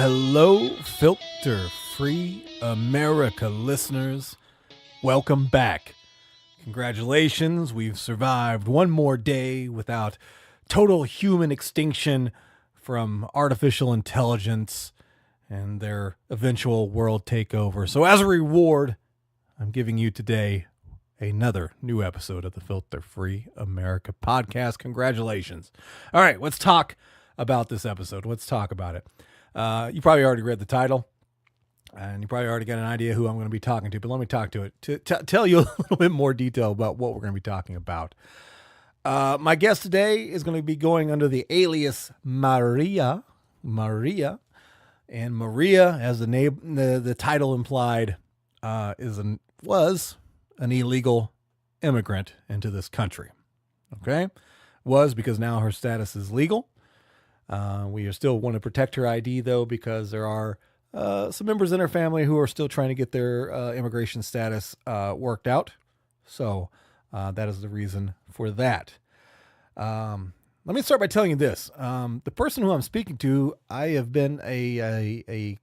Hello, Filter Free Amerika listeners. Welcome back. Congratulations, we've survived one more day without total human extinction from artificial intelligence and their eventual world takeover. So as a reward, I'm giving you today another new episode of the Filter Free Amerika podcast. Congratulations. All right, let's talk about this episode. Let's talk about it. You probably already read the title, and you probably already got an idea who I'm going to be talking to, but let me talk to it to tell you a little bit more detail about what we're going to be talking about. My guest today is going to be going under the alias Maria, and Maria, as the name, the title implied, was an illegal immigrant into this country. Okay, was because now her status is legal. We are still want to protect her ID, though, because there are some members in her family who are still trying to get their immigration status worked out. So that is the reason for that. Let me start by telling you this. The person who I'm speaking to, I have been a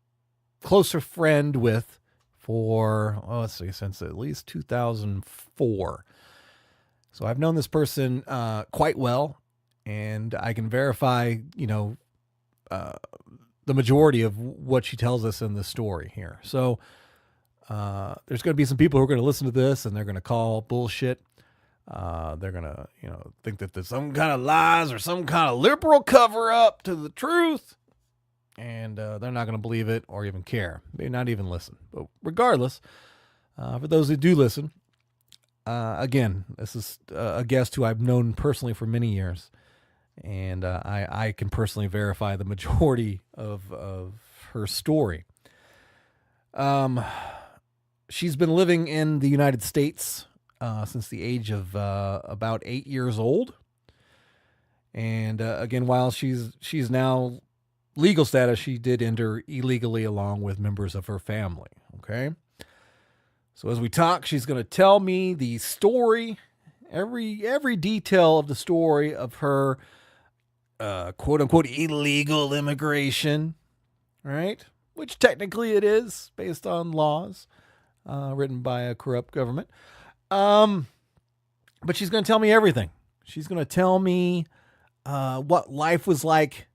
closer friend with for, since at least 2004. So I've known this person quite well. And I can verify, the majority of what she tells us in the story here. So there's going to be some people who are going to listen to this and they're going to call bullshit. They're going to, think that there's some kind of lies or some kind of liberal cover up to the truth. And they're not going to believe it or even care. Maybe not even listen. But regardless, for those who do listen, again, this is a guest who I've known personally for many years. And I can personally verify the majority of her story. She's been living in the United States since the age of about 8 years old. And again, while she's now legal status, she did enter illegally along with members of her family. Okay. So as we talk, she's going to tell me the story, every detail of the story of her quote unquote illegal immigration, right? Which technically it is based on laws written by a corrupt government. But she's going to tell me everything. She's going to tell me what life was like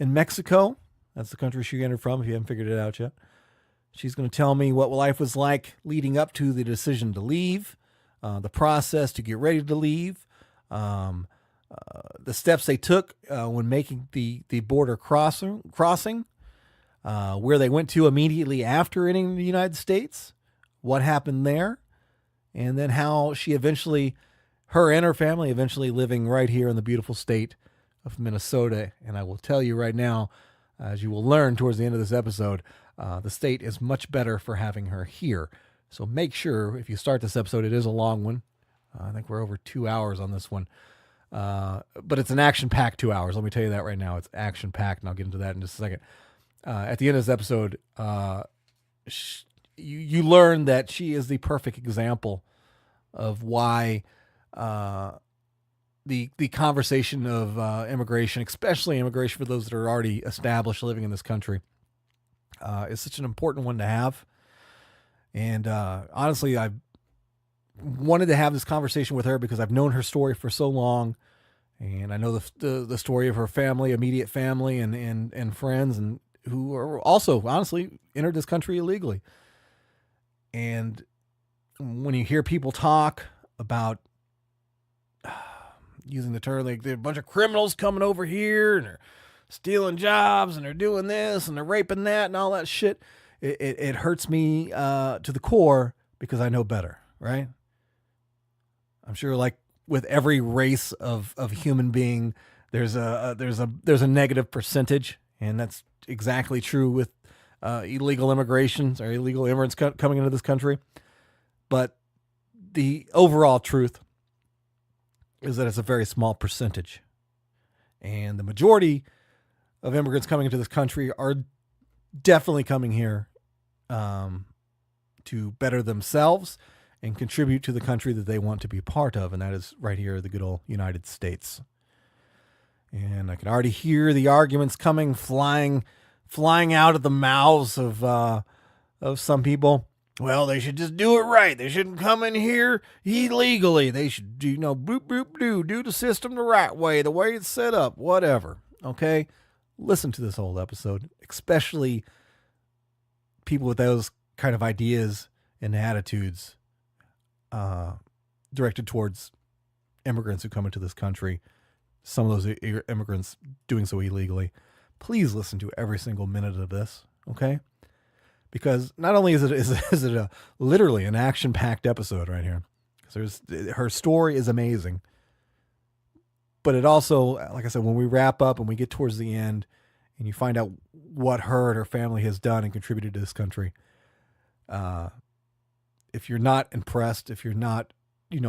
in Mexico. That's the country she entered from, if you haven't figured it out yet. She's going to tell me what life was like leading up to the decision to leave, the process to get ready to leave, the steps they took when making the border crossing, where they went to immediately after entering the United States, what happened there, and then how she her and her family eventually living right here in the beautiful state of Minnesota. And I will tell you right now, as you will learn towards the end of this episode, the state is much better for having her here. So make sure, if you start this episode, it is a long one. I think we're over 2 hours on this one. But it's an action-packed 2 hours. Let me tell you that right now. It's action-packed, and I'll get into that in just a second. At the end of this episode, you learn that she is the perfect example of why the conversation of immigration, especially immigration for those that are already established living in this country, is such an important one to have. And honestly, I've wanted to have this conversation with her because I've known her story for so long, and I know the story of her family, immediate family, and friends, and who are also honestly entered this country illegally. And when you hear people talk about using the term like there are a bunch of criminals coming over here and they're stealing jobs and they're doing this and they're raping that and all that shit, it hurts me to the core because I know better, right? I'm sure, like with every race of human being, there's a negative percentage, and that's exactly true with illegal immigrations or illegal immigrants coming into this country. But the overall truth is that it's a very small percentage, and the majority of immigrants coming into this country are definitely coming here to better themselves and contribute to the country that they want to be part of, and that is right here, the good old United States. And I can already hear the arguments coming, flying out of the mouths of some people. Well, they should just do it right. They shouldn't come in here illegally. They should do, boop, boop, do the system the right way, the way it's set up, whatever. Okay? Listen to this whole episode, especially people with those kind of ideas and attitudes directed towards immigrants who come into this country. Some of those immigrants doing so illegally. Please listen to every single minute of this, okay? Because not only is it literally an action-packed episode right here, because her story is amazing, but it also, like I said, when we wrap up and we get towards the end, and you find out what her and her family has done and contributed to this country, if you're not impressed, if you're not,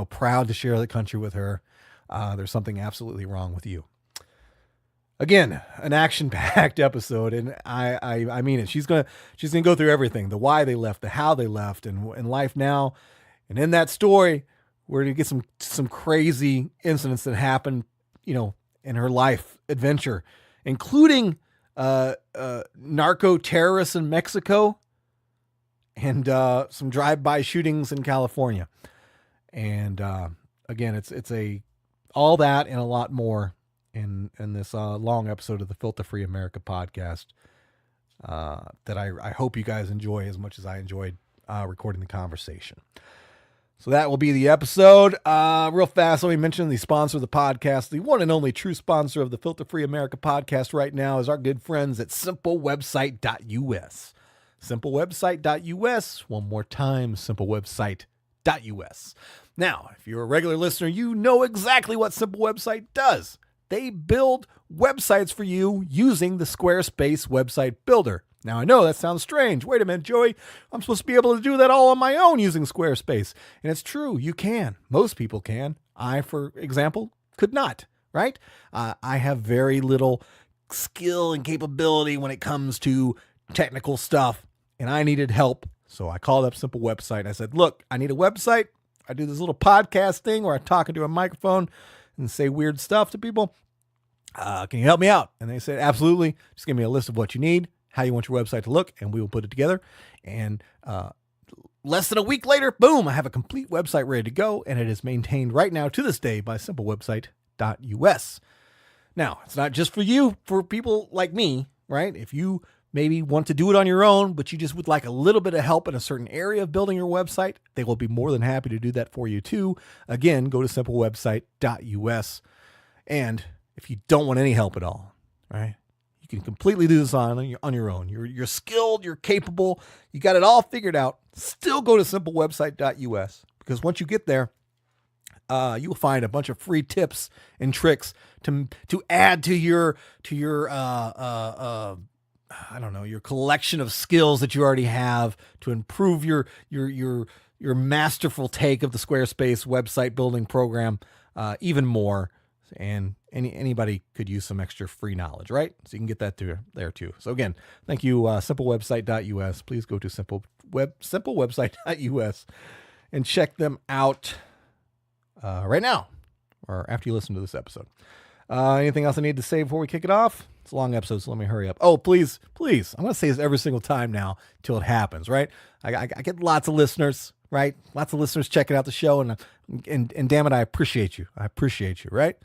proud to share the country with her, there's something absolutely wrong with you. Again, an action-packed episode, and I mean it. She's gonna go through everything: the why they left, the how they left, and life now. And in that story, we're gonna get some crazy incidents that happened, in her life adventure, including narco terrorists in Mexico and some drive-by shootings in California. And again, it's all that and a lot more in this long episode of the Filter Free Amerika podcast that I hope you guys enjoy as much as I enjoyed recording the conversation. So that will be the episode. Real fast, let me mention the sponsor of the podcast. The one and only true sponsor of the Filter Free Amerika podcast right now is our good friends at simplewebsite.us. Simplewebsite.us. One more time, simplewebsite.us. Now, if you're a regular listener, you know exactly what Simple Website does. They build websites for you using the Squarespace website builder. Now, I know that sounds strange. Wait a minute, Joey. I'm supposed to be able to do that all on my own using Squarespace. And it's true. You can. Most people can. I, for example, could not, right? I have very little skill and capability when it comes to technical stuff, and I needed help. So I called up Simple Website. I said, look, I need a website. I do this little podcast thing where I talk into a microphone and say weird stuff to people. Can you help me out? And they said, absolutely. Just give me a list of what you need, how you want your website to look, and we will put it together. And less than a week later, boom, I have a complete website ready to go, and it is maintained right now to this day by simplewebsite.us. Now, it's not just for you, for people like me, right? If you maybe want to do it on your own, but you just would like a little bit of help in a certain area of building your website, they will be more than happy to do that for you too. Again, go to simplewebsite.us. And if you don't want any help at all, right, you can completely do this on your own. You're skilled, you're capable, you got it all figured out. Still go to simplewebsite.us, because once you get there, you will find a bunch of free tips and tricks to add to your your collection of skills that you already have to improve your masterful take of the Squarespace website building program even more. And anybody could use some extra free knowledge, right? So you can get that there too. So again, thank you, simplewebsite.us. Please go to simplewebsite.us and check them out right now or after you listen to this episode. Anything else I need to say before we kick it off? It's a long episode, so let me hurry up. Oh, please. I'm going to say this every single time now till it happens, right? I get lots of listeners, right? Lots of listeners checking out the show, and damn it, I appreciate you. Right?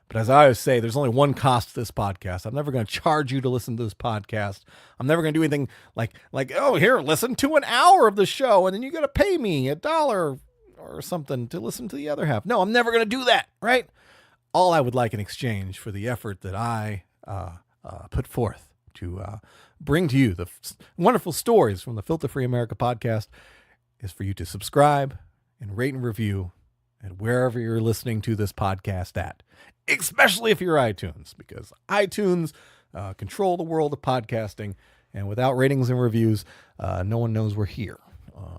But as I always say, there's only one cost to this podcast. I'm never going to charge you to listen to this podcast. I'm never going to do anything like, oh, here, listen to an hour of the show, and then you got to pay me $1 or something to listen to the other half. No, I'm never going to do that, right? All I would like in exchange for the effort that I put forth to bring to you the wonderful stories from the Filter Free Amerika podcast is for you to subscribe and rate and review at wherever you're listening to this podcast at, especially if you're iTunes, because iTunes control the world of podcasting, and without ratings and reviews, no one knows we're here.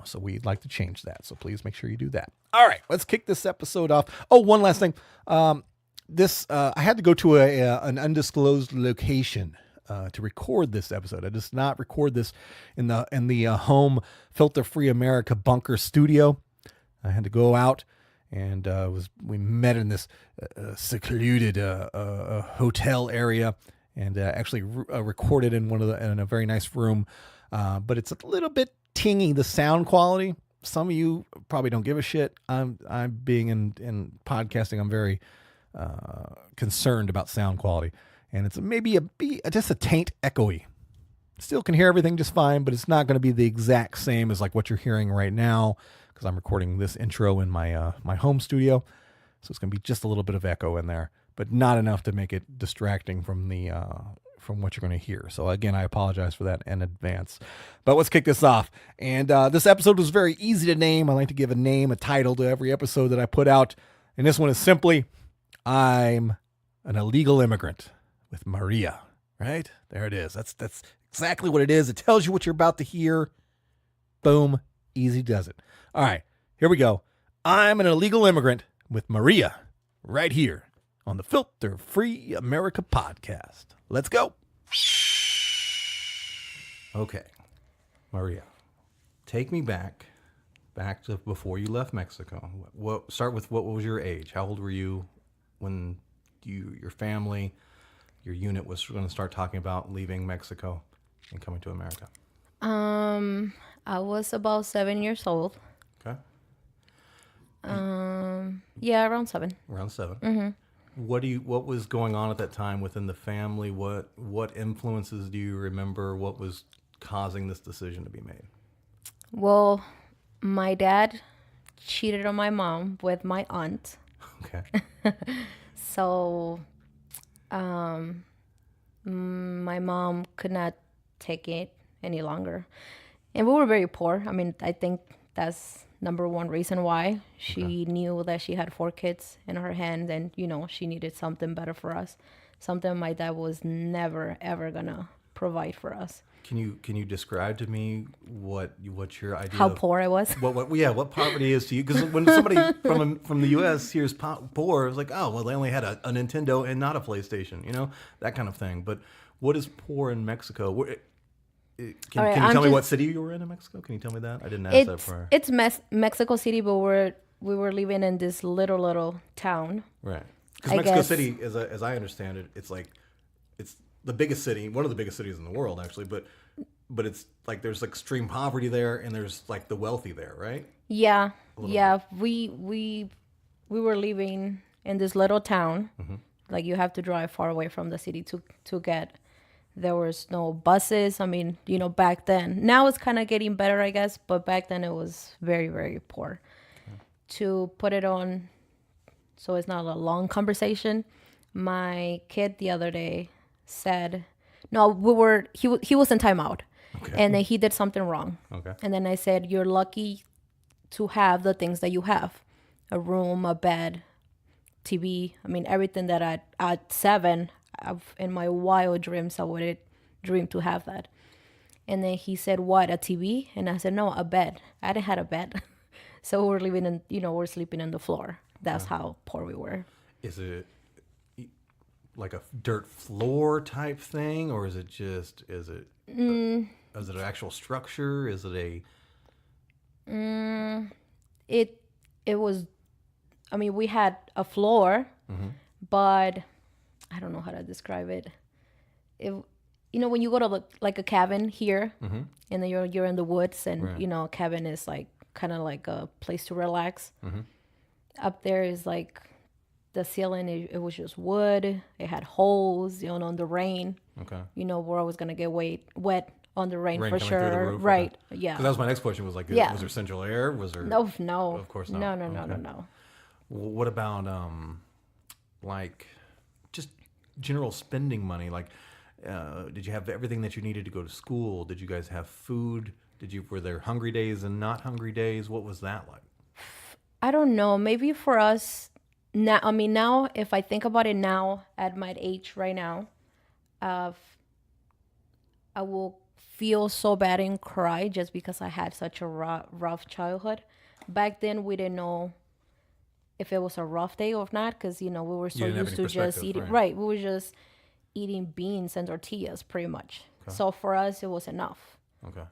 So we'd like to change that. So please make sure you do that. All right, let's kick this episode off. Oh, one last thing. I had to go to an undisclosed location to record this episode. I did not record this in the home Filter Free Amerika bunker studio. I had to go out, and we met in this secluded hotel area, and actually recorded in in a very nice room. But it's a little bit tingy, the sound quality. Some of you probably don't give a shit. I'm being in podcasting, I'm very concerned about sound quality, and it's maybe just a taint echoey. Still can hear everything just fine, but it's not going to be the exact same as like what you're hearing right now, because I'm recording this intro in my my home studio, so it's going to be just a little bit of echo in there, but not enough to make it distracting from the from what you're going to hear. So again, I apologize for that in advance. But let's kick this off. And this episode was very easy to name. I like to give a title to every episode that I put out, and this one is simply, I'm an illegal immigrant with Maria. Right? There it is. That's exactly what it is. It tells you what you're about to hear. Boom. Easy does it. All right, here we go. I'm an illegal immigrant with Maria right here on the Filter Free Amerika podcast. Let's go. Okay, Maria, take me back to before you left Mexico. Start with what was your age? How old were you when your family, your unit was going to start talking about leaving Mexico and coming to America? I was about 7 years old. Okay. Yeah, around 7. Around 7. Mm-hmm. What was going on at that time within the family? What influences do you remember? What was causing this decision to be made? Well, my dad cheated on my mom with my aunt. Okay. So, my mom could not take it any longer. And we were very poor. I mean, I think that's number one reason why. She knew that she had 4 kids in her hands, and, she needed something better for us. Something my dad was never, ever going to provide for us. Can you describe to me what your idea How of poor I was? what poverty is to you? Because when somebody from the U.S. hears poor, it's like, oh, well, they only had a Nintendo and not a PlayStation, that kind of thing. But what is poor in Mexico? Can you tell me what city you were in Mexico? Can you tell me that? I didn't ask that prior. It's Mexico City, but we were living in this little town. Right. Because Mexico City, as I understand it, it's the biggest city, one of the biggest cities in the world, actually. But it's like there's extreme poverty there, and there's like the wealthy there, right? Yeah, yeah. We were living in this little town. Mm-hmm. Like, you have to drive far away from the city to get. There was no buses. I mean, back then. Now it's kind of getting better, I guess. But back then it was very, very poor. Okay. To put it on, so it's not a long conversation, my kid the other day said, no, he was in timeout. Okay. And then he did something wrong. Okay. And then I said, you're lucky to have the things that you have. A room, a bed, TV. I mean, everything that at 7... in my wild dreams, I would dream to have that. And then he said, what, a TV? And I said, no, a bed. I didn't have a bed. So we're living in, we're sleeping on the floor. That's how poor we were. Is it like a dirt floor type thing? Or is it an actual structure? Is it it was, I mean, we had a floor, mm-hmm. but I don't know how to describe it. When you go to like a cabin here, mm-hmm. and then you're in the woods, and right. A cabin is like kind of like a place to relax. Mm-hmm. Up there is like the ceiling. It was just wood. It had holes. On the rain. Okay. We're always gonna get wet on the rain for sure. Roof, right. Okay. Yeah. Because that was my next question. Was like, was there central air? Was there? No. Of course not. No. What about like just general spending money? Like, did you have everything that you needed to go to school? Did you guys have food? Were there hungry days and not hungry days? What was that like? I don't know. Maybe for us now. I mean, now if I think about it now at my age right now, I will feel so bad and cry just because I had such a rough childhood. Back then, we didn't know if it was a rough day or not, because we were so used to just eating. Right. We were just eating beans and tortillas pretty much. Okay. So for us, it was enough. Okay.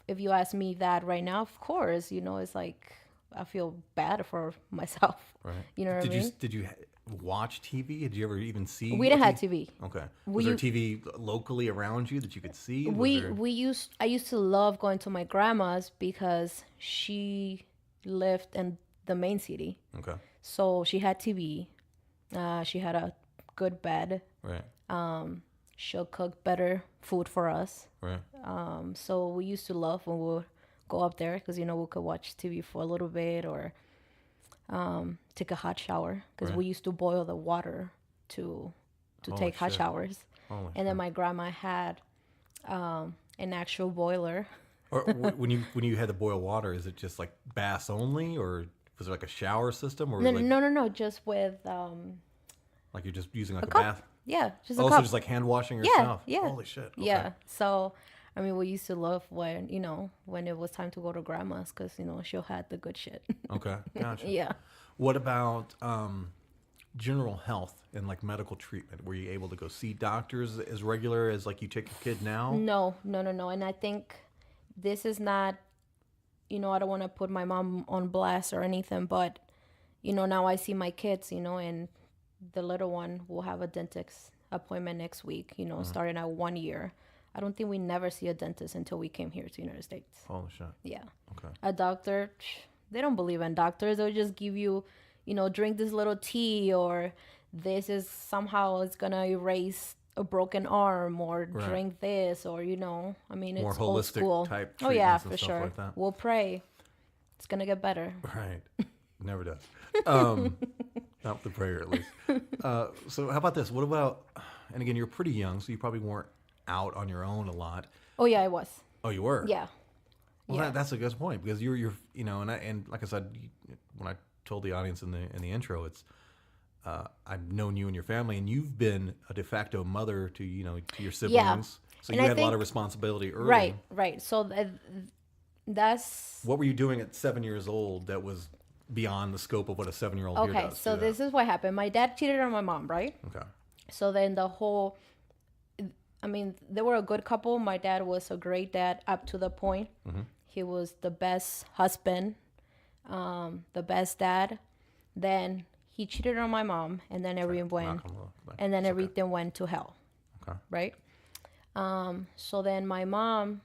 If you ask me that right now, of course, it's like I feel bad for myself. Right. You know what I mean? Did you watch TV? Did you ever even see? We didn't have TV. Okay. Was there TV locally around you that you could see? I used to love going to my grandma's because she lived in the main city. Okay. So she had TV. She had a good bed. Right. She'll cook better food for us. Right. So we used to love when we would go up there because we could watch TV for a little bit or take a hot shower because Right. we used to boil the water to Holy take hot shit. showers. Holy And then shit. my grandma had an actual boiler. Or when you had to boil water, is it just like bass only, or was there like a shower system, or No, like, no, just with like you're just using like a cup. bath? Yeah, just a Also, cup. just like hand washing Yeah, yourself. yeah. Holy shit. Okay. Yeah. So, I mean, we used to love when when it was time to go to grandma's because she'll had the good shit. Okay. Gotcha. Yeah. What about general health and like medical treatment? Were you able to go see doctors as regular as like you take your kid now? No. And I think this is not, I don't want to put my mom on blast or anything, but, now I see my kids, and the little one will have a dentist appointment next week, starting at 1 year. I don't think we never see a dentist until we came here to the United States. Holy shit. Yeah. Okay. A doctor, they don't believe in doctors. They'll just give you, drink this little tea, or this is somehow it's going to erase a broken arm, or Right. drink this, or, I mean, More it's old holistic school. type Oh, yeah, treatments and for stuff sure. like that. We'll pray. It's going to get better. Right. Never does. Not the prayer, at least. So how about this? What about, and again, you're pretty young, so you probably weren't out on your own a lot. Oh, yeah, I was. Oh, you were? Yeah. Well, Yeah. that's a good point, because you're and like I said, when I told the audience in the intro, it's I've known you and your family, and you've been a de facto mother to to your siblings. So And you I had a lot think- of responsibility early. Right. So that's What were you doing at 7 years old that was beyond the scope of what a 7-year-old here okay. does? So do that? this is what happened. My dad cheated on my mom, right? Okay. So then they were a good couple. My dad was a great dad up to the point. Mm-hmm. He was the best husband, the best dad. Then he cheated on my mom, and then everything went to hell. Okay. Right? So then my mom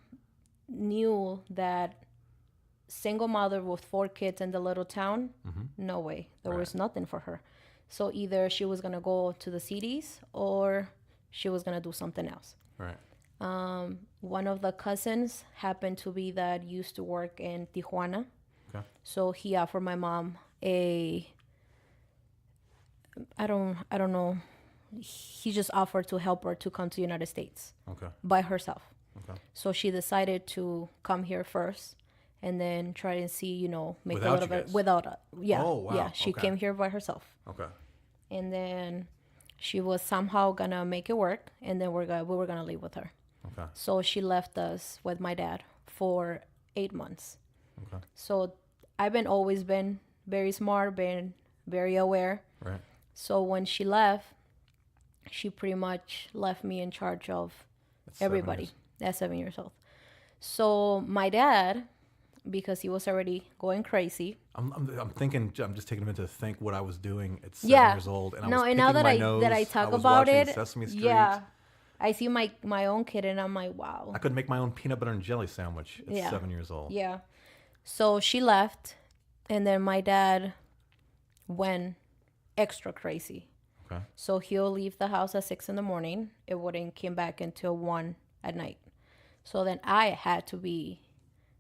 knew that single mother with 4 kids in the little town, no way. There was nothing for her. So either she was going to go to the cities or she was going to do something else. Right. One of the cousins happened to be that used to work in Tijuana. Okay. So he offered my mom I don't know. He just offered to help her to come to the United States Okay. by herself. Okay. So she decided to come here first and then try and see, make Without a little you bit guys? without yeah. Oh, wow. Yeah, she Okay. came here by herself. Okay. And then she was somehow gonna make it work, and then we were gonna live with her. Okay. So she left us with my dad for 8 months. Okay. So I've always been very smart, been very aware. Right. So when she left, she pretty much left me in charge of That's 7 everybody years. at 7 years old. So my dad, because he was already going crazy. I'm thinking. I'm just taking a minute to think what I was doing at 7 Yeah. years old, and I No, was and picking now that my I nose. that I talk was about watching it, Sesame Street. yeah, I see my own kid, and I'm like, wow. I could make my own peanut butter and jelly sandwich at Yeah. 7 years old. Yeah. So she left, and then my dad went extra crazy. Okay. So he'll leave the house at 6 a.m. It wouldn't come back until 1 at night. So then I had to be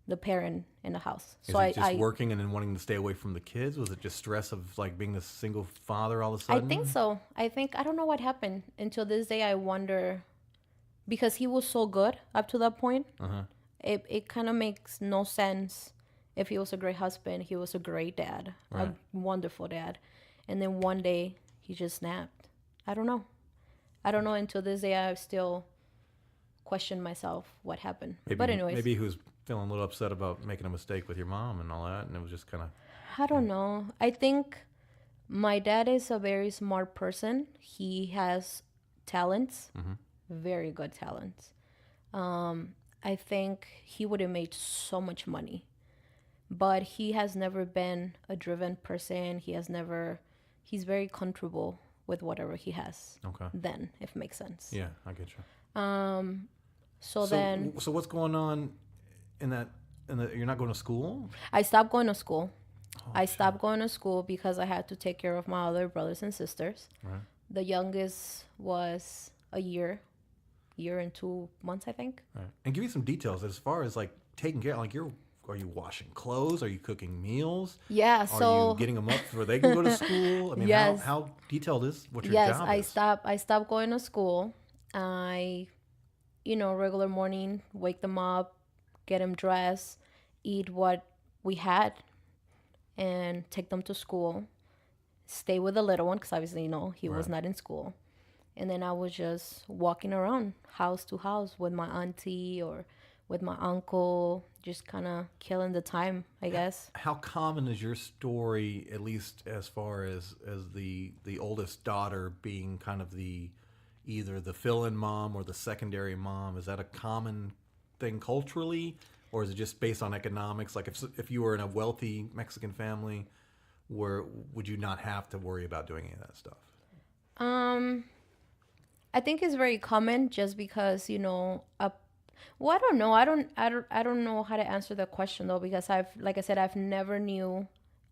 the parent in the house. Is So it just working and then wanting to stay away from the kids? Was it just stress of like being the single father all of a I sudden? think so. I don't know what happened until this day. I wonder, because he was so good up to that point. Uh-huh. It kind of makes no sense. If he was a great husband, he was a great dad, Right. a wonderful dad, and then one day he just snapped. I don't know. Until this day, I still question myself what happened. But anyways, maybe he was feeling a little upset about making a mistake with your mom and all that, and it was just kind of. I don't know. I think my dad is a very smart person. He has talents, very good talents. I think he would have made so much money, but he has never been a driven person. He's very comfortable with whatever he has. Okay. Then, if it makes sense. Yeah, I get you. So what's going on you're not going to school? I stopped going to school. I stopped going to school because I had to take care of my other brothers and sisters. Right. The youngest was a year and 2 months, I think. Right. And give me some details as far as like taking care. Like are you washing clothes? Are you cooking meals? Yeah. Are you getting them up so they can go to school? I mean, yes. how detailed is what your job is? I stopped going to school. I, regular morning, wake them up, get them dressed, eat what we had, and take them to school. Stay with the little one because obviously, he was not in school. And then I was just walking around house to house with my auntie or with my uncle, just kind of killing the time, I guess. How common is your story, at least as far as the oldest daughter being kind of either the fill-in mom or the secondary mom? Is that a common thing culturally, or is it just based on economics? Like if you were in a wealthy Mexican family, would you not have to worry about doing any of that stuff? I think it's very common just because, well, I don't know. I don't know how to answer the question though, because like I said, I've never knew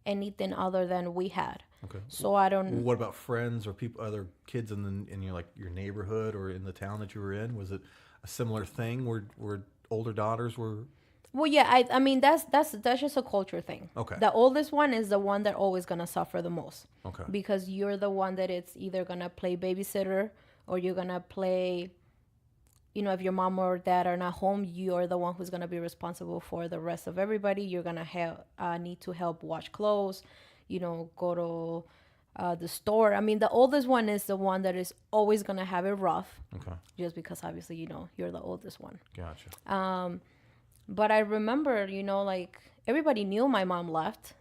anything other than we had. Okay. So I don't. Well, what about friends or other kids in your neighborhood or in the town that you were in? Was it a similar thing where older daughters were? Well, yeah. I mean that's just a culture thing. Okay. The oldest one is the one that always gonna suffer the most. Okay. Because you're the one that it's either gonna play babysitter or you're gonna play. If your mom or dad are not home, you're the one who's gonna be responsible for the rest of everybody. You're gonna need to help wash clothes, go to the store. I mean, the oldest one is the one that is always gonna have it rough. Okay. Just because obviously, you're the oldest one. Gotcha. But I remember, like everybody knew my mom left.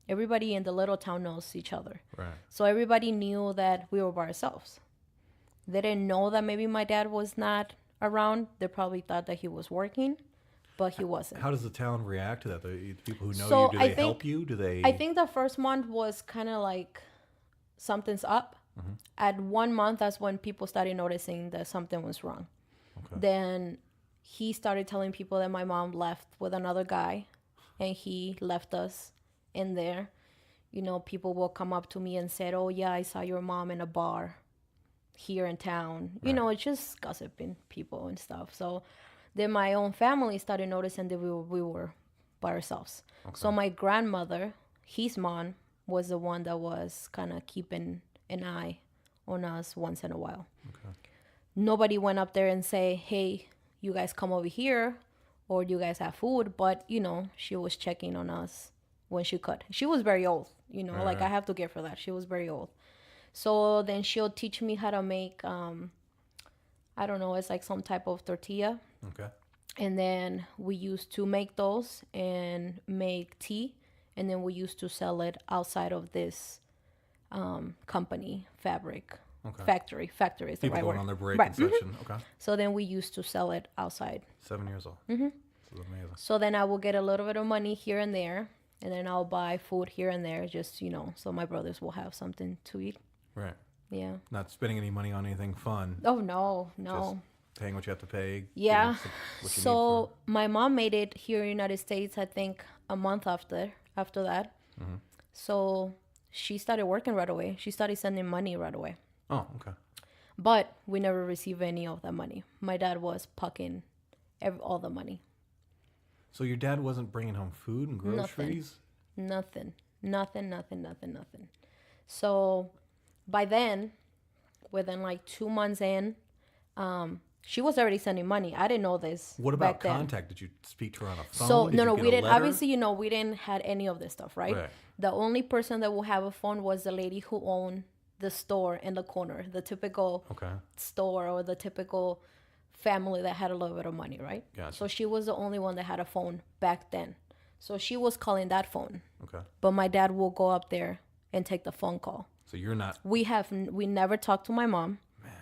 Everybody in the little town knows each other. Right. So everybody knew that we were by ourselves. They didn't know that maybe my dad was not around. They probably thought that he was working, but he wasn't. How does the town react to that? The people who know So you, do they help you? Do they? I think the first month was kind of like something's up. Mm-hmm. At 1 month, that's when people started noticing that something was wrong. Okay. Then he started telling people that my mom left with another guy, and he left us in there. People will come up to me and said, "Oh yeah, I saw your mom in a bar here in town." Right. It's just gossiping people and stuff. So then my own family started noticing that we were by ourselves. Okay. So my grandmother, his mom, was the one that was kind of keeping an eye on us once in a while. Okay. Nobody went up there and say, "Hey, you guys come over here," or "You guys have food," but she was checking on us when she could. She was very old, I have to give her that. She was very old. So then she'll teach me how to make, I don't know, it's like some type of tortilla. Okay. And then we used to make those and make tea. And then we used to sell it outside of this company, factory is the right word. People going on their break and session. Mm-hmm. Okay. So then we used to sell it outside. 7 years old. Mm-hmm. This is amazing. So then I will get a little bit of money here and there. And then I'll buy food here and there just, so my brothers will have something to eat. Right. Yeah. Not spending any money on anything fun. Oh, no. Just paying what you have to pay. Yeah. So my mom made it here in the United States, I think, a month after that. Mm-hmm. So she started working right away. She started sending money right away. Oh, okay. But we never received any of that money. My dad was pucking all the money. So your dad wasn't bringing home food and groceries? Nothing. So by then, within like 2 months in, she was already sending money. I didn't know this. What about back contact? Did you speak to her on a phone? So no, we didn't. Letter? Obviously, we didn't had any of this stuff, right? The only person that will have a phone was the lady who owned the store in the corner, the typical store or the typical family that had a little bit of money, right? Gotcha. So she was the only one that had a phone back then. So she was calling that phone. Okay. But my dad will go up there and take the phone call. So you're not. We never talked to my mom. Man.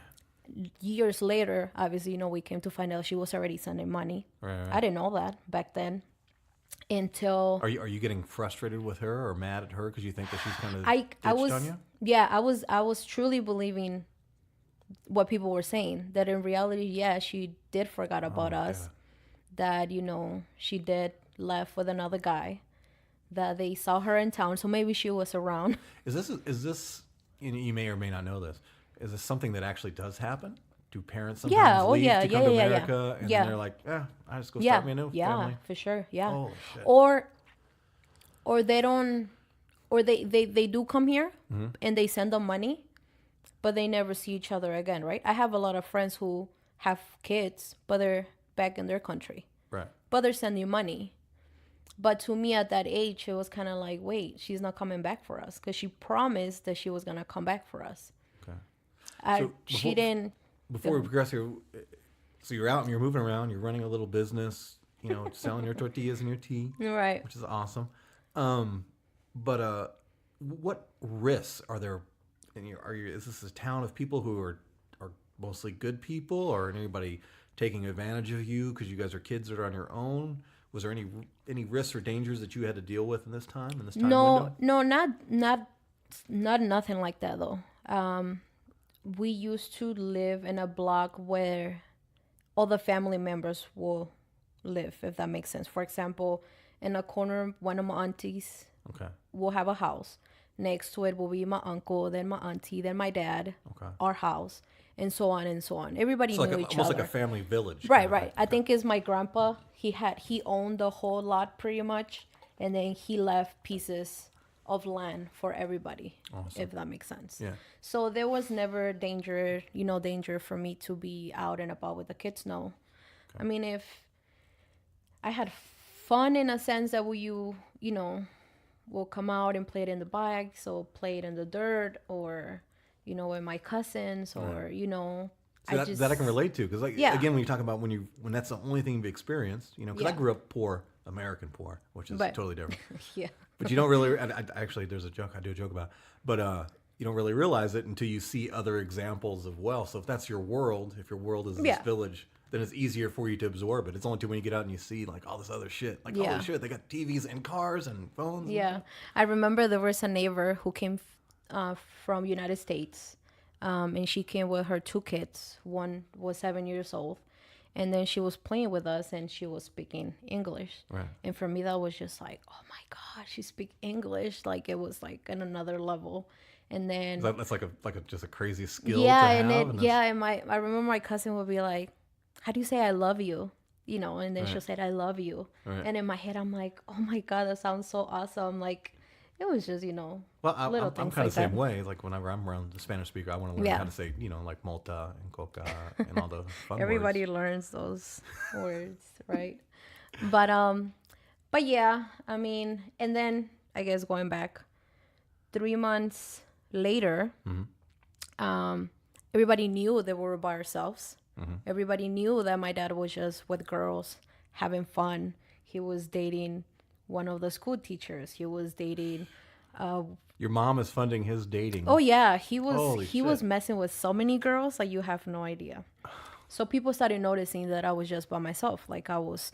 years later, obviously, we came to find out she was already sending money. Right. I didn't know that back then until Are you getting frustrated with her or mad at her because you think that she's kind of I ditched was on you? yeah, I was truly believing what people were saying, that in reality, yeah, she did forgot about us. God. That she did left with another guy, that they saw her in town, so maybe she was around. Is this you may or may not know this, is this something that actually does happen? Do parents sometimes leave to come to America and then they're like, I just go start me a new family? For sure, yeah. Holy shit. Or they don't, or they do come here and they send them money, but they never see each other again, right? I have a lot of friends who have kids, but they're back in their country. Right. But they're sending money. But to me at that age, it was kind of like, wait, she's not coming back for us, because she promised that she was going to come back for us. Okay. She didn't. Before we progress here, so you're out and you're moving around, you're running a little business, selling your tortillas and your tea. Right. Which is awesome. But what risks are there? Is this a town of people who are mostly good people, or anybody taking advantage of you because you guys are kids that are on your own? Was there any risks or dangers that you had to deal with in this time window? No, not nothing like that though. We used to live in a block where all the family members will live, if that makes sense. For example, in a corner, one of my aunties will have a house. Next to it will be my uncle, then my auntie, then my dad, our house, and so on and so on. Everybody knew each other. Almost like a family village. Right. I think it's my grandpa. He owned the whole lot pretty much, and then he left pieces of land for everybody, if that makes sense. Yeah. So there was never danger for me to be out and about with the kids. No. Okay. I mean, if I had fun in a sense that we'll come out and play it in the bike, so play it in the dirt, or with my cousins, or that I can relate to, because again, when you talk about when that's the only thing you've experienced, because I grew up poor, American poor, which is totally different. Yeah. But you don't really. Actually, there's a joke I do a joke about, but you don't really realize it until you see other examples of wealth. So if that's your world, if your world is this village, then it's easier for you to absorb it. It's only when you get out and you see like all this other shit. Like, holy shit, they got TVs and cars and phones. Yeah. I remember there was a neighbor who came from United States, and she came with her 2 kids. One was 7 years old, and then she was playing with us, and she was speaking English. Right. And for me, that was just like, oh my God, she speaks English. Like, it was like in another level. And then that's just a crazy skill. Yeah, to have, and I remember my cousin would be like, how do you say I love you? And then she'll say I love you. Right. And in my head, I'm like, oh my God, that sounds so awesome. Like, it was just, Well, little things I'm kind of the same way. Like, whenever I'm around the Spanish speaker, I want to learn how to say, like multa and coca and all the fun Everybody words. learns those words, right? But yeah, I mean, and then I guess going back 3 months later, everybody knew that we were by ourselves. Everybody knew that my dad was just with girls having fun. He was dating one of the school teachers. He was dating. Your mom is funding his dating. Oh yeah, he was messing with so many girls, like you have no idea. So people started noticing that I was just by myself, like I was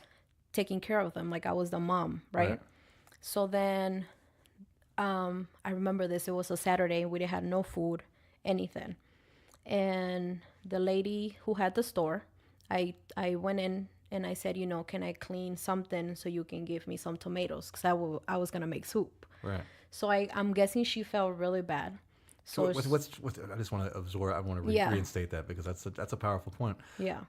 taking care of them, like I was the mom, right? So then, I remember this. It was a Saturday. We had no food, anything, and the lady who had the store, I went in and I said, can I clean something so you can give me some tomatoes? Because I was going to make soup. Right. So I'm guessing she felt really bad. So what's I just want to absorb. I want to reinstate that, because that's a powerful point. Yeah.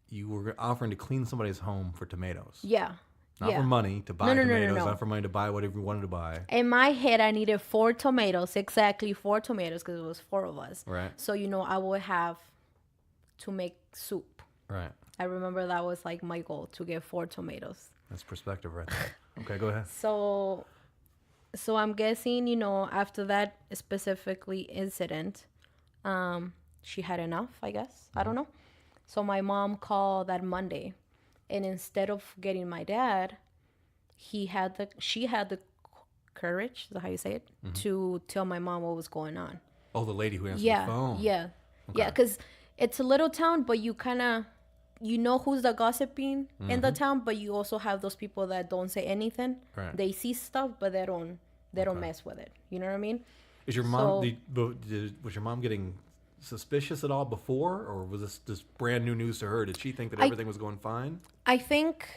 You were offering to clean somebody's home for tomatoes. Yeah. Not for money to buy tomatoes, not for money to buy whatever you wanted to buy. In my head, I needed 4 tomatoes, exactly 4 tomatoes, because it was 4 of us. Right. So, I would have to make soup. Right. I remember that was like my goal, to get 4 tomatoes. That's perspective right there. Okay, go ahead. So I'm guessing, after that specifically incident, she had enough, I guess. I don't know. So my mom called that Monday, and instead of getting my dad, she had the courage, is that how you say it, to tell my mom what was going on. Oh, the lady who answered the phone. Yeah. Okay. Yeah, because It's a little town, but you kind of, you know who's the gossiping in the town, but you also have those people that don't say anything. Right. They see stuff, but they don't mess with it. You know what I mean? Is your mom was your mom getting suspicious at all before, or was this just brand new news to her? Did she think that everything was going fine? I think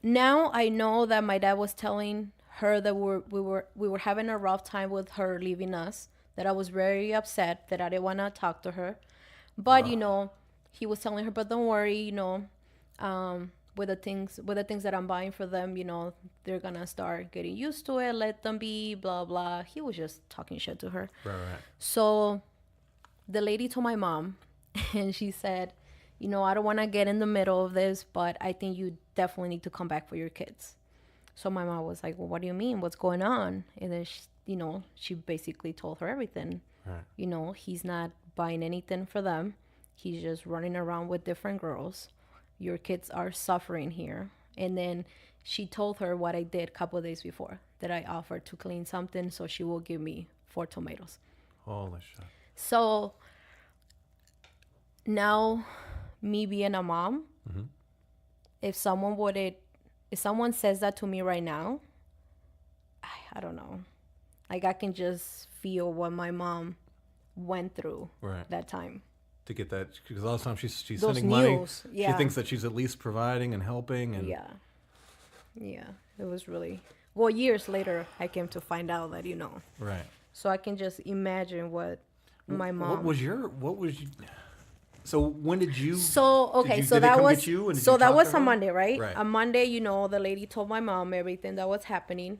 now I know that my dad was telling her that we were having a rough time with her leaving us, that I was very upset, that I didn't want to talk to her. But you know, he was telling her, but don't worry, you know, with the things that I'm buying for them, you know, they're gonna start getting used to it, let them be, blah blah. He was just talking shit to her. Right. So the lady told my mom, and she said, you know, I don't want to get in the middle of this, but I think you definitely need to come back for your kids. So my mom was like, well, what do you mean? What's going on? And then, she basically told her everything. Right. You know, he's not buying anything for them. He's just running around with different girls. Your kids are suffering here. And then she told her what I did a couple of days before, that I offered to clean something so she will give me 4 tomatoes. Holy shit. So now, me being a mom, if someone says that to me right now, I don't know. Like, I can just feel what my mom went through that time. To get that, because all the time she's Those sending money. news, yeah. She thinks that she's at least providing and helping. And Yeah. It was really, well, years later, I came to find out that, Right. So I can just imagine what my mom. What was So when did you? So okay, did so they that come was get you and did so you that talk was to a her? Monday, right? Right. On Monday, the lady told my mom everything that was happening,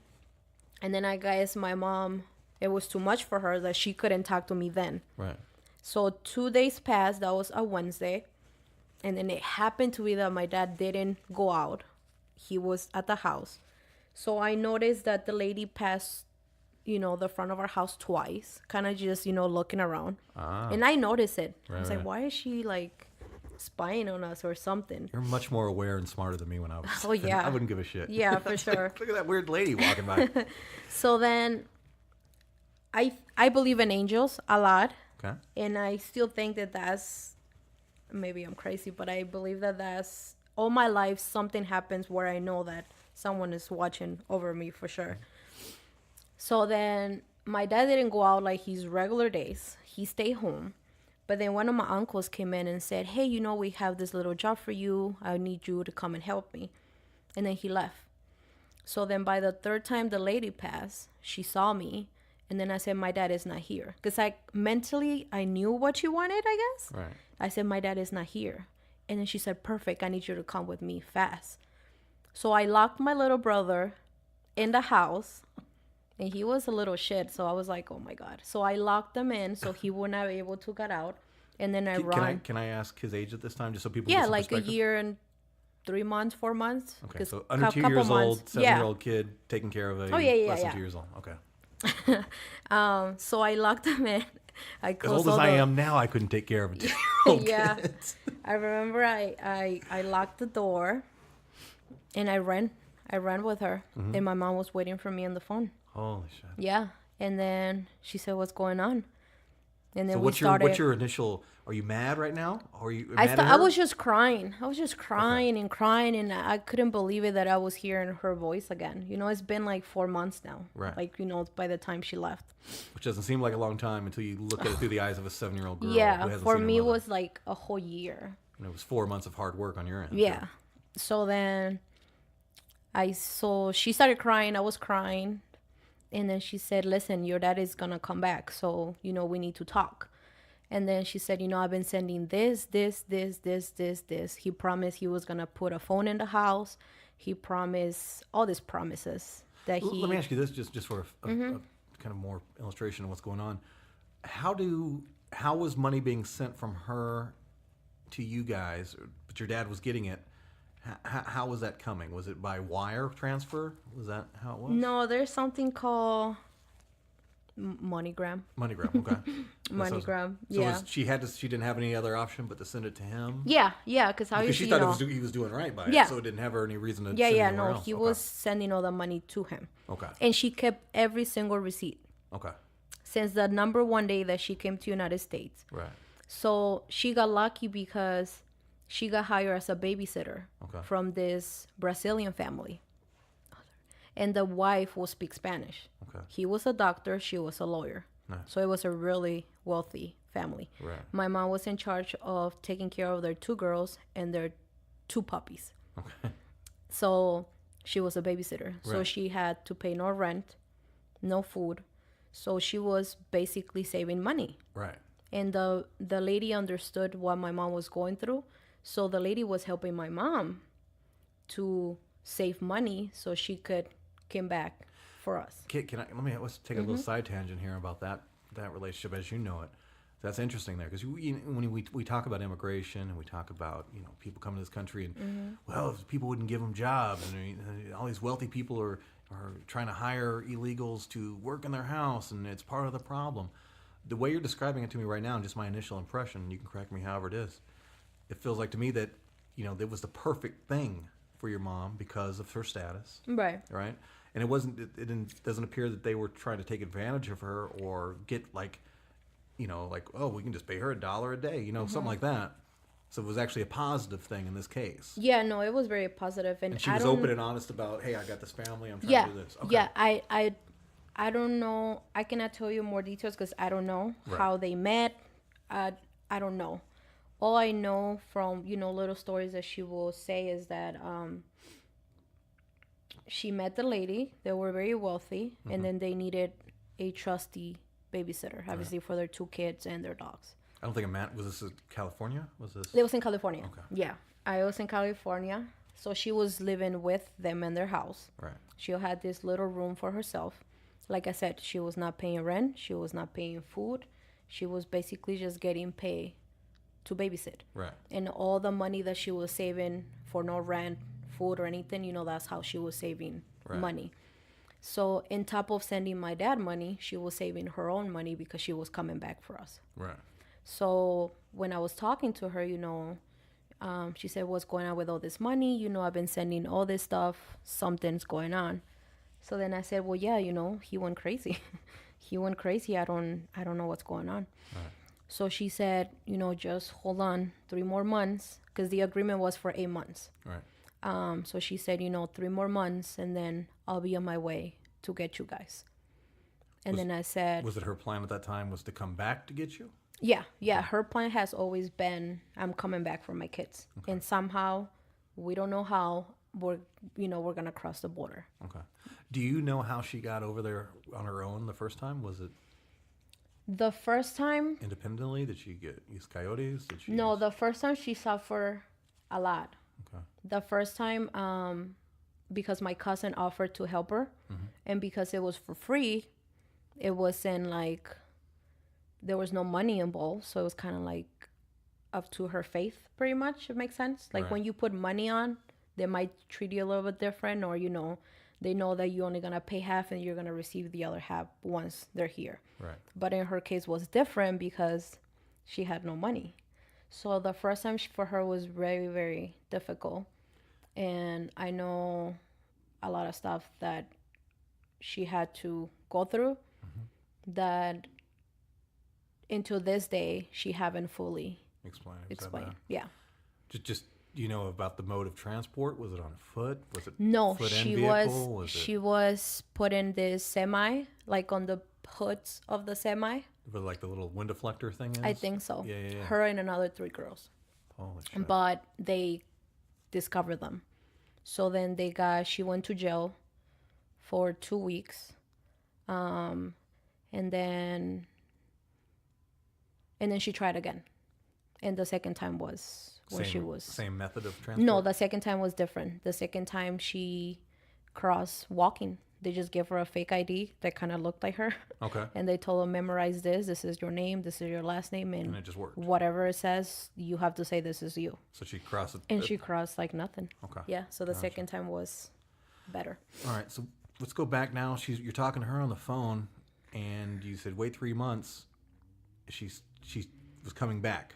and then I guess my mom, it was too much for her that she couldn't talk to me then. Right. So 2 days passed. That was a Wednesday, and then it happened to be that my dad didn't go out; he was at the house. So I noticed that the lady passed, the front of our house twice, kind of just looking around, and I noticed it. I was like, why is she like spying on us or something? You're much more aware and smarter than me when I was. Oh, yeah. I wouldn't give a shit. Yeah, for sure. Look at that weird lady walking by. So then I believe in angels a lot. Okay. And I still think that that's, maybe I'm crazy, but I believe that that's all my life something happens where I know that someone is watching over me for sure. So then my dad didn't go out like his regular days. He stayed home. But then one of my uncles came in and said, hey, we have this little job for you. I need you to come and help me. And then he left. So then by the third time the lady passed, she saw me. And then I said, my dad is not here. Because mentally, I knew what she wanted, I guess. Right. I said, my dad is not here. And then she said, perfect. I need you to come with me fast. So I locked my little brother in the house. And he was a little shit. So I was like, oh, my God. So I locked him in so he would not be able to get out. And then I run. Can I ask his age at this time just so people Yeah, get some like a perspective? year and 3 months, 4 months. Okay, so under 2 years old, 7-year-old kid taking care of a less than 2 years old. Okay. So I locked him in. As old as I am now, I couldn't take care of a 2-year-old Yeah. kid. I remember I locked the door and I ran with her. And my mom was waiting for me on the phone. Holy shit. Yeah. And then she said, what's going on? And then So what's your initial? Are you mad right now? Or are you mad at her? I was just crying. I was just crying and crying, and I couldn't believe it that I was hearing her voice again. It's been like 4 months now. Right. Like, by the time she left. Which doesn't seem like a long time until you look at it through the eyes of a 7-year-old girl. Yeah. Who hasn't For seen her me, it mother. was like a whole year. And it was 4 months of hard work on your end. Yeah. So then she started crying. I was crying. And then she said, listen, your dad is going to come back. So, we need to talk. And then she said, I've been sending this. He promised he was going to put a phone in the house. He promised all these promises that he... Let me ask you this just for a kind of more illustration of what's going on. How was money being sent from her to you guys, but your dad was getting it? How was that coming? Was it by wire transfer? Was that how it was? No, there's something called MoneyGram. MoneyGram, okay. MoneyGram, so yeah. She didn't have any other option but to send it to him? Yeah, because she thought he was doing right by it, so it didn't have her any reason to send it anywhere else. He was sending all the money to him. Okay. And she kept every single receipt. Okay. Since the number 1 day that she came to United States. Right. So she got lucky because she got hired as a babysitter Okay. from this Brazilian family. And the wife will speak Spanish. Okay. He was a doctor, she was a lawyer. Nice. So it was a really wealthy family. Right. My mom was in charge of taking care of their 2 girls and their 2 puppies. Okay. So she was a babysitter. So Right. she had to pay no rent, no food. So she was basically saving money. Right. And the lady understood what my mom was going through. So the lady was helping my mom to save money so she could come back for us. Let's take a little side tangent here about that relationship as you know it. That's interesting there because when we talk about immigration and we talk about people coming to this country and well, if people wouldn't give them jobs and all these wealthy people are trying to hire illegals to work in their house and it's part of the problem. The way you're describing it to me right now and just my initial impression, you can correct me however it is, it feels like to me that that was the perfect thing for your mom because of her status. Right. Right. And it doesn't appear that they were trying to take advantage of her or get like oh, we can just pay her $1 a day, something like that. So it was actually a positive thing in this case. Yeah, no, it was very positive, and she was open and honest about, hey, I got this family, I'm trying to do this. Okay. Yeah, I don't know. I cannot tell you more details because I don't know how they met. I don't know. All I know from little stories that she will say is that she met the lady. They were very wealthy, and then they needed a trusty babysitter, obviously for their 2 kids and their dogs. I don't think was this in California? It was in California. Okay. Yeah, I was in California. So she was living with them in their house. Right. She had this little room for herself. Like I said, she was not paying rent. She was not paying food. She was basically just getting paid to babysit. Right. And all the money that she was saving for no rent, food, or anything, that's how she was saving money. So on top of sending my dad money, she was saving her own money because she was coming back for us. Right. So when I was talking to her, she said, what's going on with all this money? I've been sending all this stuff. Something's going on. So then I said, well, yeah, he went crazy. He went crazy. I don't know what's going on. Right. So she said, just hold on 3 more months because the agreement was for 8 months. Right. So she said, 3 more months and then I'll be on my way to get you guys. And then I said... Was it her plan at that time was to come back to get you? Yeah. Her plan has always been, I'm coming back for my kids. Okay. And somehow, we don't know how, we're going to cross the border. Okay. Do you know how she got over there on her own the first time? Was it... The first time... Independently? Did she use coyotes? No, the first time she suffered a lot. Okay. The first time, because my cousin offered to help her, and because it was for free, it wasn't like there was no money involved, so it was kind of like up to her faith, pretty much. It makes sense. Like when you put money on, they might treat you a little bit different, or they know that you're only gonna pay half and you're gonna receive the other half once they're here. Right. But in her case, was different because she had no money. So the first time for her was very, very difficult. And I know a lot of stuff that she had to go through that until this day, she haven't fully explained. Yeah. Just about the mode of transport? Was it on foot? Was it no, foot she and vehicle? was put in this semi, like on the hoods of the semi. Where like the little wind deflector thing is? I think so. Yeah. Her and another 3 girls. Holy shit. But they discovered them. So then she went to jail for 2 weeks. And then she tried again. And the second time was when she was... Same method of transport? No, the second time was different. The second time she crossed walking. They just gave her a fake ID that kind of looked like her. Okay. And they told her, memorize this. This is your name. This is your last name. And it just worked. Whatever it says, you have to say this is you. So she crossed it. And she crossed like nothing. Okay. Yeah. So the second time was better. All right. So let's go back now. You're talking to her on the phone, and you said, wait 3 months. She was coming back,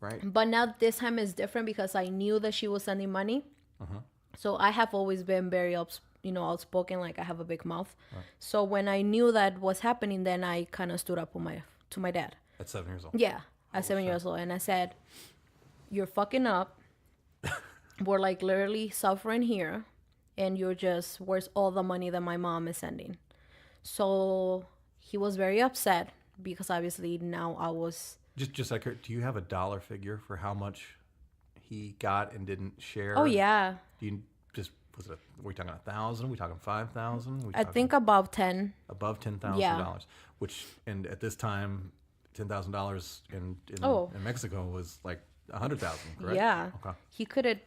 right? But now this time is different because I knew that she was sending money. So I have always been very outspoken, like I have a big mouth. Right. So when I knew that was happening, then I kind of stood up to my dad. At 7 years old? Yeah. at 7 years old. And I said, you're fucking up. We're like literally suffering here. And you're just, where's all the money that my mom is sending? So he was very upset because obviously now I was... Just like, do you have a dollar figure for how much he got and didn't share? Oh, yeah. Do you just, were we talking 1,000? We talking 5,000? I think above 10. Above $10,000. Yeah. Which, and at this time, $10,000 in Mexico was like 100,000, correct? Yeah. Okay. He couldn't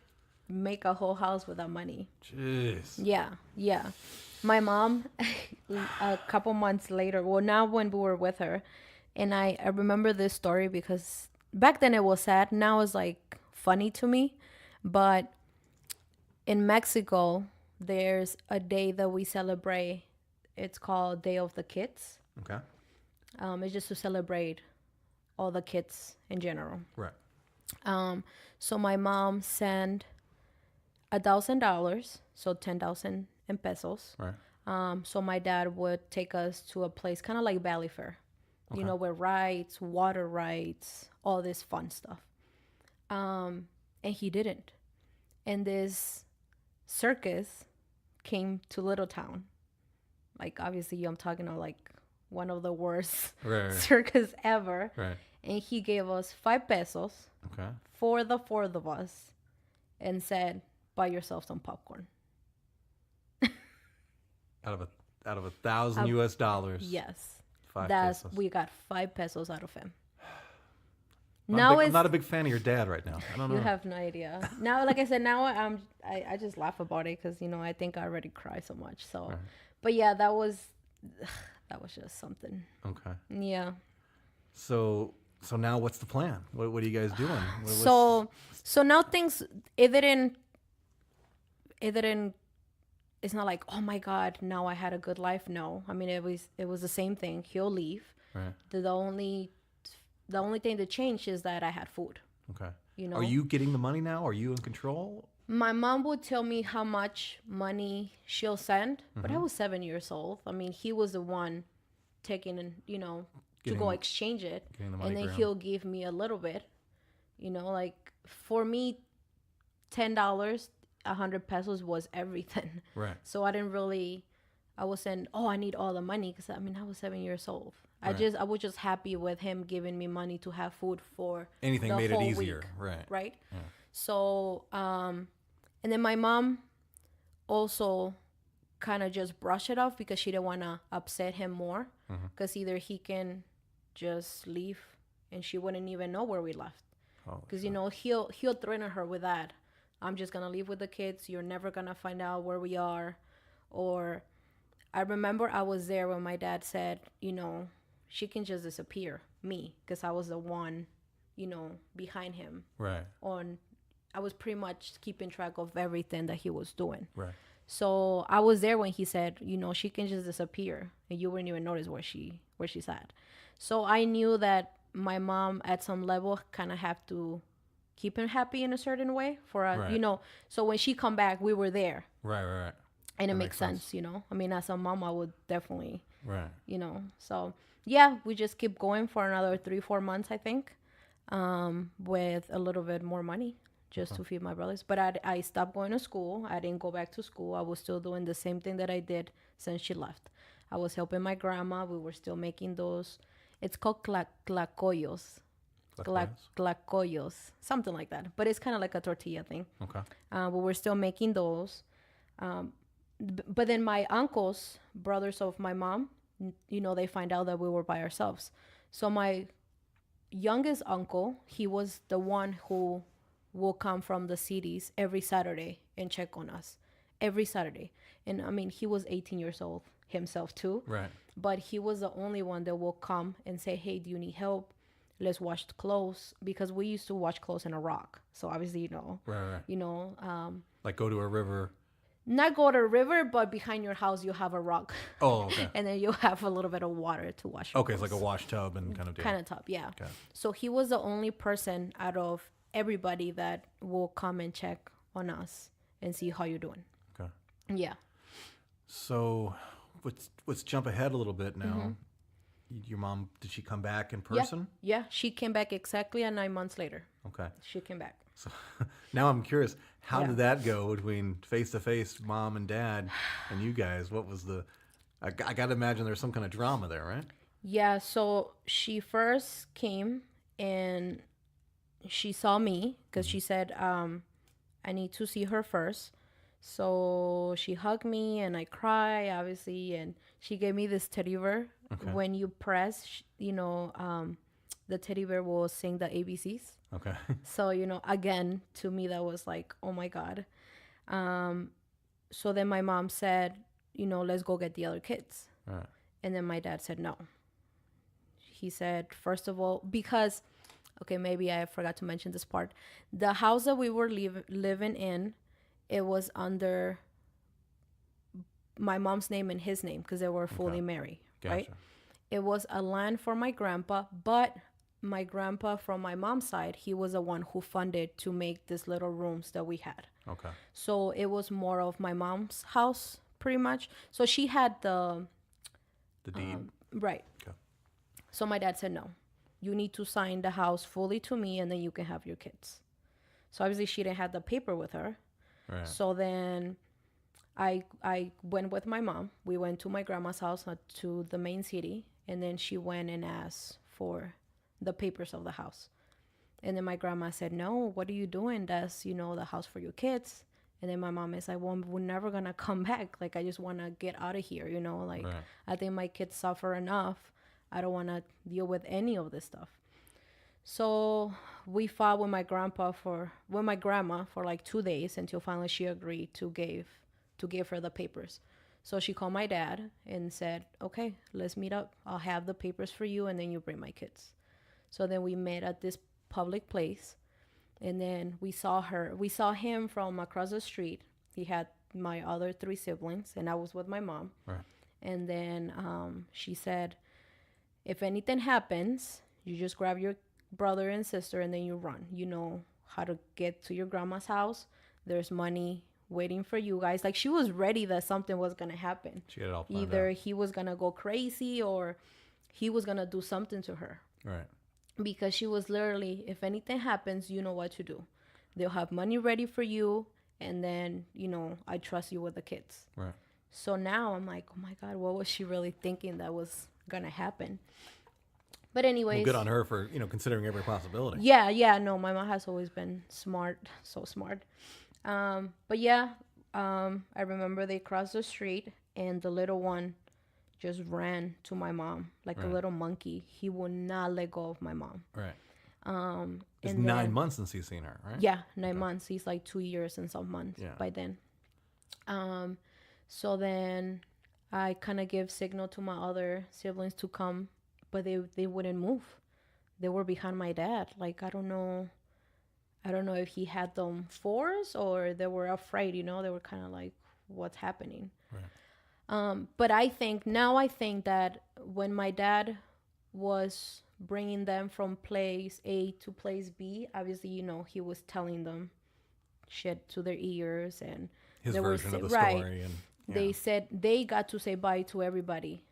make a whole house with that money. Jeez. Yeah. My mom, a couple months later, well, now when we were with her, and I remember this story because back then it was sad. Now it's like funny to me. But in Mexico, there's a day that we celebrate. It's called Day of the Kids. Okay. It's just to celebrate all the kids in general. Right. So my mom sent $1,000, so 10,000 in pesos. Right. So my dad would take us to a place kind of like Valley Fair, Okay. you know, where rides, water rides, all this fun stuff. And he didn't. And this circus came to Little Town. Like, obviously, I'm talking about like one of the worst Right. circus ever. Right. And he gave us 5 pesos Okay. for the 4 of us and said, buy yourself some popcorn. Out of $1,000 US dollars. Yes. 5 That's pesos. we got 5 pesos out of him. I'm not a big fan of your dad right now. I don't know. You have no idea. Now, like I said, now I just laugh about it because, you know, I think I already cry so much. So, Right. but yeah, that was just something. Okay. Yeah. So now what's the plan? What are you guys doing? So now things, it didn't, it's not like, oh my God, now I had a good life. No, I mean, it was the same thing. He'll leave. Right. The only thing that changed is that I had food. Okay. You know, Are you getting the money now? Are you in control? my mom would tell me how much money she'll send, but I was 7 years old. I mean, he was the one taking and, you know, to go exchange it. Getting the money And then ground. he'll give me a little bit. You know, like for me, $10, 100 pesos was everything. Right. So I wasn't, I need all the money because I mean, I was 7 years old. Right. I was just happy with him giving me money to have food for Anything the made it whole easier. week, Right. right? Yeah. So, and then my mom also kind of just brushed it off because she didn't want to upset him more because either he can just leave and she wouldn't even know where we left. Because, you know, he'll threaten her with that. I'm just going to leave with the kids. You're never going to find out where we are. Or I remember I was there when my dad said, you know, she can just disappear, me, because I was the one, you know, behind him. Right. I was pretty much keeping track of everything that he was doing. Right. So I was there when he said, you know, she can just disappear and you wouldn't even notice where she's at. So I knew that my mom at some level kind of have to keep him happy in a certain way for Right. you know, so when she come back, we were there. Right. And it That makes makes sense, you know. I mean, as a mom, I would definitely, Right. you know. So yeah, we just keep going for another 3-4 months, I think, with a little bit more money just to feed my brothers. But I stopped going to school. I didn't go back to school. I was still doing the same thing that I did since she left. I was helping my grandma. We were still making those. It's called tlacoyos. Tlacoyos, something like that. But it's kind of like a tortilla thing. Okay. But we're still making those. But then my uncles, brothers of my mom, you know, they find out that we were by ourselves. So my youngest uncle, he was the one who will come from the cities every Saturday and check on us every Saturday. And I mean, he was 18 years old himself too. Right. But he was the only one that will come and say, hey, do you need help? Let's wash clothes. Because we used to wash clothes in a rock. So obviously, you know, Right. you know, Like go to a river. not go to a river, but behind your house, you have a rock. Oh, okay. And then you have a little bit of water to wash. Okay, it's like a wash tub and kind of deal. Kind of tub, yeah. Okay. So he was the only person out of everybody that will come and check on us and see how you're doing. Okay. Yeah. So let's jump ahead a little bit now. your mom, did she come back in person? Yeah, she came back exactly 9 months later. Okay. She came back. So now I'm curious, how did that go between face-to-face mom and dad and you guys? What was I got to imagine there's some kind of drama there, right? Yeah, so she first came and she saw me because she said, I need to see her first. So she hugged me and I cried, obviously, and she gave me this teddy bear. Okay. When you press, the teddy bear will sing the ABCs. Okay. So, again, to me, that was like, oh my God. So then my mom said, let's go get the other kids. All right. And then my dad said no. He said, first of all, because, okay, maybe I forgot to mention this part. The house that we were living in, it was under my mom's name and his name because they were fully married, right? It was a land for my grandpa, but my grandpa from my mom's side, he was the one who funded to make these little rooms that we had. Okay. So it was more of my mom's house, pretty much. So she had the deed. Right. Okay. So my dad said, no, you need to sign the house fully to me and then you can have your kids. So obviously she didn't have the paper with her. Right. So then I went with my mom. We went to my grandma's house, to the main city. And then she went and asked for the papers of the house. And then my grandma said, no, what are you doing? That's, the house for your kids. And then my mom is like, well, we're never going to come back. Like, I just want to get out of here, Like, right. I think my kids suffer enough. I don't want to deal with any of this stuff. So we fought with my grandma for like 2 days until finally she agreed to give her the papers. So she called my dad and said, okay, let's meet up. I'll have the papers for you and then you bring my kids. So then we met at this public place. And then we saw him from across the street. He had my other 3 siblings and I was with my mom. Right. And then she said, if anything happens, you just grab your brother and sister and then you run. You know how to get to your grandma's house. There's money waiting for you guys. Like, she was ready that something was going to happen. She had it all planned Either out. he was going to go crazy or he was going to do something to her. Right. Because she was literally, if anything happens, you know what to do. They'll have money ready for you. And then, I trust you with the kids. Right. So now I'm like, oh my God, what was she really thinking that was going to happen? But anyways. Well, good on her for, considering every possibility. Yeah. No, my mom has always been smart. So smart. But yeah, I remember they crossed the street and the little one just ran to my mom like a little monkey. He would not let go of my mom. Right. It's 9 months since he's seen her, right? Yeah, 9 months. He's like 2 years and some months by then. So then I kind of gave signal to my other siblings to come, but they wouldn't move. They were behind my dad. Like, I don't know if he had them forced or they were afraid, They were kind of like, what's happening? Right. But I think that when my dad was bringing them from place A to place B, obviously, he was telling them shit to their ears and his version of the story. And they said they got to say bye to everybody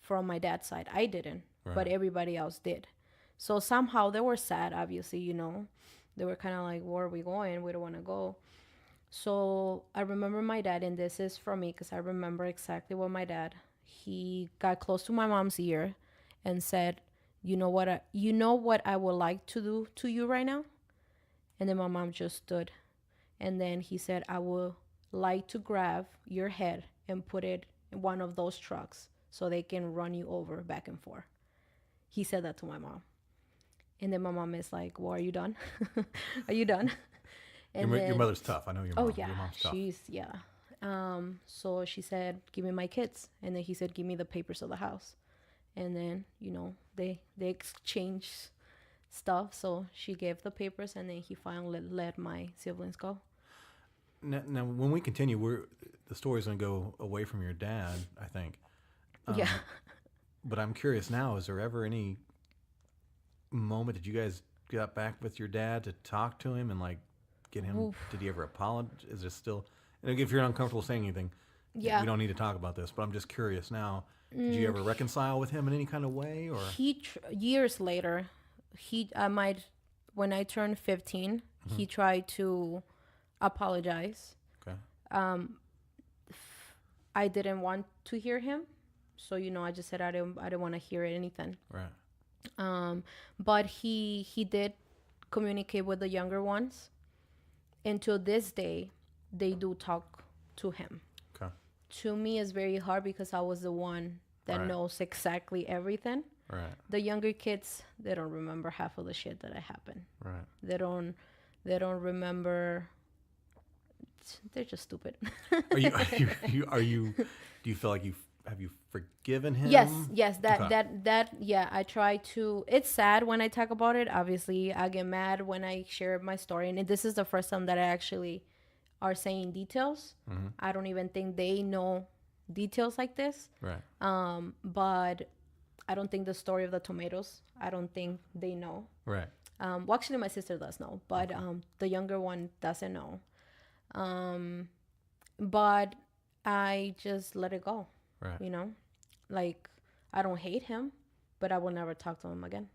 from my dad's side. I didn't, but everybody else did. So somehow they were sad, obviously, They were kind of like, where are we going? We don't want to go. So I remember my dad, and this is from me because I remember exactly what my dad, he got close to my mom's ear and said, you know what I would like to do to you right now? And then my mom just stood. And then he said, I would like to grab your head and put it in one of those trucks so they can run you over back and forth. He said that to my mom. And then my mom is like, well, are you done? Are you done? And your mother's tough. I know your mom. Oh, yeah. Your mom's tough. She's, yeah. So she said, give me my kids. And then he said, give me the papers of the house. And then, they exchanged stuff. So she gave the papers and then he finally let my siblings go. Now when we continue, the story's going to go away from your dad, I think. Yeah. But I'm curious now, is there ever any moment that you guys got back with your dad to talk to him and like get him? Oof. Did he ever apologize? Is there still, and if you're uncomfortable saying anything, Yeah. We don't need to talk about this, but I'm just curious now. Did you ever reconcile with him in any kind of way, or Years later, when I turned 15, he tried to apologize. okay? I didn't want to hear him, so I just said I didn't want to hear anything. Right. But he did communicate with the younger ones. Until this day, they do talk to him. Okay. To me, it's very hard because I was the one that Right. knows exactly everything. Right. The younger kids, they don't remember half of the shit that happened. Right. They don't remember. They're just stupid. Are you do you feel like have you forgiven him? Yes, Okay. yeah, I try to. It's sad when I talk about it. Obviously, I get mad when I share my story, and this is the first time that I actually are saying details. I don't even think they know details like this. Right. But I don't think the story of the tomatoes, I don't think they know. Right. Well, actually, my sister does know, but the younger one doesn't know. But I just let it go. Right. Like, I don't hate him, but I will never talk to him again.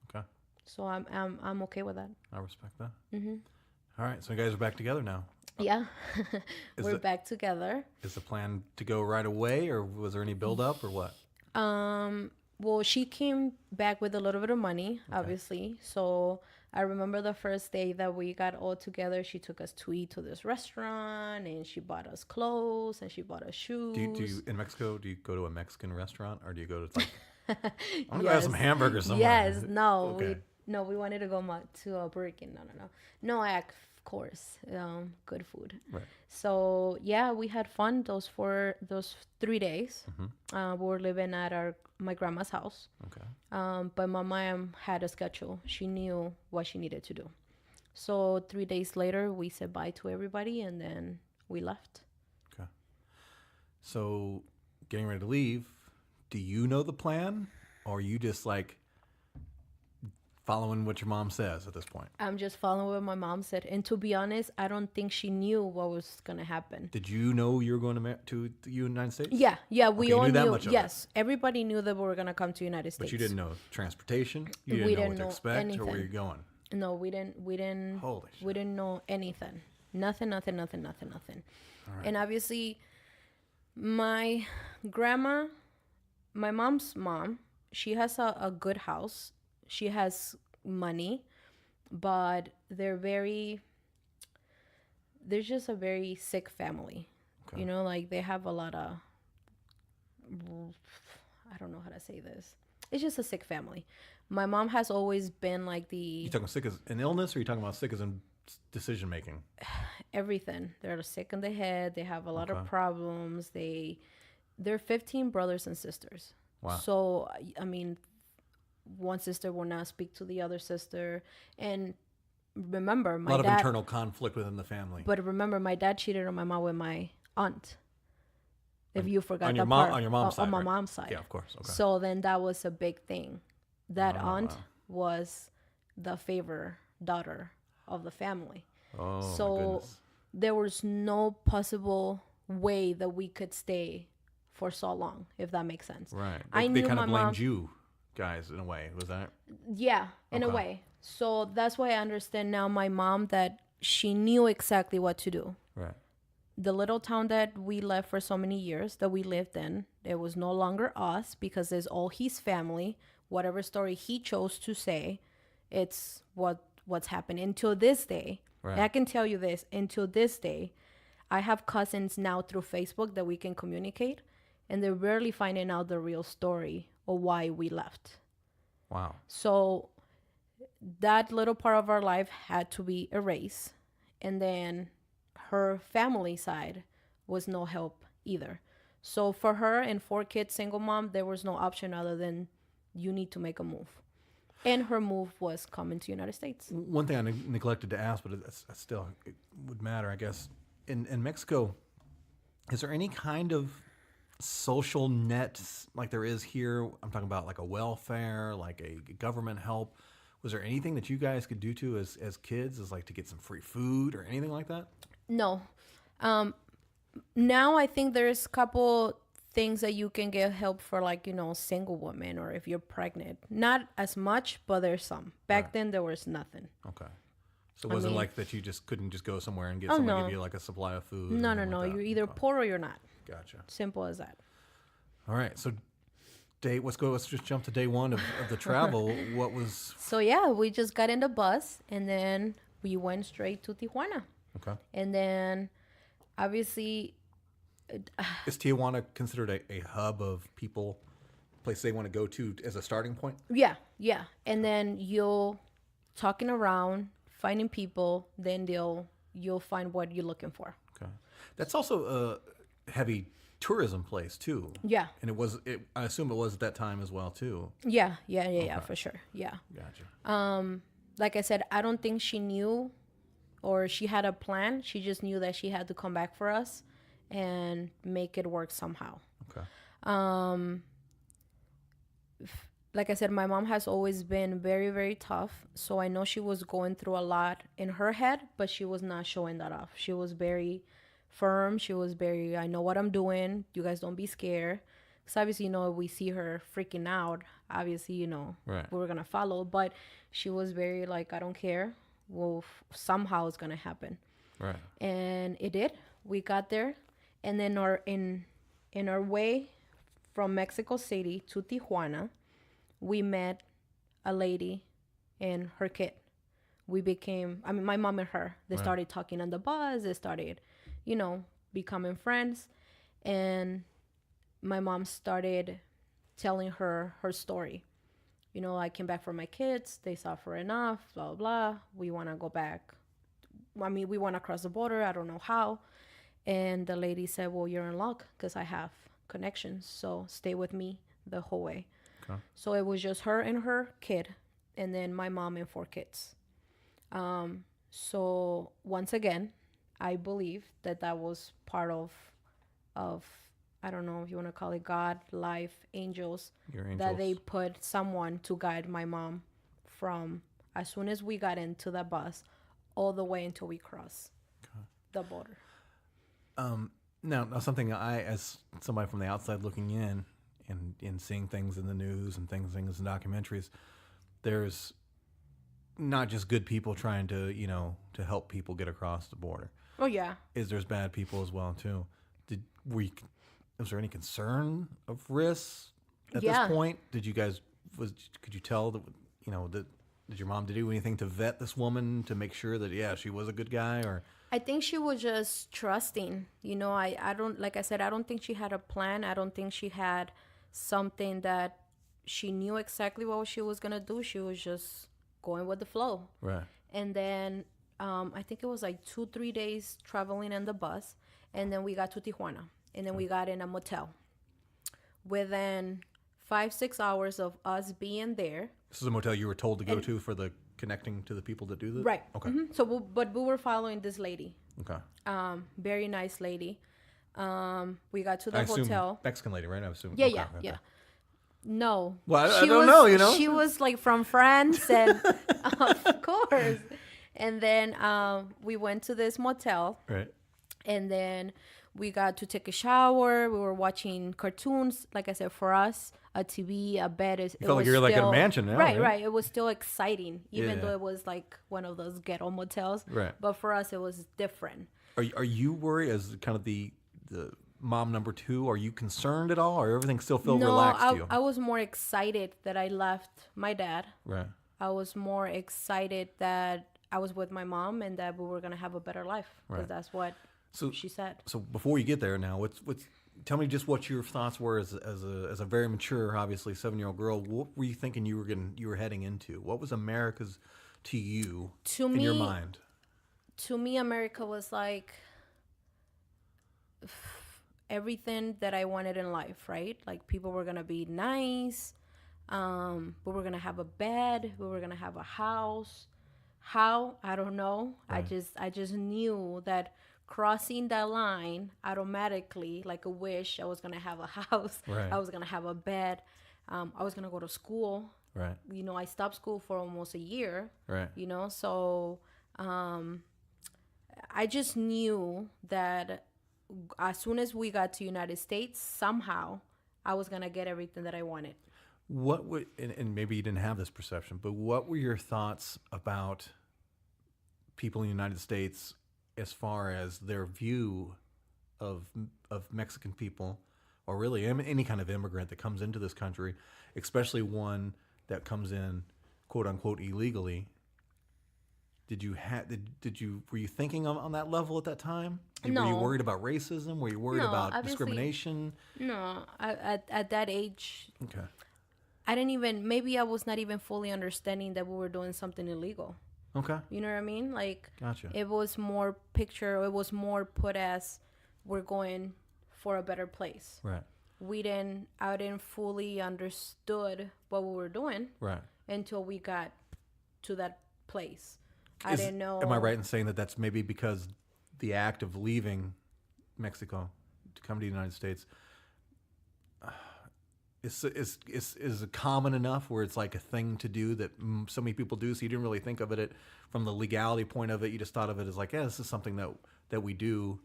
Okay. So I'm okay with that. I respect that. All right. So you guys are back together now. Yeah, Is we're it- back together. Is the plan to go right away, or was there any build up, or what? Well, she came back with a little bit of money, obviously. So I remember the first day that we got all together, she took us to eat to this restaurant, and she bought us clothes, and she bought us shoes. Do you in Mexico? Do you go to a Mexican restaurant, or do you go to like? I want to go have some hamburgers somewhere. Yes, no, Okay. we wanted to go to a Burger King. No, of course, good food. Right. So yeah, we had fun those 3 days. We were living at my grandma's house. Okay. But my mom had a schedule. She knew what she needed to do. So 3 days later, we said bye to everybody, and then we left. Okay. So, getting ready to leave, do you know the plan, or are you just like following what your mom says at this point? I'm just following what my mom said. And to be honest, I don't think she knew what was going to happen. Did you know you were going to the United States? Yeah, we Okay, you all knew knew. that much of it. Yes, everybody knew that we were going to come to United States. But you didn't know transportation. You We didn't know what didn't to know expect or where anything. you're going. No, we didn't. Holy shit. We didn't know anything. Nothing. And obviously, my grandma, my mom's mom, she has a good house. She has money, but they're just a very sick family. Okay. Like they have a lot of, I don't know how to say this. It's just a sick family. My mom has always been like You talking sick as an illness, or are you talking about sick as in decision making? everything. They're sick in the head. They have a lot of Okay. problems. They're 15 brothers and sisters. Wow. So I mean, one sister will not speak to the other sister, and remember A my lot of dad. internal conflict within the family. But remember, my dad cheated on my mom with my aunt. If you forgot on your that mom- part, on your mom's side, on my right? mom's side. Yeah, of course. Okay. So then that was a big thing. That Oh, aunt wow. was the favor daughter of the family. Oh, my So goodness. there was no possible way that we could stay for so long, if that makes sense. Right. I They knew kind my of blamed mom. you guys in a way. Was that? Yeah, in a Okay. way. So that's why I understand now my mom that she knew exactly what to do. Right. The little town that we left for so many years that we lived in, it was no longer us because it's all his family. Whatever story he chose to say, it's what's happened until this day. Right. And I can tell you this, until this day, I have cousins now through Facebook that we can communicate, and they're rarely finding out the real story or why we left. Wow. So that little part of our life had to be erased. And then her family side was no help either. So for her and 4 kids, single mom, there was no option other than you need to make a move. And her move was coming to United States. One thing I neglected to ask, but it still it would matter, I guess. In Mexico, is there any kind of social net like there is here? I'm talking about like a welfare, like a government help. Was there anything that you guys could do as kids, as like to get some free food or anything like that? No. Now I think there's a couple things that you can get help for, like, single women or if you're pregnant. Not as much, but there's some. Back then there was nothing. Okay. So it wasn't like that you just couldn't just go somewhere and get Oh, someone to no. give you like a supply of food? No, or no, anything no. like that? You're either poor or you're not. Gotcha. Simple as that. All right. So let's just jump to day one of the travel. What was... So yeah, we just got in the bus and then we went straight to Tijuana. Okay. And then obviously Is Tijuana considered a hub of people, place they want to go to as a starting point? yeah. And then you'll talking around, finding people, then you'll find what you're looking for. Okay. That's also a heavy tourism place too. Yeah. And I assume it was at that time as well too. Yeah, for sure. Yeah. Gotcha. Like I said, I don't think she knew or she had a plan. She just knew that she had to come back for us and make it work somehow. Okay. Like I said, my mom has always been very, very tough. So I know she was going through a lot in her head, but she was not showing that off. She was very firm. She was very, I know what I'm doing. You guys don't be scared. Because obviously, we see her freaking out. Obviously, Right. we're going to follow. But she was very like, I don't care. Well, somehow it's going to happen. Right. And it did. We got there. And then in our way from Mexico City to Tijuana, we met a lady and her kid. My mom and her, they started talking on the bus. They started, becoming friends. And my mom started telling her story. I came back for my kids. They suffer enough, blah, blah, blah. We want to go back. We want to cross the border. I don't know how. And the lady said, well, you're in luck because I have connections. So stay with me the whole way. Okay. So it was just her and her kid, and then my mom and 4 kids. So once again, I believe that was part of I don't know if you want to call it God, life, angels, that they put someone to guide my mom from as soon as we got into the bus all the way until we crossed the border. Now something I, as somebody from the outside looking in and seeing things in the news and things in documentaries, there's not just good people trying to, to help people get across the border. Oh, yeah. There's bad people as well, too. Was there any concern of risks at this point? Could you tell that, did your mom do anything to vet this woman to make sure that, she was a good guy? Or I think she was just trusting. I don't, like I said, I don't think she had a plan. I don't think she had something that she knew exactly what she was going to do. She was just going with the flow. Right. And then I think it was like 2-3 days traveling in the bus. And then we got to Tijuana. And then we got in a motel. Within 5-6 hours of us being there. This is a motel you were told to go to for the connecting to the people that do this? Right. Okay. Mm-hmm. So, but we were following this lady. Okay. Very nice lady. We got to the I assume hotel. Mexican lady, right? I assume. Yeah, okay. yeah. No. Well, I don't know, She was like from France, and of course. And then we went to this motel. Right. And then we got to take a shower. We were watching cartoons. Like I said, for us, a TV, a bed is. You felt like you were like in a mansion now. Right. It was still exciting, even though it was like one of those ghetto motels. Right. But for us, it was different. Are you worried as kind of the mom number 2? Are you concerned at all, or everything still feel relaxed to you? I was more excited that I left my dad. Right. I was more excited that I was with my mom and that we were gonna have a better life, because that's what she said. So before you get there, now, tell me just what your thoughts were as a very mature, obviously 7-year-old girl. What were you thinking you were heading into? What was America's to you in your mind? To me, America was like everything that I wanted in life, right? Like, people were gonna be nice. We were gonna have a bed. We were gonna have a house. How? I don't know. Right. I just knew that crossing that line automatically, like a wish, I was gonna have a house. Right. I was gonna have a bed. I was gonna go to school. Right. I stopped school for almost a year. Right. So I just knew that as soon as we got to United States, somehow I was gonna get everything that I wanted. What would, and maybe you didn't have this perception, but what were your thoughts about people in the United States as far as their view of Mexican people, or really any kind of immigrant that comes into this country, especially one that comes in, quote unquote, illegally? Did you were you thinking on that level at that time? No. Were you worried about racism? Were you worried No, about obviously- discrimination? No, at that age, Okay. I didn't even, maybe I was not even fully understanding that we were doing something illegal. Okay. You know what I mean? Like, Gotcha. it was more put as we're going for a better place. Right. I didn't fully understood what we were doing Right. until we got to that place. I didn't know. Am I right in saying that that's maybe because the act of leaving Mexico to come to the United States is common enough where it's like a thing to do that so many people do? So you didn't really think of it from the legality point of it. You just thought of it as like, yeah, this is something that we do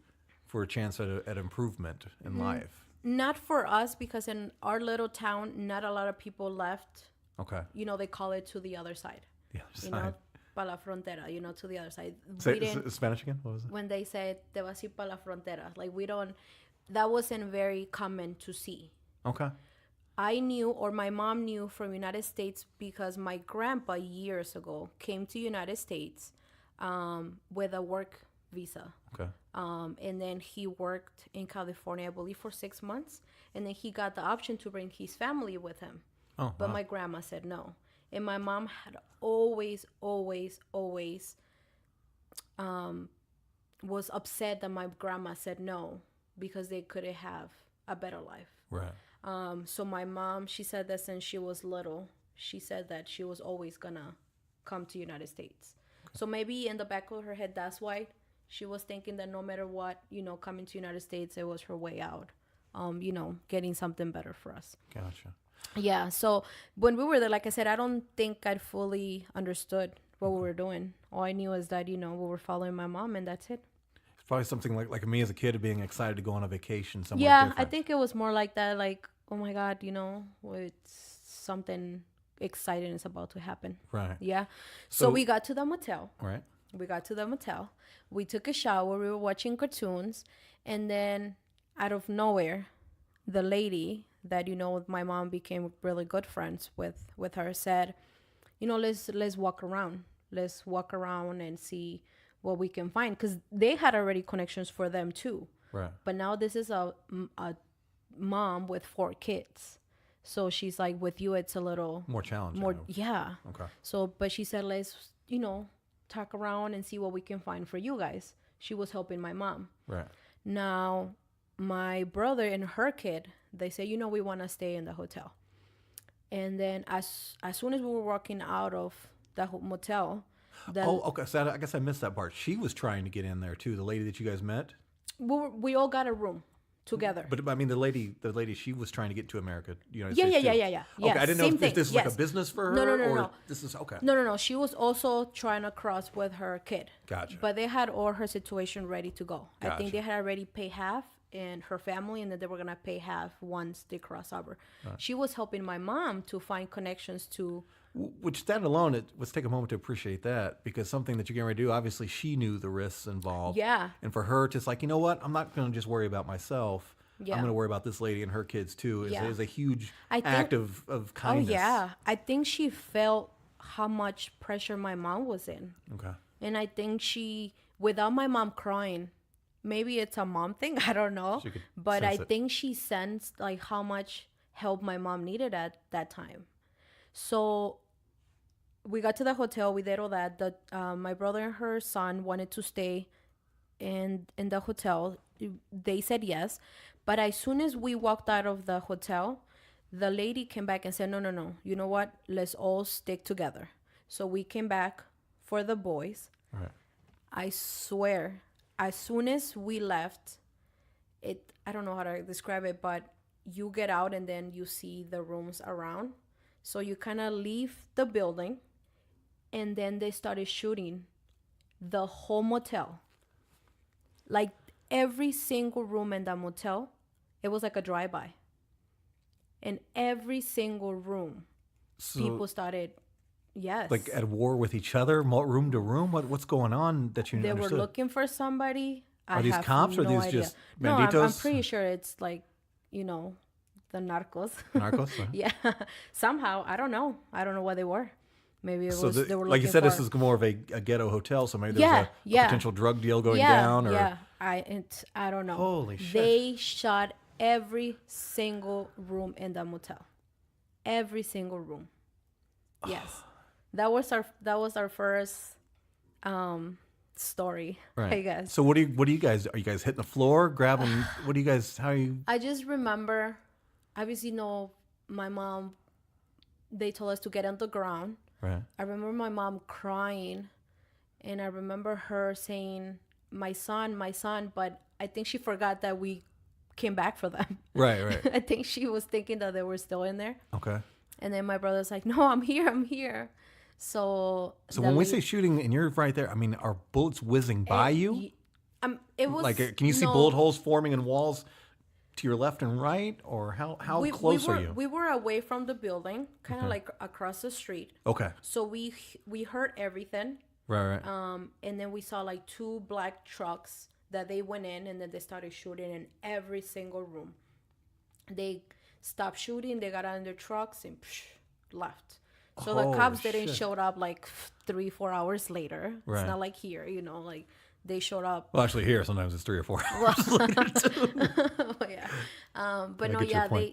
for a chance at improvement in life. Not for us, because in our little town, not a lot of people left. Okay. You know, they call it to the other side. The other You side. know, pa la frontera, you know, to the other side. Say Spanish again? What was it? When they said, te vas a ir pa la frontera, like that wasn't very common to see. Okay. I knew, or my mom knew from United States, because my grandpa years ago came to United States with a work visa. Okay. And then he worked in California, I believe, for 6 months. And then he got the option to bring his family with him. Oh, But wow. my grandma said no. And my mom had always was upset that my grandma said no, because they couldn't have a better life. Right. So my mom, she said that since she was little, she said that she was always gonna come to United States. Okay. So maybe in the back of her head, that's why she was thinking that no matter what, you know, coming to United States, it was her way out. You know, getting something better for us. Gotcha. Yeah. So when we were there, like I said, I don't think I fully understood what we were doing. All I knew is that, you know, we were following my mom, and that's it. It's probably something like me as a kid being excited to go on a vacation somewhere Yeah, different. I think it was more like that. Like, oh my God, you know, it's something exciting is about to happen. Right. Yeah. So we got to the motel. Right. We took a shower. We were watching cartoons. And then out of nowhere, the lady that, you know, my mom became really good friends with her said, you know, let's walk around. Let's walk around and see what we can find. Because they had already connections for them too. Right. But now this is a mom with 4 kids. So she's like, with you, it's a little More challenging. yeah. Okay. So, but she said, let's, you know, talk around and see what we can find for you guys. She was helping my mom. Right. Now, my brother and her kid, they say, you know, we want to stay in the hotel. And then as soon as we were walking out of the motel, Okay. So I guess I missed that part. She was trying to get in there too. The lady that you guys met. we all got a room together. But I mean, the lady, she was trying to get to America, United Yeah. States. too. Okay, I didn't know same if thing. this is like a Yes. business for her. No. This is okay. No. She was also trying to cross with her kid. Gotcha. But they had all her situation ready to go. I think Gotcha. they had already paid half, and her family, and then they were gonna pay half once they cross over. Right. She was helping my mom to find connections to. Which that alone, let's take a moment to appreciate that, because something that you're getting ready to do, obviously she knew the risks involved. Yeah. And for her, just like, you know what, I'm not going to just worry about myself. Yeah. I'm going to worry about this lady and her kids too. Yeah. Is a huge I think- act of kindness. Oh yeah, I think she felt how much pressure my mom was in, Okay. and I think without my mom crying, maybe it's a mom thing. I don't know, She could but I sense it. think she sensed like how much help my mom needed at that time. So we got to the hotel. We did all that. My brother and her son wanted to stay in the hotel. They said yes, but as soon as we walked out of the hotel, the lady came back and said, no, you know what, let's all stick together. So we came back for the boys. All right. I swear, as soon as we left, I don't know how to describe it, but you get out and then you see the rooms around. So you kind of leave the building, and then they started shooting the whole motel. Like every single room in that motel, it was like a drive-by. In every single room, people started, yes. Like at war with each other, room to room? What's going on that you They understood? were looking for somebody. Are these cops or are these just banditos? No, I'm pretty sure it's like, the narcos. Narcos? Yeah. Somehow, I don't know. I don't know what they were. Maybe they were looking like you said, for... this is more of a ghetto hotel, so maybe there's a potential drug deal going down. Or... Yeah, I don't know. Holy shit. They shot every single room in the motel. Every single room. Yes. That was our first story, right. I guess. So what do you guys, are you guys hitting the floor, grabbing, what do you guys, how are you? I just remember, obviously, my mom, they told us to get on the ground. Right. I remember my mom crying, and I remember her saying, my son, but I think she forgot that we came back for them. Right. I think she was thinking that they were still in there. Okay. And then my brother's like, no, I'm here. So when we say shooting and you're right there, I mean, are bullets whizzing by you? It was like, can you see bullet holes forming in walls to your left and right, or how close are you? We were away from the building, kind of like across the street. Okay. So we heard everything. Right. And then we saw like 2 black trucks that they went in, and then they started shooting in every single room. They stopped shooting, they got out of their trucks and left. So the cops didn't show up like 3-4 hours later. Right. It's not like here, like they showed up. Well, actually here sometimes it's 3 or 4 hours later too. Yeah. But no,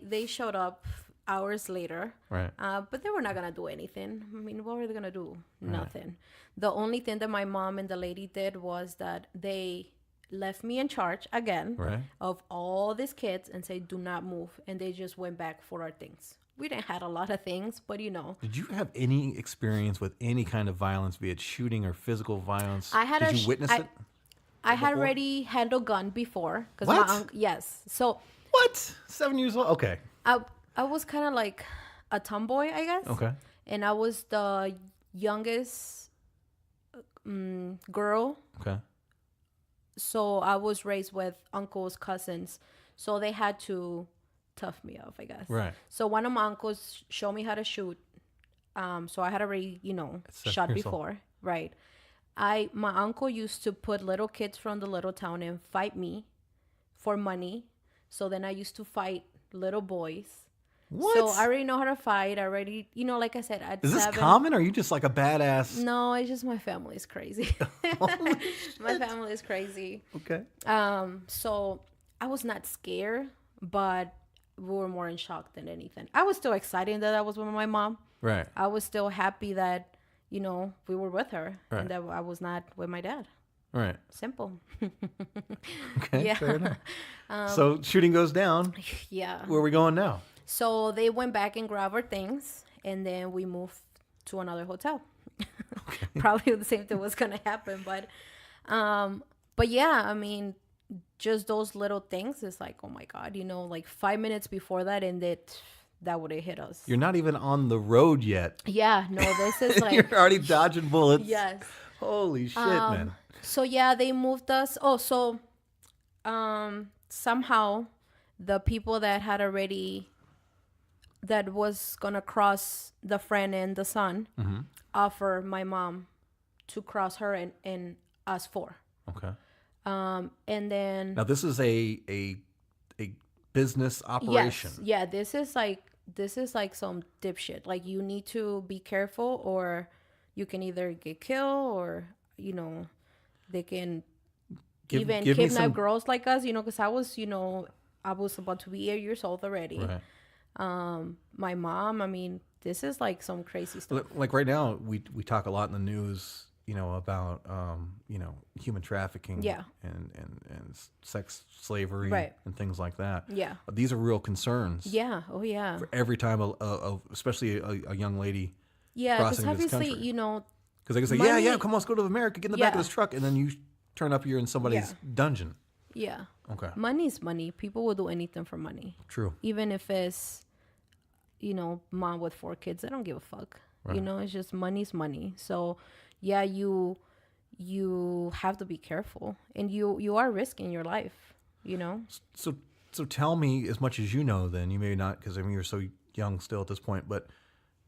they showed up hours later. Right. But they were not gonna do anything. I mean, what were they gonna do? Nothing. The only thing that my mom and the lady did was that they left me in charge again of all these kids and said, do not move. And they just went back for our things. We didn't have a lot of things, but Did you have any experience with any kind of violence, be it shooting or physical violence? Did you witness it? I had already handled a gun before. What? Yes. So. What? 7 years old? Okay. I was kind of like a tomboy, I guess. Okay. And I was the youngest girl. Okay. So I was raised with uncles, cousins. So they had to tough me up, I guess. Right. So one of my uncles showed me how to shoot. So I had already, shot before. Right. My uncle used to put little kids from the little town and fight me for money. So then I used to fight little boys. What? So I already know how to fight. I already, like I said, at Is this 7. common? Or are you just like a badass? No, it's just my family is crazy. My family is crazy. Okay. So I was not scared, but we were more in shock than anything. I was still excited that I was with my mom. Right. I was still happy that, we were with her and that I was not with my dad. Right. Simple. Okay. Yeah. Fair enough. So shooting goes down. Yeah. Where are we going now? So they went back and grabbed our things, and then we moved to another hotel. Okay. Probably the same thing was gonna happen, but yeah, I mean, just those little things. It's like, oh my God, like 5 minutes before that, and that would have hit us. You're not even on the road yet. Yeah, no, this is like you're already dodging bullets. Yes. Holy shit, man. So yeah, they moved us. Oh, so somehow the people that was gonna cross the friend and the son offer my mom to cross her and us 4. Okay. And then now this is a business operation. Yes. Yeah, this is like some dipshit. Like, you need to be careful, or you can either get killed, or they can even kidnap girls like us. Because I was about to be 8 years old already. Right. My mom. I mean, this is like some crazy stuff. Like right now, we talk a lot in the news, about human trafficking, and sex slavery, right, and things like that. Yeah, these are real concerns. Yeah. Oh yeah. For every time especially a young lady. Yeah, because obviously, because they can say, yeah, come on, let's go to America, get in the back of this truck, and then you turn up, you're in somebody's dungeon. Yeah. Okay. Money's money. People will do anything for money. True. Even if it's, mom with 4 kids, I don't give a fuck. Right. It's just money's money. So, yeah, you you have to be careful, and you are risking your life, you know. So so tell me as much as you know. Then you may not, because I mean you're so young still at this point. But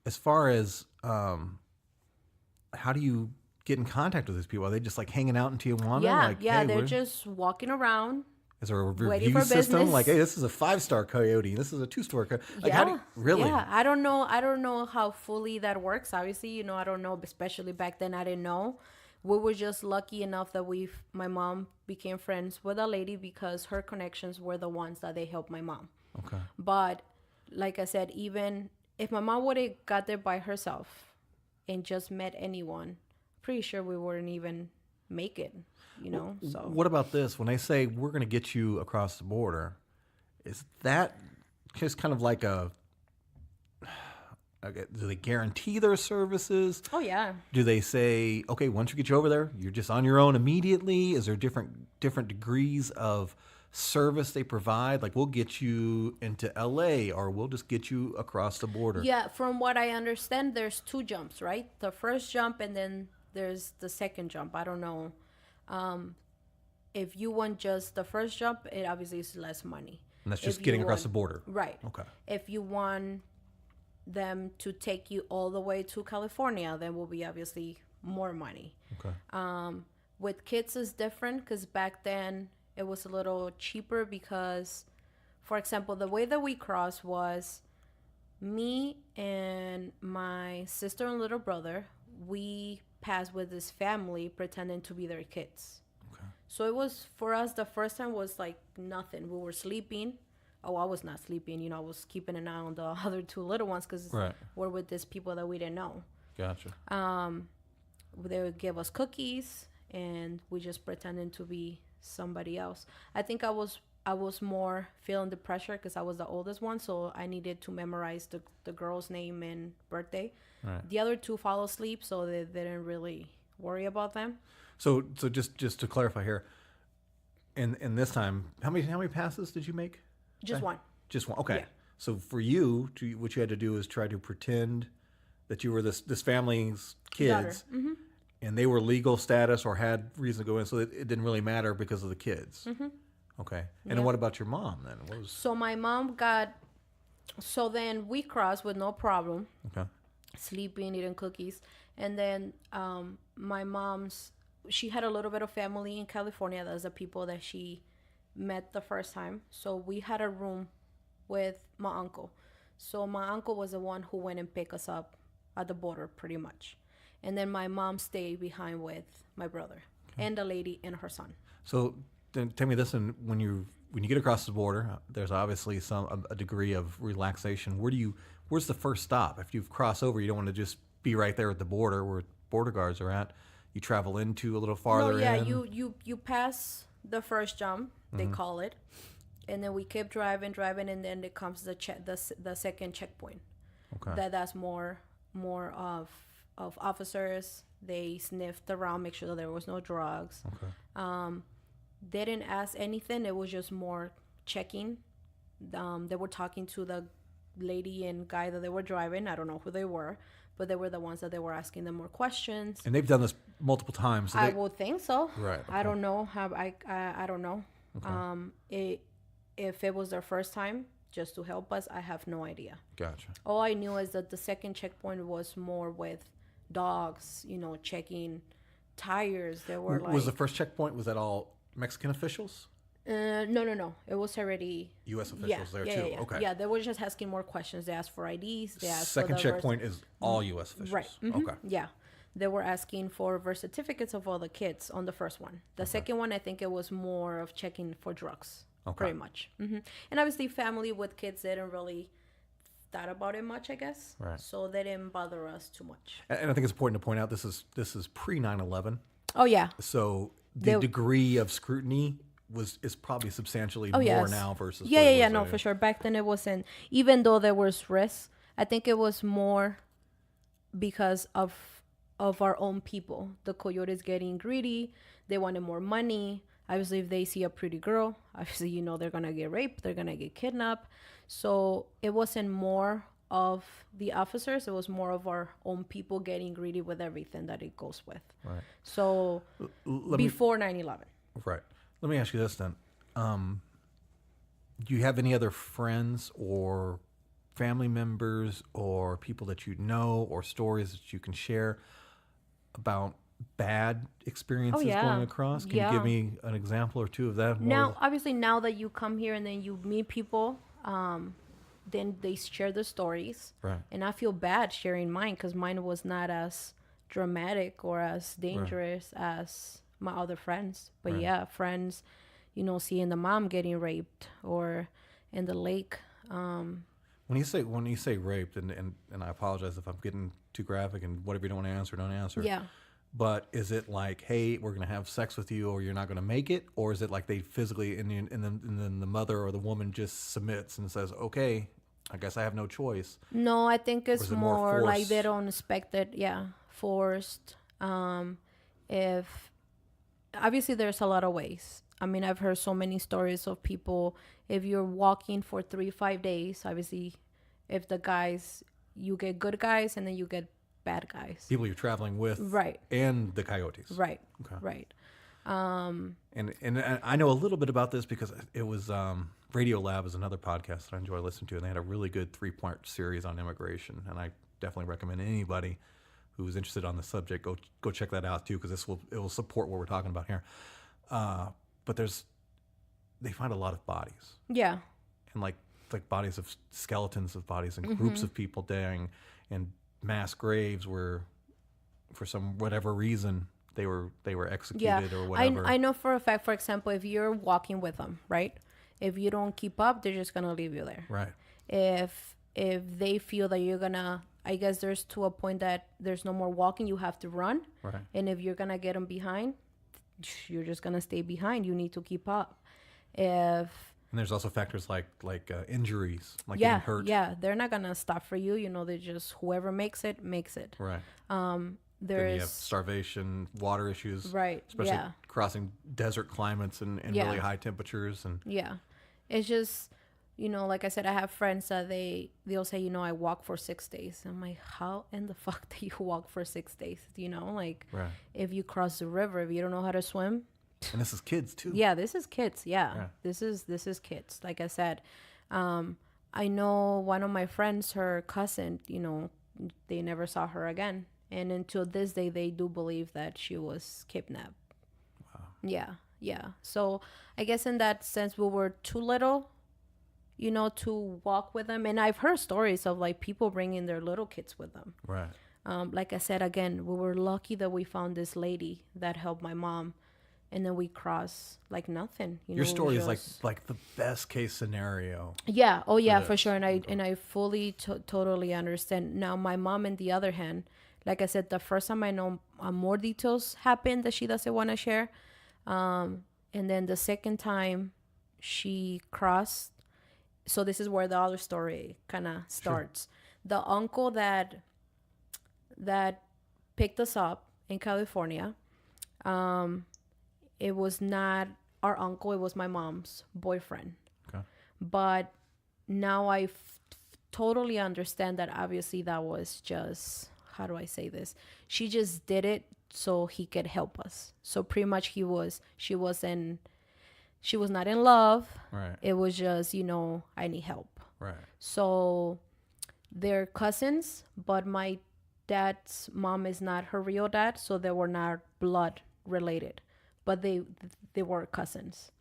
as far as how do you get in contact with these people? Are they just like hanging out in Tijuana? Yeah, Like, yeah, hey, they're just walking around. is there a waiting review for system? business. Like, hey, this is a 5-star coyote. This is a 2-star coyote. Like, how do Yeah, you, really? yeah. I don't know how fully that works. Obviously, you know, I don't know. Especially back then, I didn't know. We were just lucky enough that my mom became friends with a lady because her connections were the ones that they helped my mom. Okay. But like I said, even if my mom would have got there by herself and just met anyone, pretty sure we wouldn't even make it, you know. So What about this? When they say we're going to get you across the border, is that just kind of like do they guarantee their services? oh yeah. Do they say, okay, once we get you over there, you're just on your own immediately? Is there different degrees of service they provide? Like, we'll get you into LA, or we'll just get you across the border. Yeah, from what I understand, there's 2 jumps, right? The first jump and then there's the second jump. I don't know. If you want just the first jump, it obviously is less money. And that's just If you getting across the want- border. Right. Okay. If you want them to take you all the way to California, then will be obviously more money. Okay. With kids is different because back then it was a little cheaper because, for example, the way that we crossed was me and my sister and little brother. We passed with this family pretending to be their kids. Okay. So it was, for us, the first time was like nothing. We were sleeping. Oh, I was not sleeping. You know, I was keeping an eye on the other 2 little ones because Right. we're with these people that we didn't know. Gotcha. They would give us cookies, and we just pretending to be somebody else. I think I was more feeling the pressure because I was the oldest one, so I needed to memorize the girl's name and birthday. Right. The other 2 fall asleep, so they didn't really worry about them. So just to clarify here, in this time, how many passes did you make? Just one. Just one. Okay. Yeah. So for you, what you had to do is try to pretend that you were this family's kids, Mm-hmm. and they were legal status or had reason to go in, so it didn't really matter because of the kids. Mm-hmm. Okay. And then what about your mom then? What was? So my mom got. So then we crossed with no problem, Okay. sleeping, eating cookies, and then my mom's. She had a little bit of family in California. That's the people that she met the first time. So we had a room with my uncle. So my uncle was the one who went and picked us up at the border pretty much. And then my mom stayed behind with my brother and the lady and her son. So then tell me this: and when you get across the border, there's obviously a degree of relaxation. Where's the first stop? If you've crossed over, you don't want to just be right there at the border where border guards are at. You travel into a little farther No, yeah, in. you pass the first jump, they call it, and then we keep driving, and then it comes the second checkpoint. Okay. That's more of officers. They sniffed around, make sure that there was no drugs. Okay. They didn't ask anything. It was just more checking. They were talking to the lady and guy that they were driving. I don't know who they were, but they were the ones that they were asking them more questions. And they've done this multiple times. So I would think so. Right. I don't know how. I don't know. Okay. If it was their first time, just to help us, I have no idea. Gotcha. All I knew is that the second checkpoint was more with dogs. You know, checking tires. There were Was the first checkpoint, was that all Mexican officials? No. It was already U.S. officials there too. Yeah. Okay. Yeah, they were just asking more questions. They asked for IDs. They asked Second for checkpoint is all U.S. officials. Right. Mhm. Okay. Yeah. They were asking for birth certificates of all the kids on the first one. The second one, I think it was more of checking for drugs. Okay. Pretty much. And obviously, family with kids, they didn't really thought about it much, I guess. Right. So they didn't bother us too much. And I think it's important to point out this is pre 9/11. Oh, yeah. So the They- degree of scrutiny is probably substantially more yes. now versus Yeah, what it yeah, was no, then. for sure. Back then it wasn't, even though there was risks, I think it was more because of our own people. The coyotes getting greedy. They wanted more money. Obviously, if they see a pretty girl, obviously, you know, they're going to get raped. They're going to get kidnapped. So it wasn't more of the officers. It was more of our own people getting greedy with everything that it goes with. Right. So before 9/11. Right. Let me ask you this then. Do you have any other friends or family members or people that you know or stories that you can share about bad experiences going across? Can you give me an example or two of that? Now, obviously, now that you come here and then you meet people, then they share the stories. Right. And I feel bad sharing mine because mine was not as dramatic or as dangerous as my other friends. But yeah, friends, seeing the mom getting raped or in the lake. When you say raped, and I apologize if I'm getting too graphic, and whatever you don't want to answer, don't answer. Yeah. But is it like, hey, we're gonna have sex with you, or you're not gonna make it, or is it like they physically, and then the mother or the woman just submits and says, okay, I guess I have no choice? No, I think it's more like forced? they don't expect it. Yeah, forced. If obviously there's a lot of ways. I mean, I've heard so many stories of people. If you're walking for 3-5 days, obviously, if the guys, you get good guys and then you get bad guys. People you're traveling with, Right. And the coyotes, Right. Okay. Right. And I know a little bit about this because it was Radio Lab is another podcast that I enjoy listening to, and they had a really good 3-part series on immigration, and I definitely recommend anybody who's interested on the subject go check that out too, because it will support what we're talking about here. But they find a lot of bodies, Yeah. and like bodies of skeletons of bodies and groups of people dying, and mass graves where for some whatever reason they were executed or whatever. I know for a fact, for example, if you're walking with them, right? If you don't keep up, they're just gonna leave you there. Right. If they feel that you're gonna, I guess there's to a point that there's no more walking, you have to run. Right. And if you're gonna get them behind, you're just gonna stay behind. You need to keep up. And there's also factors like injuries, like yeah, getting hurt. yeah, they're not gonna stop for you. They just whoever makes it makes it. Right. Then There's you have starvation, water issues. Right. Especially Yeah. crossing desert climates and really high temperatures and. Yeah, it's just like I said, I have friends that they'll say I walk for 6 days. I'm like, how in the fuck do you walk for 6 days? Like Right. if you cross the river, if you don't know how to swim. And this is kids too. Yeah, this is kids. Yeah. This is kids. Like I said, I know one of my friends, her cousin, they never saw her again. And until this day, they do believe that she was kidnapped. Wow. Yeah. Yeah. So I guess in that sense, we were too little, to walk with them. And I've heard stories of like people bringing their little kids with them. Right. Like I said, again, we were lucky that we found this lady that helped my mom. And then we crossed like nothing. Your story is like the best case scenario. Yeah. Oh yeah, for sure. And I fully totally understand. Now my mom, on the other hand, like I said, the first time I know more details happened that she doesn't want to share. And then the second time she crossed. So this is where the other story kind of starts. Sure. The uncle that picked us up in California, it was not our uncle. It was my mom's boyfriend. Okay. But now I totally understand that obviously that was just, how do I say this? She just did it so he could help us. So pretty much she was not in love. Right. It was just, I need help. Right. So they're cousins, but my dad's mom is not her real dad, so they were not blood related. But they were cousins.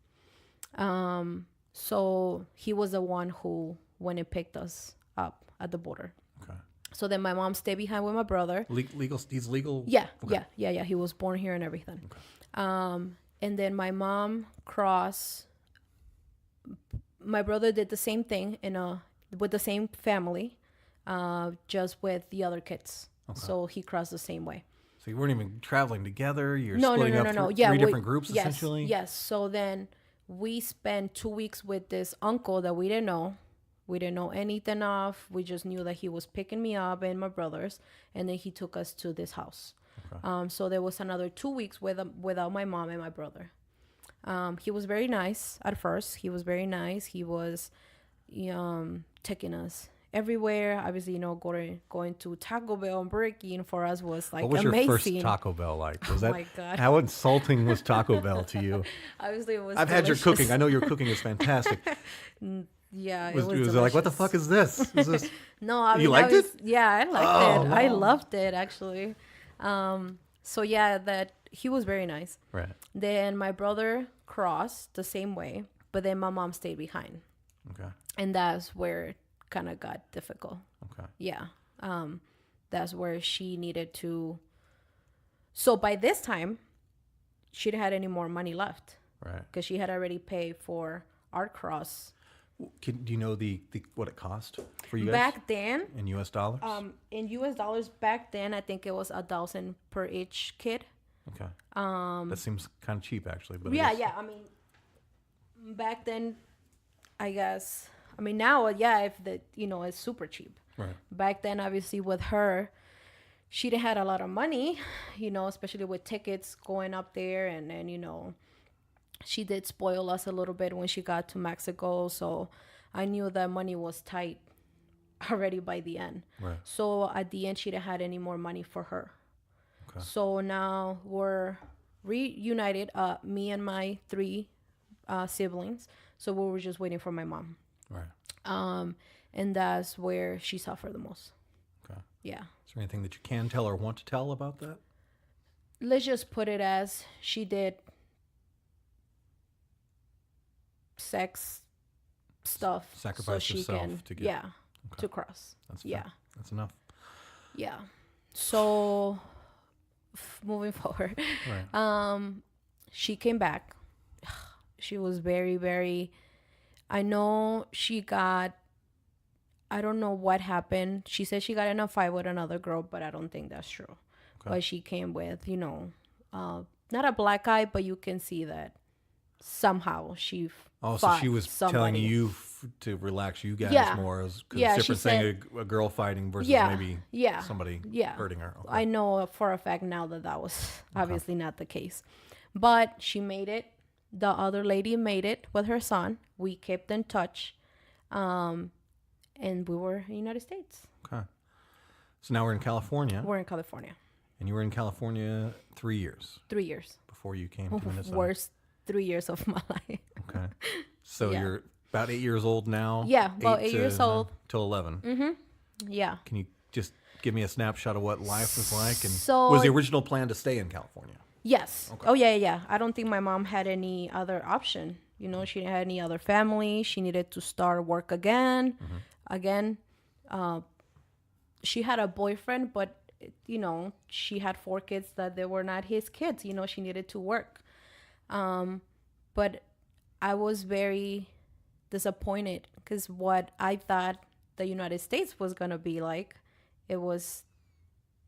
So he was the one who went and picked us up at the border. Okay. So then my mom stayed behind with my brother. Legal? He's legal? Yeah, Okay. yeah. He was born here and everything. Okay. And then my mom crossed. My brother did the same thing with the same family, just with the other kids. Okay. So he crossed the same way. So you weren't even traveling together. You're No. Three different groups, yes, essentially. Yes. So then we spent 2 weeks with this uncle that we didn't know. We didn't know anything of. We just knew that he was picking me up and my brothers, and then he took us to this house. Okay. So there was another 2 weeks without my mom and my brother. He was very nice at first. He was very nice. He was taking us everywhere. Obviously, going to Taco Bell and Burger King for us was like What was amazing. your first Taco Bell like? Was Oh that my God. how insulting was Taco Bell to you? Obviously, it was I've had your delicious. cooking. I know your cooking is fantastic. Yeah, Was it was it like, what the delicious. fuck is this? Is this? No, I mean, You liked it? Yeah, I liked Oh, it. I wow. loved it actually. So yeah, that he was very nice. Right. Then my brother crossed the same way, but then my mom stayed behind, Okay. and that's where it kind of got difficult. Okay. Yeah, that's where she needed to. So by this time, she didn't have any more money left Right. because she had already paid for our cross. Do you know the what it cost for you guys Back then, in U.S. dollars? in US dollars, back then I think it was 1,000 per each kid. Okay. That seems kind of cheap, actually. But I Yeah, guess- yeah. I mean, back then, I guess. I mean, now, yeah, if it's super cheap. Right. Back then, obviously, with her, she didn't had a lot of money, especially with tickets going up there, and then she did spoil us a little bit when she got to Mexico. So I knew that money was tight already by the end. Right. So at the end, she didn't had any more money for her. Okay. So now we're reunited, me and my 3 siblings. So we were just waiting for my mom. Right. And that's where she suffered the most. Okay. Yeah. Is there anything that you can tell or want to tell about that? Let's just put it as she did sex stuff. Sacrifice so she herself can, to get- Yeah. Okay. To cross. That's fair. Yeah. That's enough. Yeah. So moving forward, Right. she came back. She was very, very, I know she got, I don't know what happened. She said she got in a fight with another girl, but I don't think that's true. Okay. But she came with, not a black eye, but you can see that somehow she Oh, so fought she was telling somebody. you to relax you guys Yeah. more. Because Yeah, it's she different saying a girl fighting versus Yeah, maybe yeah, somebody yeah. hurting her. Okay. I know for a fact now that was obviously not the case. But she made it. The other lady made it with her son. We kept in touch. And we were in the United States. Okay. So now we're in California. We're in California. And you were in California 3 years 3 years. before you came to Minnesota. Worst 3 years of my life. Okay. So Yeah. you're about 8 years old now? Yeah, about 8 years old. Till 11. Yeah. Can you just give me a snapshot of what life was like? And So- was the original plan to stay in California? Yes. Okay. Oh, yeah. I don't think my mom had any other option. She didn't have any other family. She needed to start work again. Again, she had a boyfriend, but, she had 4 kids that they were not his kids. She needed to work. But I was very disappointed because what I thought the United States was going to be like, it was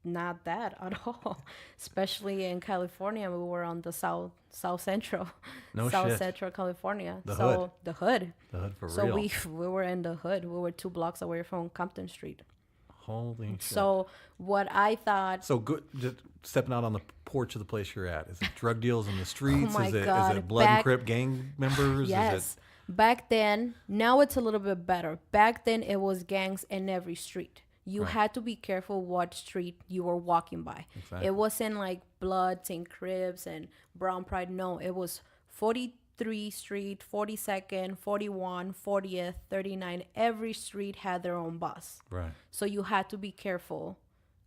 not that at all. Especially in California, we were on the south central, No south shit. central California. The so hood. the hood. The hood for So real. we were in the hood. We were 2 blocks away from Compton Street. Holy shit. So what I thought, So good. Just stepping out on the porch of the place you're at. Is it drug deals in the streets? Oh my is it God. blood and Back- crip gang members? yes, Is back then, now it's a little bit better. Back then, it was gangs in every street. You Right. had to be careful what street you were walking by. Exactly. It wasn't like Bloods and Cribs and Brown Pride. No, it was 43 Street, 42nd, 41, 40th, 39. Every street had their own boss. it right? So you had to be careful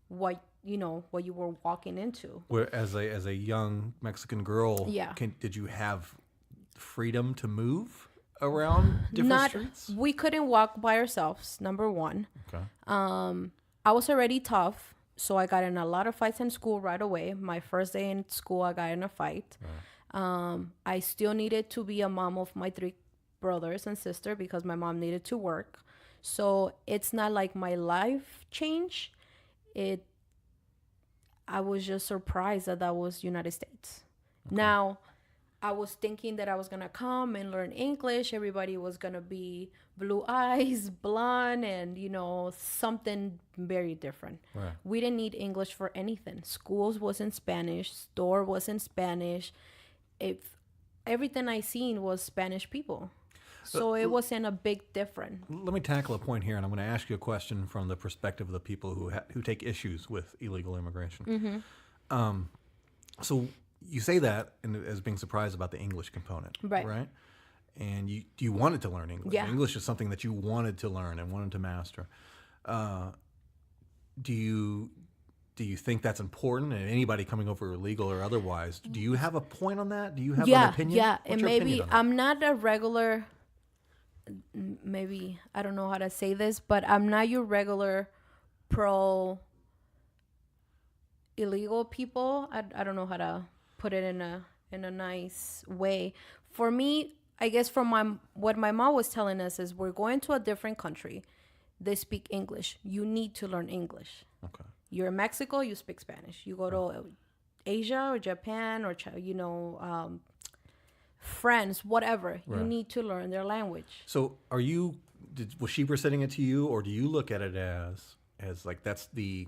what you were walking into. Where as a young Mexican girl, Yeah. did you have freedom to move around different streets? We couldn't walk by ourselves, number one. Okay. I was already tough, so I got in a lot of fights in school right away. My first day in school, I got in a fight. I still needed to be a mom of my 3 brothers and sister because my mom needed to work. So it's not like my life changed. I was just surprised that was United States. Okay. Now, I was thinking that I was going to come and learn English. Everybody was going to be blue eyes, blonde, and, something very different. Right. We didn't need English for anything. Schools was in Spanish. Store was in Spanish. Everything I seen was Spanish people. So it wasn't a big difference. Let me tackle a point here, and I'm going to ask you a question from the perspective of the people who take issues with illegal immigration. So you say that as being surprised about the English component, right? And you wanted to learn English. Yeah. English is something that you wanted to learn and wanted to master. Do you think that's important? And anybody coming over illegal or otherwise, do you have a point on that? Do you have an opinion? Yeah, What's and your maybe opinion on that? I'm not a regular. Maybe I don't know how to say this, but I'm not your regular pro illegal people. I don't know how to put it in a nice way. For me, I guess what my mom was telling us is we're going to a different country. They speak English. You need to learn English. Okay. You're in Mexico, you speak Spanish. You go to Asia or Japan or France, whatever. Right. You need to learn their language. So was she presenting it to you, or do you look at it as like that's the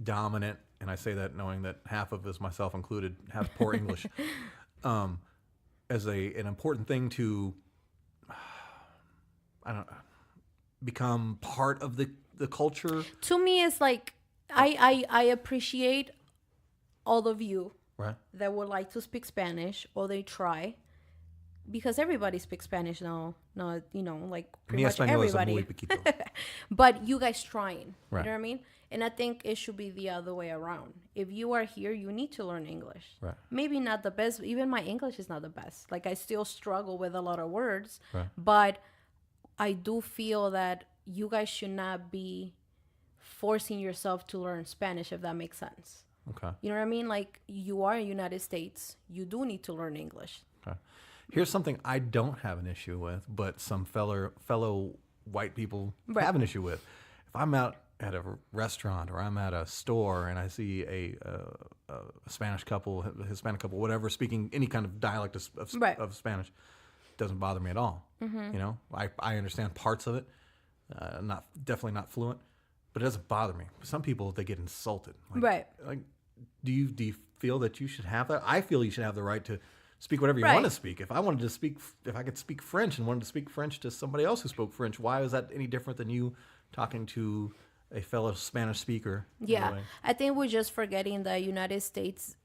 dominant, and I say that knowing that half of us, myself included, have poor English, as an important thing to, I don't know, become part of the culture? To me, it's like I appreciate all of you Right. that would like to speak Spanish, or they try, because everybody speaks Spanish now. No, like pretty Mi much español es everybody. muy poquito. But you guys trying, Right. you know what I mean? And I think it should be the other way around. If you are here, you need to learn English. Right. Maybe not the best. Even my English is not the best. Like I still struggle with a lot of words. Right. But I do feel that you guys should not be forcing yourself to learn Spanish, if that makes sense. Okay. You know what I mean? Like you are in the United States. You do need to learn English. Okay. Here's something I don't have an issue with, but some fellow white people Right. have an issue with. If I'm out at a restaurant or I'm at a store and I see a Spanish couple, a Hispanic couple, whatever, speaking any kind of dialect Right. of Spanish, it doesn't bother me at all. You know, I understand parts of it, definitely not fluent, but it doesn't bother me. Some people, they get insulted. Right. Like, do you feel that you should have that? I feel you should have the right to speak whatever you Right. want to speak. If I could speak French and wanted to speak French to somebody else who spoke French, why is that any different than you talking to a fellow Spanish speaker? Yeah. Anyway. I think we're just forgetting the United States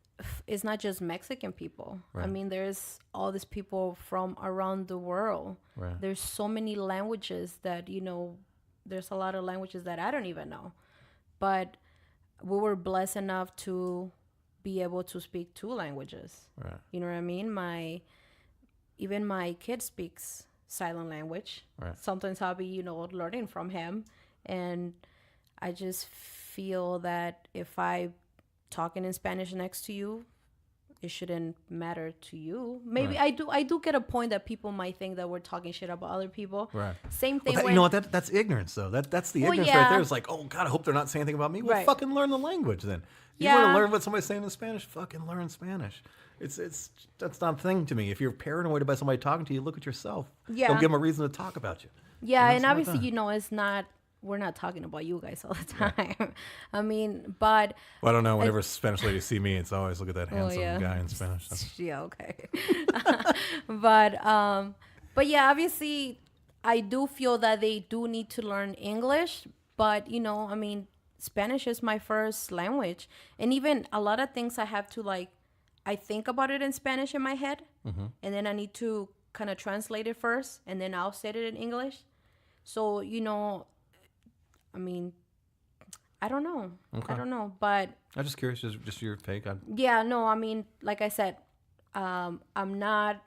is not just Mexican people. Right. I mean, there's all these people from around the world. Right. There's so many languages that, there's a lot of languages that I don't even know. But we were blessed enough to be able to speak 2 languages. Right. You know what I mean? Even my kid speaks sign language. Right. Sometimes I'll be, learning from him. And I just feel that if I talking in Spanish next to you, it shouldn't matter to you. Maybe Right. I do get a point that people might think that we're talking shit about other people. Right. Same thing Well, when, you know what? That's ignorance, though. That's the Well, ignorance yeah. right there. It's like, oh God, I hope they're not saying anything about me. Well, Right. fucking learn the language then. You Yeah. want to learn what somebody's saying in Spanish? Fucking learn Spanish. That's not a thing to me. If you're paranoid about somebody talking to you, look at yourself. Yeah. Don't give them a reason to talk about you. Yeah, and something like obviously, that. it's not, we're not talking about you guys all the time. I mean, but Well, I don't know. Whenever Spanish ladies see me, it's always look at that handsome yeah. guy in Spanish. yeah, okay. But yeah, obviously, I do feel that they do need to learn English. But I mean, Spanish is my first language, and even a lot of things I have to I think about it in Spanish in my head, and then I need to kind of translate it first, and then I'll say it in English. So I mean, I don't know. Okay. I don't know, but I'm just curious, just your take. yeah, no, I mean, like I said, I'm not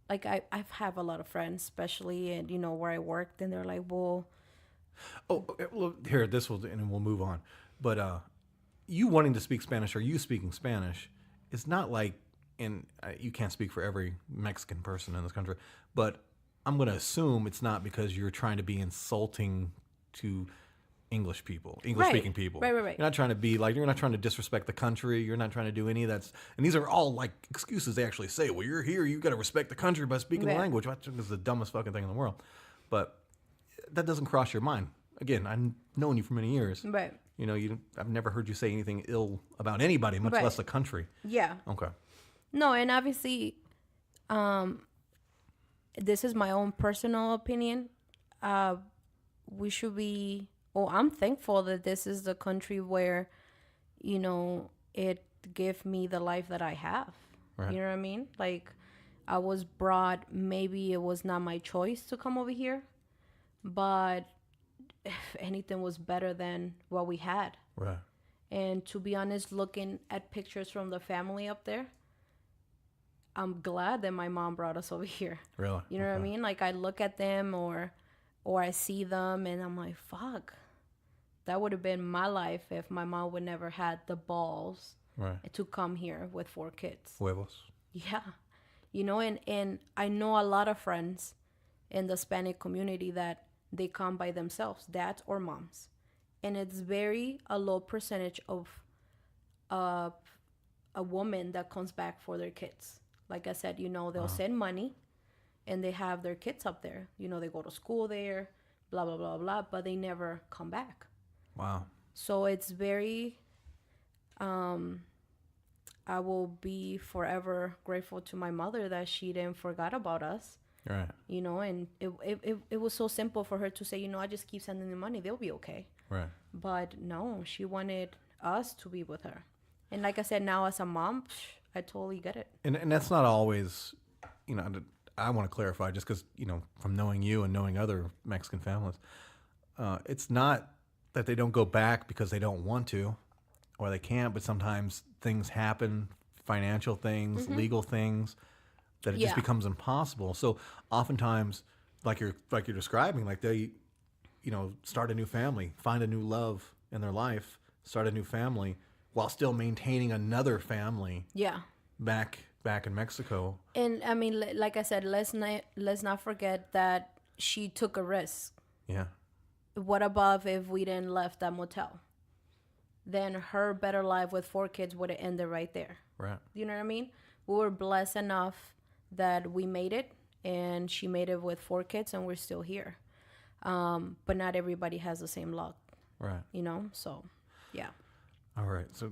I have a lot of friends, especially and where I worked, and they're like, well, Oh, well, here, and we'll move on. But you wanting to speak Spanish or you speaking Spanish is not like, and you can't speak for every Mexican person in this country, but I'm going to assume it's not because you're trying to be insulting to English speaking people. Right. You're not trying to be you're not trying to disrespect the country. You're not trying to do any of that. And these are all excuses they actually say. Well, you're here. You got to respect the country by speaking the Right. language. Which is the dumbest fucking thing in the world. But that doesn't cross your mind. Again, I've known you for many years. right. I've never heard you say anything ill about anybody, much Right. less the country. Yeah. Okay. No, and obviously, this is my own personal opinion. We should be. Oh, I'm thankful that this is the country where, it gave me the life that I have. Right. You know what I mean? Like, I was brought. Maybe it was not my choice to come over here, but if anything was better than what we had. Right. And to be honest, looking at pictures from the family up there, I'm glad that my mom brought us over here. Really? You know what I mean? Like, I look at them or I see them and I'm like, fuck, that would have been my life if my mom would never had the balls to come here with 4 kids. Huevos. Yeah. And I know a lot of friends in the Hispanic community that they come by themselves, dads or moms. And it's a low percentage of a woman that comes back for their kids. Like I said, they'll send money and they have their kids up there. They go to school there, blah, blah, blah, blah, but they never come back. Wow. So it's very, I will be forever grateful to my mother that she didn't forget about us. Right. And it was so simple for her to say, I just keep sending them money. They'll be okay. Right. But no, she wanted us to be with her. And like I said, now as a mom, I totally get it. And that's not always, I want to clarify just because, from knowing you and knowing other Mexican families, it's not that they don't go back because they don't want to or they can't, but sometimes things happen, financial things, legal things, that it just becomes impossible. So oftentimes, like you're describing, like they, start a new family, find a new love in their life, start a new family while still maintaining another family. Yeah. Back in Mexico. And I mean, like I said, let's not forget that she took a risk. Yeah. What about if we didn't left that motel? Then her better life with 4 kids would have ended right there. Right. You know what I mean? We were blessed enough that we made it, and she made it with 4 kids, and we're still here. But not everybody has the same luck. Right. So, yeah. All right. So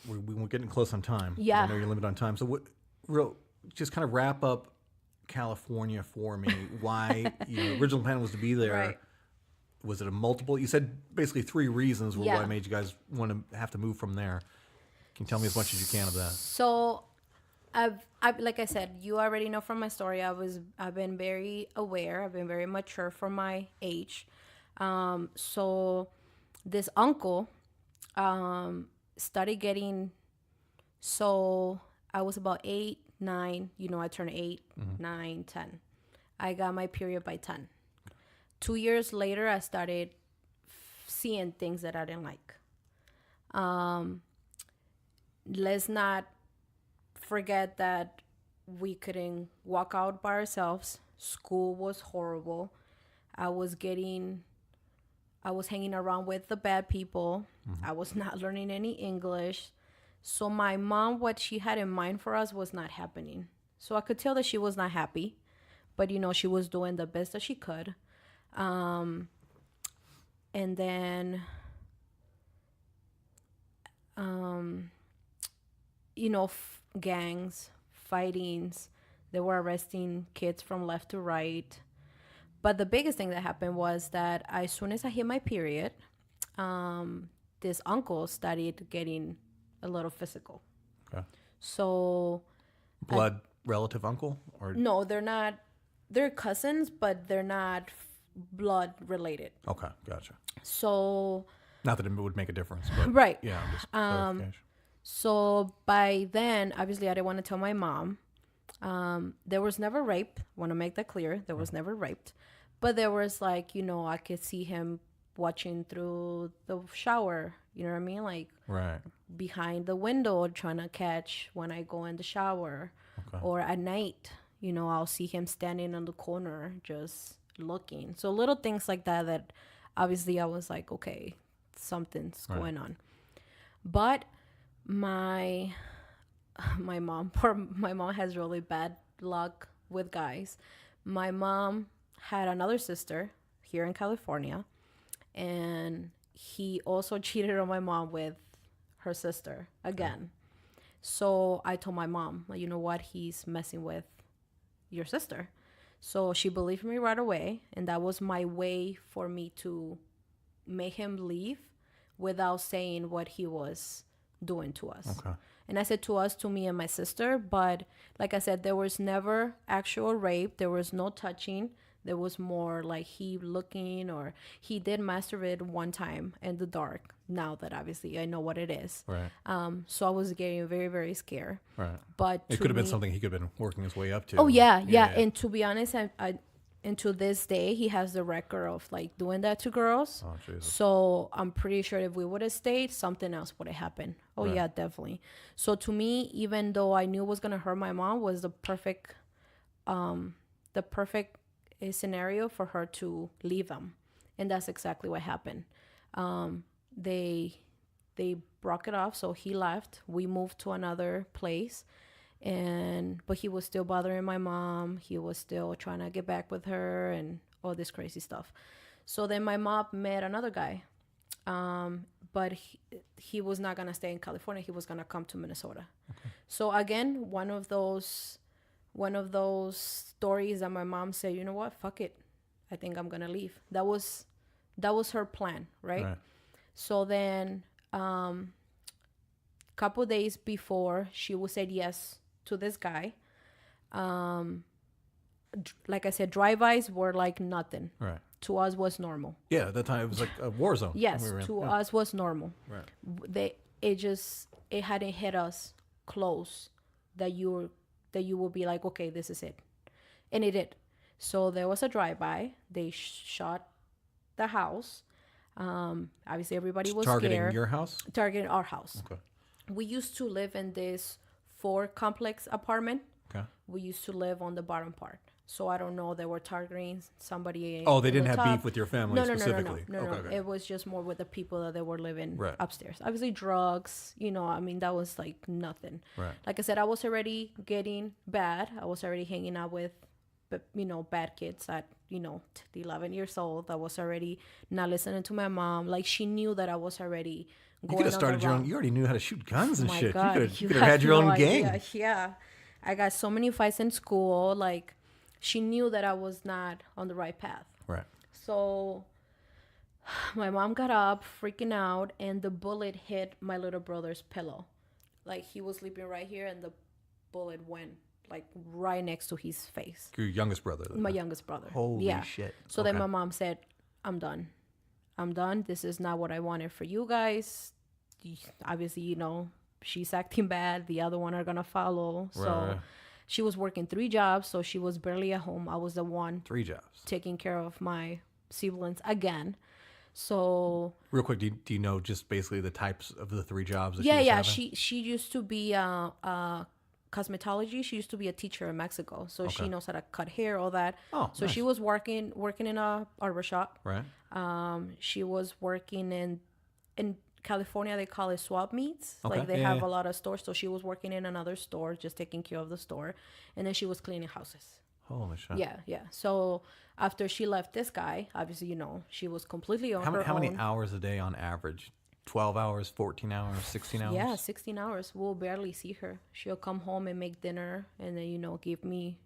we're getting close on time. Yeah. I know you're limited on time. So just kind of wrap up California for me. Why, original plan was to be there. Right. Was it a multiple? You said basically 3 reasons were why made you guys want to have to move from there. Can you tell me as much as you can of that? So, I've like I said, you already know from my story. I've been very aware. I've been very mature for my age. So, this uncle, started getting. So I was about 8, 9. I turned 8, 9, 10. I got my period by 10. 2 years later, I started seeing things that I didn't like. Let's not forget that we couldn't walk out by ourselves. School was horrible. I was hanging around with the bad people. I was not learning any English. So my mom, what she had in mind for us was not happening. So I could tell that she was not happy, but she was doing the best that she could. And then, gangs, fightings. They were arresting kids from left to right. But the biggest thing that happened was that as soon as I hit my period, this uncle started getting a little physical. Okay. So, blood relative uncle or no, they're not. They're cousins, but they're not blood related. Okay, gotcha. So, not that it would make a difference, but right. Yeah, just clarification. So by then, obviously, I didn't want to tell my mom. There was never rape. I want to make that clear. There was never raped. But there was I could see him watching through the shower. You know what I mean? Like right behind the window, trying to catch when I go in the shower. Okay. Or at night, I'll see him standing on the corner just looking. So little things like that obviously I was like, okay, something's going on. But my mom has really bad luck with guys. My mom had another sister here in California, and he also cheated on my mom with her sister again. So I told my mom, you know what, he's messing with your sister. So she believed me right away, and that was my way for me to make him leave without saying what he was doing to us. Okay. And I said to us, to me and my sister, but like I said, there was never actual rape. There was no touching. There was more like he looking, or he did masturbate one time in the dark. Now that obviously I know what it is. Right. So I was getting very, very scared. Right. But It to could have been me- something he could have been working his way up to. Oh yeah. And to be honest, and to this day, he has the record of like doing that to girls. Oh, Jesus. So I'm pretty sure if we would have stayed, something else would have happened. Oh Right. yeah, definitely. So to me, even though I knew it was gonna hurt my mom, was the perfect scenario for her to leave him, and that's exactly what happened. They broke it off, so he left. We moved to another place. But he was still bothering my mom. He was still trying to get back with her and all this crazy stuff. So then my mom met another guy. But he was not going to stay in California. He was going to come to Minnesota. Okay. So again, one of those stories that my mom said, you know what, fuck it. I think I'm going to leave. That was her plan, right? So then couple days before she would say yes to this guy, like I said, drive-bys were like nothing. Right. To us was normal. Yeah, at that time it was like a war zone. Yes, we were in. to us was normal. Right. It hadn't hit us close that you will be like, okay, this is it, and it did. So there was a drive-by. They shot the house. Obviously everybody was targeting scared. your house? Targeting our house. Okay. We used to live in this 4-complex apartment. Okay. We used to live on the bottom part. So I don't know, they were targeting somebody. Oh, they on didn't the have top. beef with your family No, specifically. No. Okay. It was just more with the people that they were living Right. upstairs. Obviously drugs, I mean, that was like nothing. Right. Like I said, I was already getting bad. I was already hanging out with, bad kids at, 11 years old. I was already not listening to my mom. Like, she knew that I was already You going could have on started the your route. own. You already knew how to shoot guns and My shit. God, You could have had your have own no gang. idea. Yeah. I got so many fights in school. Like, she knew that I was not on the right path. Right. So my mom got up freaking out, and the bullet hit my little brother's pillow. Like, he was sleeping right here, and the bullet went like right next to his face. Your youngest brother. My youngest brother. Holy yeah. shit. So then my mom said, I'm done. This is not what I wanted for you guys. Obviously, she's acting bad. The other one are going to follow. So Right. she was working 3 jobs, so she was barely at home. I was the one 3 jobs. taking care of my siblings again. So Real quick, do you know just basically the types of the 3 jobs that yeah, she was yeah. having? She used to be cosmetology. She used to be a teacher in Mexico, so she knows how to cut hair, all that. Oh, so nice. she was working in a barber shop. Right. She was working in California. They call it swap meets. Okay. Like, they Yeah, have yeah. a lot of stores. So she was working in another store, just taking care of the store, and then she was cleaning houses. Holy shit. Yeah. So after she left this guy, obviously, she was completely on her How own. many hours a day on average? 12 hours, 14 hours, 16 hours? Yeah, 16 hours. We'll barely see her. She'll come home and make dinner, and then, give me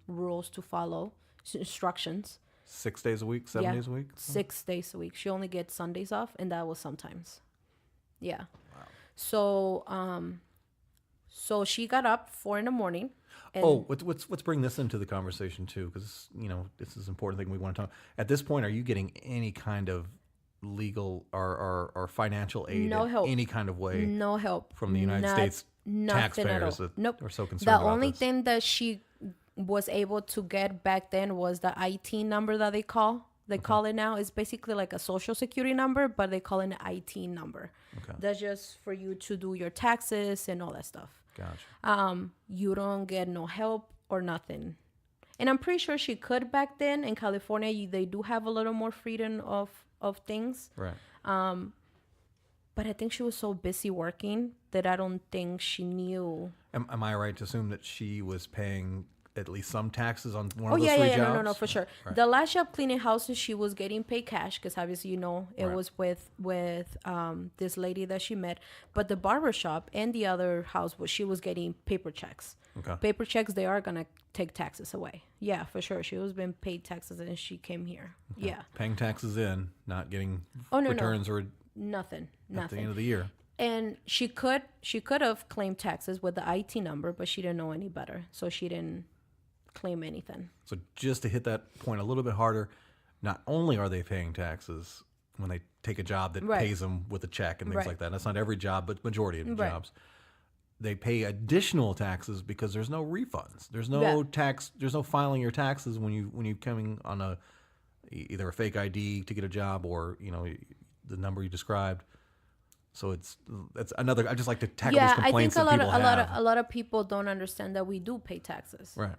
rules to follow, instructions. 6 days a week, 7 Yeah. days a week? 6 days a week. She only gets Sundays off, and that was sometimes. Yeah. Wow. So she got up 4 a.m. And let's bring this into the conversation too, because this is an important thing we want to talk. At this point, are you getting any kind of legal or financial aid No in help. any kind of way no help from the United States nothing taxpayers at all. that Nope. are so concerned The about only this? thing that she was able to get back then was the IT number that they call it now. It's basically like a social security number, but they call it an IT number. Okay. That's just for you to do your taxes and all that stuff. Gotcha. You don't get no help or nothing. And I'm pretty sure she could back then. In California, they do have a little more freedom of things. Right. But I think she was so busy working that I don't think she knew. Am I right to assume that she was paying at least some taxes on one Oh, of those yeah, 3 yeah, jobs? no, for sure. Right. The last job cleaning houses, she was getting paid cash because obviously, it Right. was with this lady that she met. But the barber shop and the other house, she was getting paper checks. Okay. Paper checks, they are going to take taxes away. Yeah, for sure. She was being paid taxes and she came here. Okay. Yeah. Paying taxes in, not getting No. returns or Nothing. at the end of the year. And she could have claimed taxes with the IT number, but she didn't know any better. So she didn't claim anything. So just to hit that point a little bit harder, not only are they paying taxes when they take a job that pays them with a check and things like that. That's not every job, but majority of the jobs. They pay additional taxes because there's no refunds. There's no tax. There's no filing your taxes when you coming on either a fake ID to get a job or the number you described. So that's another. I just like to tackle these complaints that people have. A lot of people don't understand that we do pay taxes. Right.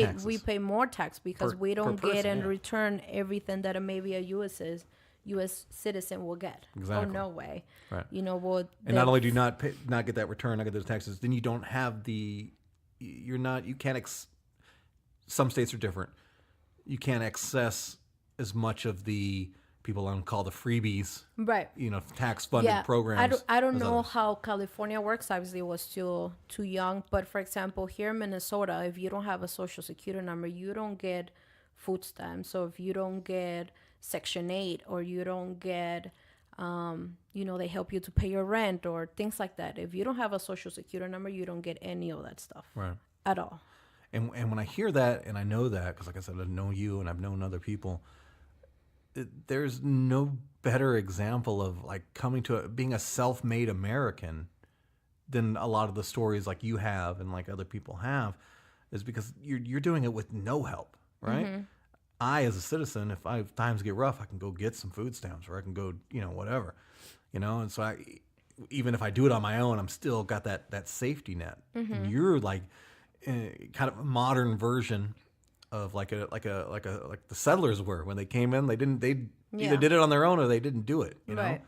Taxes. We pay more tax because we don't get in person, return everything that maybe a U.S. citizen will get. Exactly. Oh, no way. Right. What? And not only do you not get that return, not get those taxes, then you don't have you can't. Some states are different. You can't access as much of the people call the freebies. Right. Tax funded programs. I don't know how California works. Obviously, it was still too young. But for example, here in Minnesota, if you don't have a social security number, you don't get food stamps. So if you don't get Section 8 or you don't get, they help you to pay your rent or things like that. If you don't have a social security number, you don't get any of that stuff at all. And when I hear that, and I know that, because like I said, I know you and I've known other people, there's no better example of like coming to being a self-made American than a lot of the stories like you have and like other people have, is because you're doing it with no help, right? Mm-hmm. I, as a citizen, if times get rough, I can go get some food stamps, or I can go, whatever, and so even if I do it on my own, I'm still got that safety net. Mm-hmm. And you're like kind of a modern version of like the settlers were when they came in. They either did it on their own or they didn't do it. Right.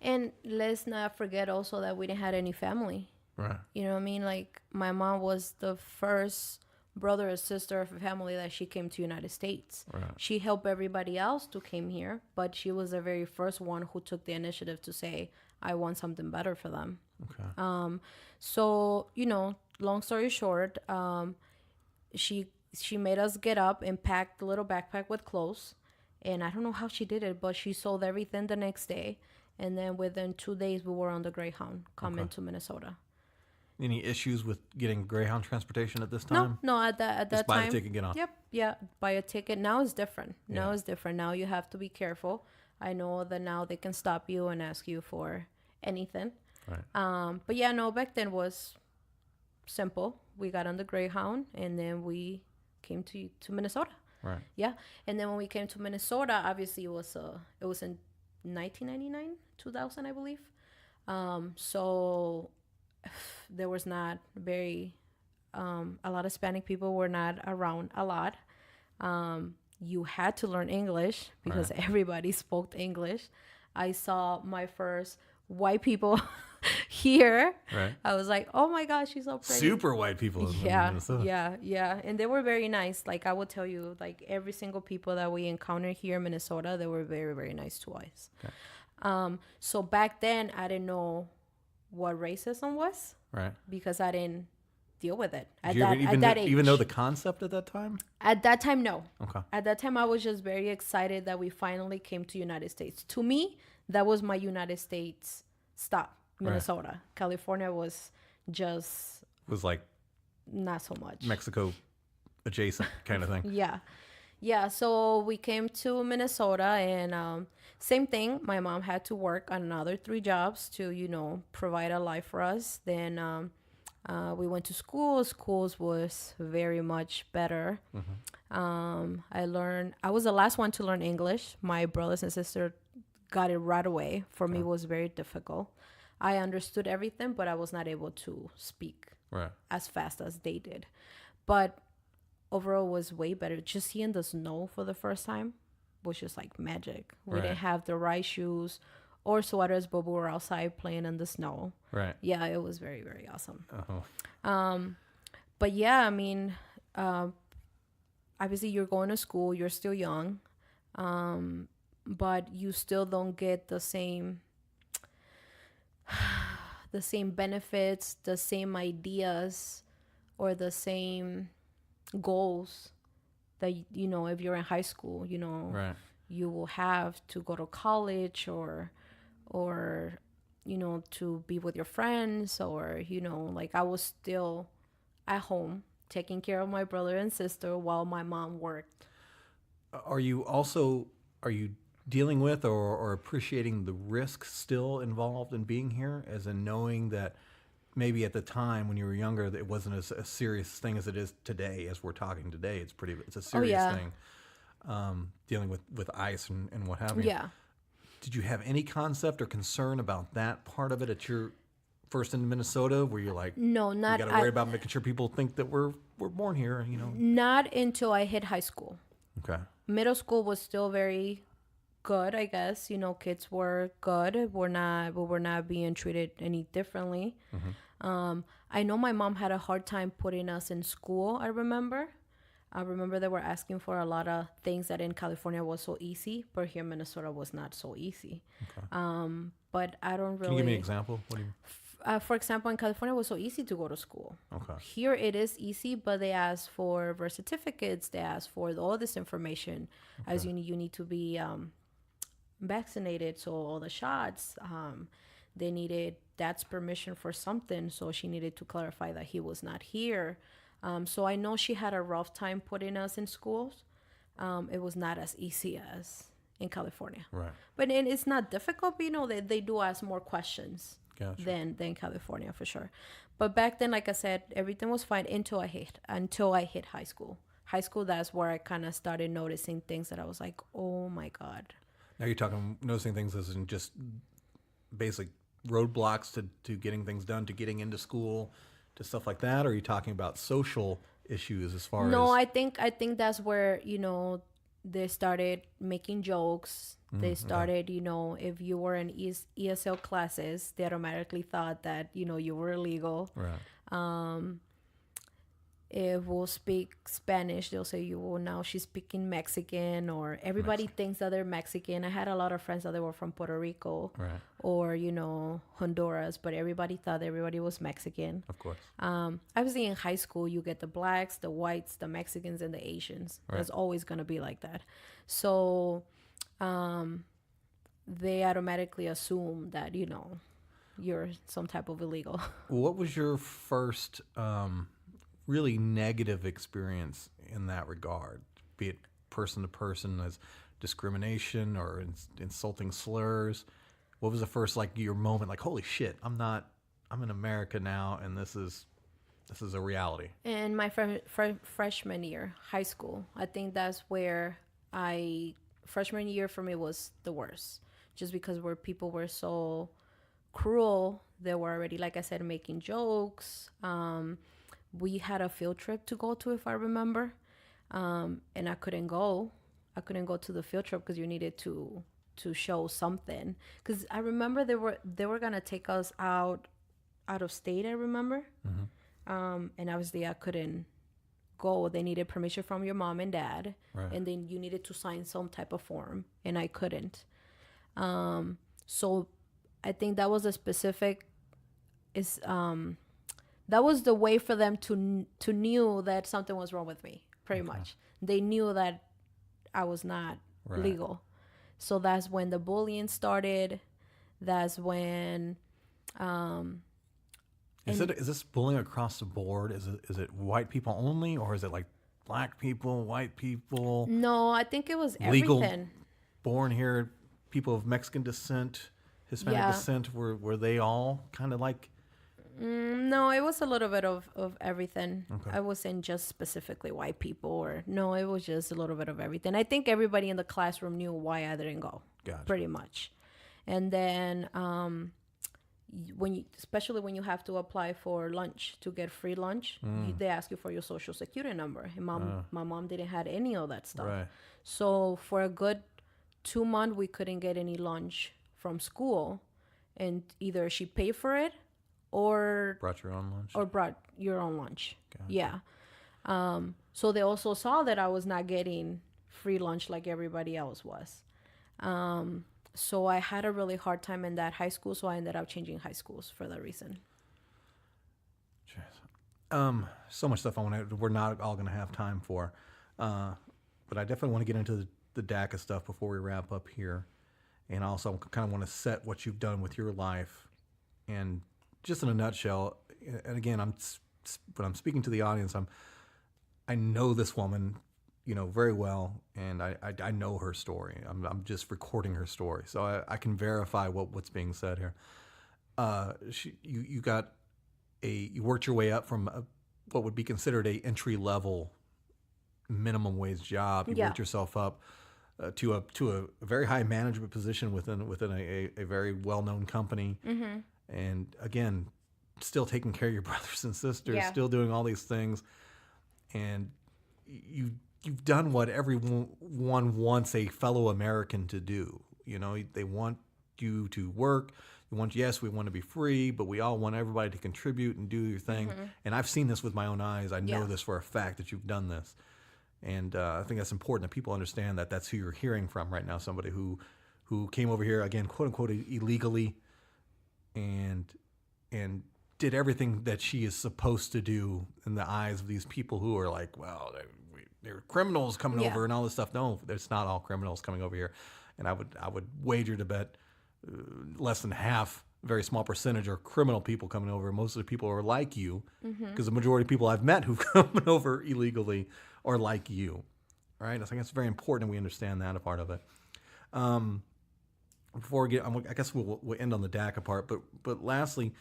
And let's not forget also that we didn't have any family. Right. You know what I mean? Like my mom was the first brother or sister of a family that she came to United States. Right. She helped everybody else to came here, but she was the very first one who took the initiative to say, I want something better for them. Okay. So, long story short, she made us get up and pack the little backpack with clothes. And I don't know how she did it, but she sold everything the next day. And then within 2 days, we were on the Greyhound coming to Minnesota. Any issues with getting Greyhound transportation at this time? No. At that Just time, buy a ticket and get on. Yep. Yeah. Buy a ticket. Now it's different. Now you have to be careful. I know that now they can stop you and ask you for anything. Right. But back then was simple. We got on the Greyhound and then we came to Minnesota. Right. Yeah. And then when we came to Minnesota, obviously it was in 1999, 2000, I believe. So there was not a lot of Hispanic people were not around a lot. You had to learn English because everybody spoke English. I saw my first white people here. Right. I was like, oh my gosh, she's so pretty. Super white people in Minnesota. Yeah. And they were very nice. Like I will tell you, like every single people that we encountered here in Minnesota, they were very, very nice to us. Okay. So back then I didn't know what racism was. Right. Because I didn't deal with it at that age. Even know the concept at that time? At that time, no. Okay. At that time, I was just very excited that we finally came to United States. To me, that was my United States stop. Minnesota. Right. California was like not so much. Mexico adjacent kind of thing. Yeah. So we came to Minnesota and same thing. My mom had to work on another 3 jobs to, provide a life for us. Then we went to school. Schools was very much better. Mm-hmm. I was the last one to learn English. My brothers and sisters got it right away. For me, it was very difficult. I understood everything, but I was not able to speak as fast as they did. But overall, it was way better. Just seeing the snow for the first time was just like magic. We didn't have the right shoes or sweaters, but we were outside playing in the snow. Right. Yeah, it was very, very awesome. Uh-huh. But yeah, I mean, obviously you're going to school, you're still young, but you still don't get the same benefits, the same ideas or the same goals that if you're in high school, Right. you will have to go to college or to be with your friends, or like I was still at home taking care of my brother and sister while my mom worked. Are you dealing with or appreciating the risk still involved in being here, as in knowing that maybe at the time when you were younger that it wasn't as a serious thing as it is today, as we're talking today? It's a serious thing, dealing with ICE and what have you. Yeah. Did you have any concept or concern about that part of it at your first in Minnesota, where you're like, No, you not got to worry about making sure people think that we're born here, not until I hit high school. Okay. Middle school was still very good, I guess. Kids were good. We were not being treated any differently. I know my mom had a hard time putting us in school. I remember they were asking for a lot of things that in California was so easy, but here in Minnesota was not so easy. Okay. But I don't really. Can you give me an example? What do you? For example, in California, it was so easy to go to school. Okay. Here it is easy, but they ask for birth certificates. They ask for all this information, as you need to be vaccinated, so all the shots. They needed dad's permission for something, so she needed to clarify that he was not here. So I know she had a rough time putting us in schools. It was not as easy as in California. Right. But it's not difficult, but they do ask more questions. Gotcha. than California, for sure. But back then, like I said, everything was fine until I hit high school. High school, that's where I kind of started noticing things that I was like, oh my God. Now you're talking noticing things as in just basic roadblocks to getting things done, to getting into school, to stuff like that? Or are you talking about social issues as far as? No, I think that's where, they started making jokes. They started, if you were in ESL classes, they automatically thought that, you were illegal. Right. If we'll speak Spanish, they'll say, now she's speaking Mexican, or everybody thinks that they're Mexican. I had a lot of friends that they were from Puerto Rico, Right. or, Honduras, but everybody thought everybody was Mexican. Of course. Obviously in high school, you get the blacks, the whites, the Mexicans, and the Asians. Right. That's always going to be like that. So they automatically assume that, you're some type of illegal. What was your first really negative experience in that regard, be it person to person, as discrimination or insulting slurs? What was the first, like, your moment, like, holy shit, I'm in America now, and this is a reality? In my freshman year, high school, I think that's where freshman year for me was the worst, just because where people were so cruel. They were already, like I said, making jokes. We had a field trip to go to, if I remember, and I couldn't go. I couldn't go to the field trip because you needed to show something. Because I remember they were gonna take us out of state. I remember, and obviously I couldn't go. They needed permission from your mom and dad, Right. and then you needed to sign some type of form, and I couldn't. So I think that was a specific that was the way for them to knew that something was wrong with me, pretty much. They knew that I was not Right. legal. So that's when the bullying started. That's when Is this bullying across the board? Is it white people only, or is it like black people, white people, no, I think it was legal everything. born here, people of Mexican descent, Hispanic Yeah. descent? Were they all kind of like? No, it was a little bit of everything. Okay. I wasn't just specifically white people, or no, it was just a little bit of everything. I think everybody in the classroom knew why I didn't go, Gotcha. pretty much. And then especially when you have to apply for lunch to get free lunch, they ask you for your social security number. And my mom didn't have any of that stuff. Right. So for a good 2 months, we couldn't get any lunch from school, and either she paid for it or Brought your own lunch? brought your own lunch. Gotcha. Yeah. So they also saw that I was not getting free lunch like everybody else was. So I had a really hard time in that high school, so I ended up changing high schools for that reason. Jeez. So much stuff we're not all going to have time for. But I definitely want to get into the DACA stuff before we wrap up here. And also kind of want to set what you've done with your life. And just in a nutshell, and again, when I'm speaking to the audience, I know this woman, very well, and I know her story. I'm just recording her story, so I can verify what's being said here. You worked your way up from what would be considered a entry level minimum wage job. You worked yourself up to a very high management position within a very well known company, and again, still taking care of your brothers and sisters, still doing all these things, and you've done what everyone wants a fellow American to do. They want you to work. We want to be free, but we all want everybody to contribute and do your thing. And I've seen this with my own eyes. I know this for a fact that you've done this. And I think that's important that people understand that that's who you're hearing from right now. Somebody who came over here, again, quote unquote, illegally and did everything that she is supposed to do in the eyes of these people who are like, well, they're criminals coming over and all this stuff. No, it's not all criminals coming over here. And I would wager to bet less than half, very small percentage, are criminal people coming over. Most of the people are like you, because the majority of people I've met who've come over illegally are like you. Right? I think it's very important we understand that a part of it. Before we get, I guess we'll end on the DACA part, but lastly,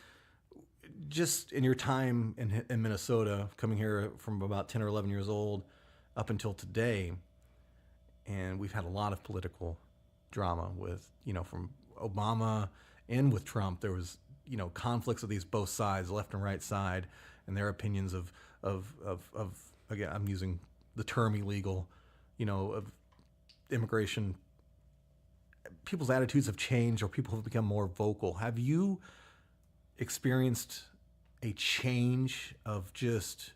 just in your time in Minnesota, coming here from about 10 or 11 years old up until today, and we've had a lot of political drama with, from Obama and with Trump. There was, conflicts of these both sides, left and right side, and their opinions of again, I'm using the term illegal, of immigration. People's attitudes have changed, or people have become more vocal. Have you experienced a change of just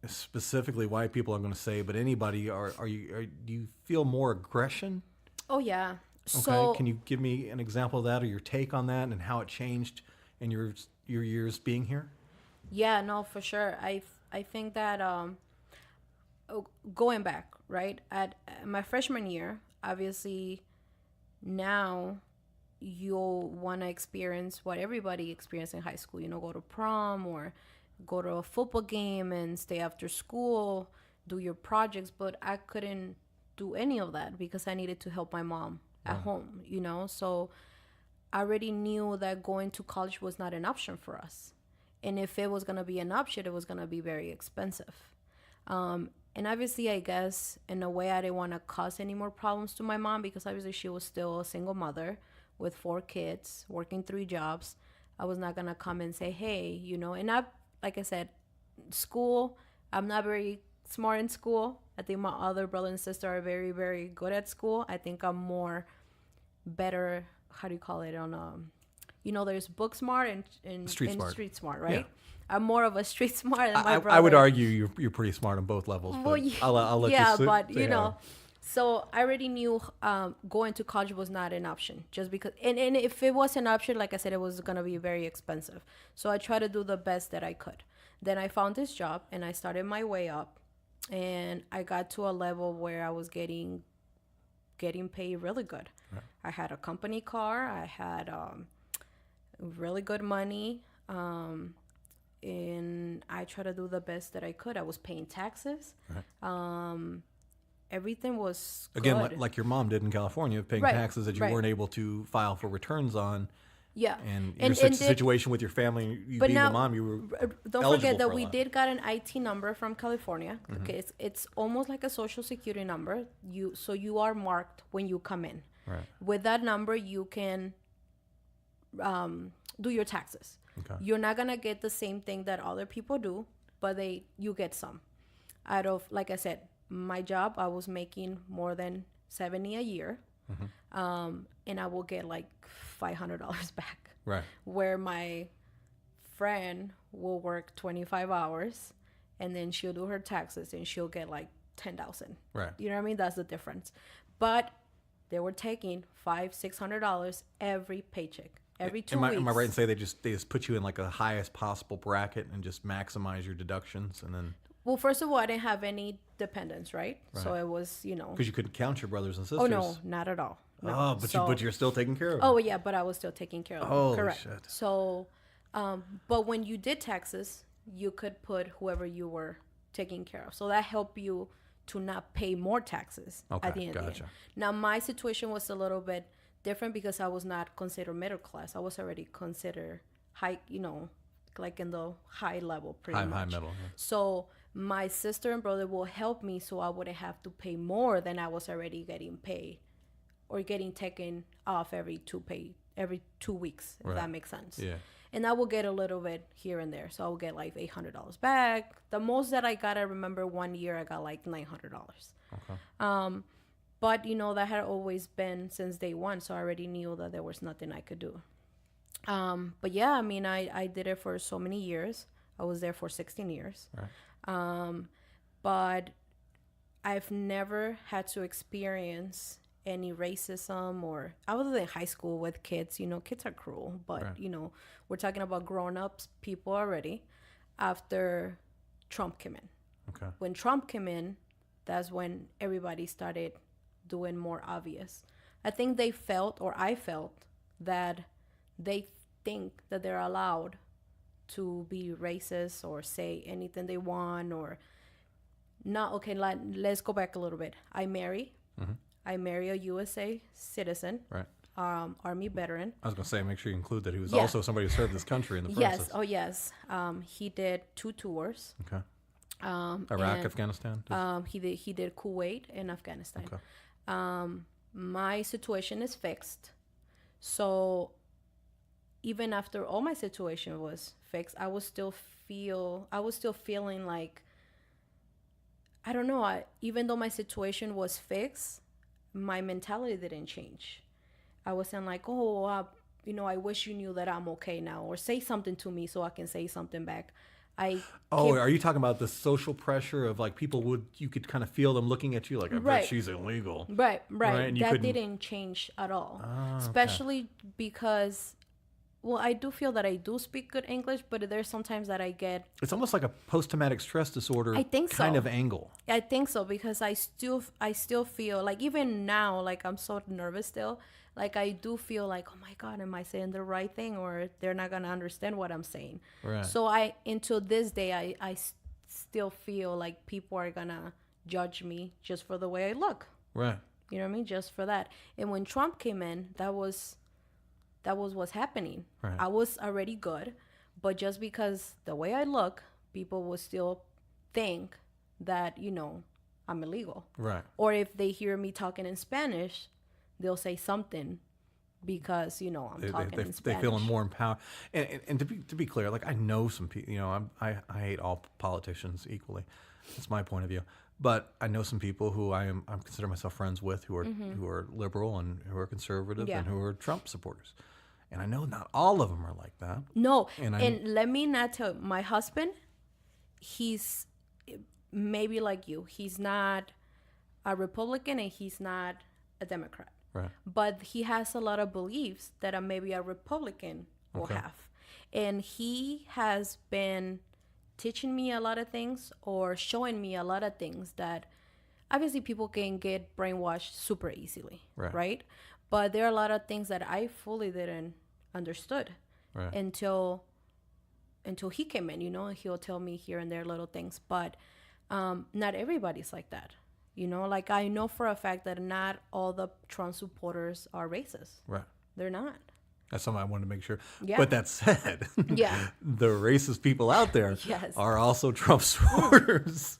specifically white people, I'm going to say, but anybody, do you feel more aggression? Oh yeah. Okay. So can you give me an example of that, or your take on that, and how it changed in your years being here? yeah, no, for sure. I think that going back, right, at my freshman year, obviously now you'll want to experience what everybody experienced in high school, go to prom or go to a football game and stay after school, do your projects. But I couldn't do any of that because I needed to help my mom at home, So I already knew that going to college was not an option for us. And if it was going to be an option, it was going to be very expensive. And obviously, I guess, in a way, I didn't want to cause any more problems to my mom because obviously she was still a single mother with 4 kids, working 3 jobs. I was not going to come and say, hey, and like I said, school, I'm not very smart in school. I think my other brother and sister are very, very good at school. I think I'm more better, how do you call it, on there's book smart and street smart, right? Yeah. I'm more of a street smart than my brother. I would argue you're pretty smart on both levels, but I'll let you say. Yeah, but so I already knew going to college was not an option, just because, and if it was an option, like I said, it was going to be very expensive. So I tried to do the best that I could. Then I found this job and I started my way up, and I got to a level where I was getting paid really good. Right. I had a company car. I had really good money. And I tried to do the best that I could. I was paying taxes. Right. Everything was again good. Like your mom did in California, paying taxes that you weren't able to file for returns on. Yeah, and your situation with your family, you being the mom, you were don't forget that we did got an IT number from California. Mm-hmm. Okay, it's almost like a social security number. So you are marked when you come in. Right. With that number, you can do your taxes. Okay. You're not gonna get the same thing that other people do, but you get some. Out of, like I said, my job, I was making more than $70 a year, and I will get like $500 back. Right. Where my friend will work 25 hours, and then she'll do her taxes, and she'll get like $10,000. Right. You know what I mean? That's the difference. But they were taking $500-$600 every paycheck. every 2 Am weeks. I right in saying they just put you in like the highest possible bracket and just maximize your deductions and then? Well, first of all, I didn't have any dependents, right? So it was, Because you couldn't count your brothers and sisters. Oh no, not at all. No. Oh, but you're still taking care of them. Oh yeah, but I was still taking care of them. Holy Correct. shit. So, but when you did taxes, you could put whoever you were taking care of. So that helped you to not pay more taxes at the end of the year. Now my situation was a little bit different because I was not considered middle class. I was already considered high, like in the high level pretty much. High middle. Yeah. So my sister and brother will help me so I wouldn't have to pay more than I was already getting paid or getting taken off every 2 weeks, if that makes sense. Yeah. And I will get a little bit here and there. So I will get like $800 back. The most that I got, I remember one year I got like $900. Okay. But, that had always been since day one. So I already knew that there was nothing I could do. But yeah, I mean, I did it for so many years. I was there for 16 years. Right. But I've never had to experience any racism or I was in high school with kids. Kids are cruel, but we're talking about grown-ups people already after Trump came in. Okay. When Trump came in, that's when everybody started doing more obvious. I think I felt that they think that they're allowed to be racist or say anything they want or not. Okay, let's go back a little bit. I marry a USA citizen, right? Army veteran. I was going to say, make sure you include that he was also somebody who served this country in the process. Yes, oh yes. He did 2 tours. Okay. Iraq, Afghanistan. He did Kuwait and Afghanistan. Okay. My situation is fixed, so even after all my situation was fixed, I was still feeling like, I don't know. Even though my situation was fixed, my mentality didn't change. I wasn't like, I wish you knew that I'm okay now, or say something to me so I can say something back. Are you talking about the social pressure of like you could kind of feel them looking at you like, I bet she's illegal. Right. And that didn't change at all. Especially because, well, I do feel that I do speak good English, but there's sometimes that I get... It's almost like a post-traumatic stress disorder kind of angle. I think so, because I still feel like, even now, like I'm so nervous still. Like I do feel like, oh my God, am I saying the right thing, or they're not gonna understand what I'm saying? Right. So until this day, I still feel like people are gonna judge me just for the way I look. Right. You know what I mean? Just for that. And when Trump came in, that was what's happening. Right. I was already good, but just because the way I look, people will still think that, I'm illegal. Right. Or if they hear me talking in Spanish, they'll say something because, I'm talking in Spanish. They feel more empowered. And to be clear, like I know some people, I hate all politicians equally. That's my point of view. But I know some people who I consider myself friends with who are liberal and who are conservative and who are Trump supporters. And I know not all of them are like that. No. And let me not tell you, my husband, he's maybe like you. He's not a Republican and he's not a Democrat. Right. But he has a lot of beliefs that maybe a Republican will have. And he has been teaching me a lot of things or showing me a lot of things that obviously people can get brainwashed super easily. Right? But there are a lot of things that I fully didn't understood until he came in, and he'll tell me here and there little things. But not everybody's like that. Like I know for a fact that not all the Trump supporters are racist. Right. They're not. That's something I wanted to make sure. Yeah. But that said, the racist people out there are also Trump supporters.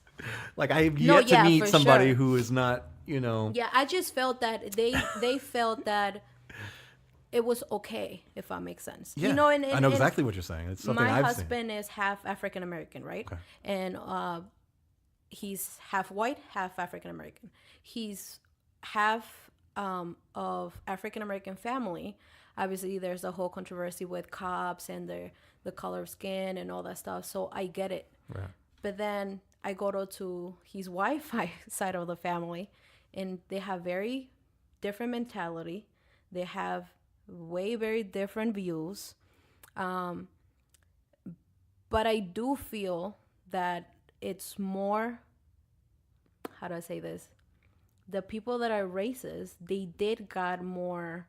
Like I have yet to meet somebody who is not, Yeah, I just felt that they felt that it was okay, if that makes sense. Yeah, and I know exactly what you're saying. It's something my I've husband is half African American, right? Okay. And he's half white, half African American. He's half of African American family. Obviously, there's a whole controversy with cops and the color of skin and all that stuff. So I get it. Right. But then I go to his wife side of the family, and they have very different mentality. They have very different views. But I do feel that it's more, how do I say this? The people that are racist, they did got more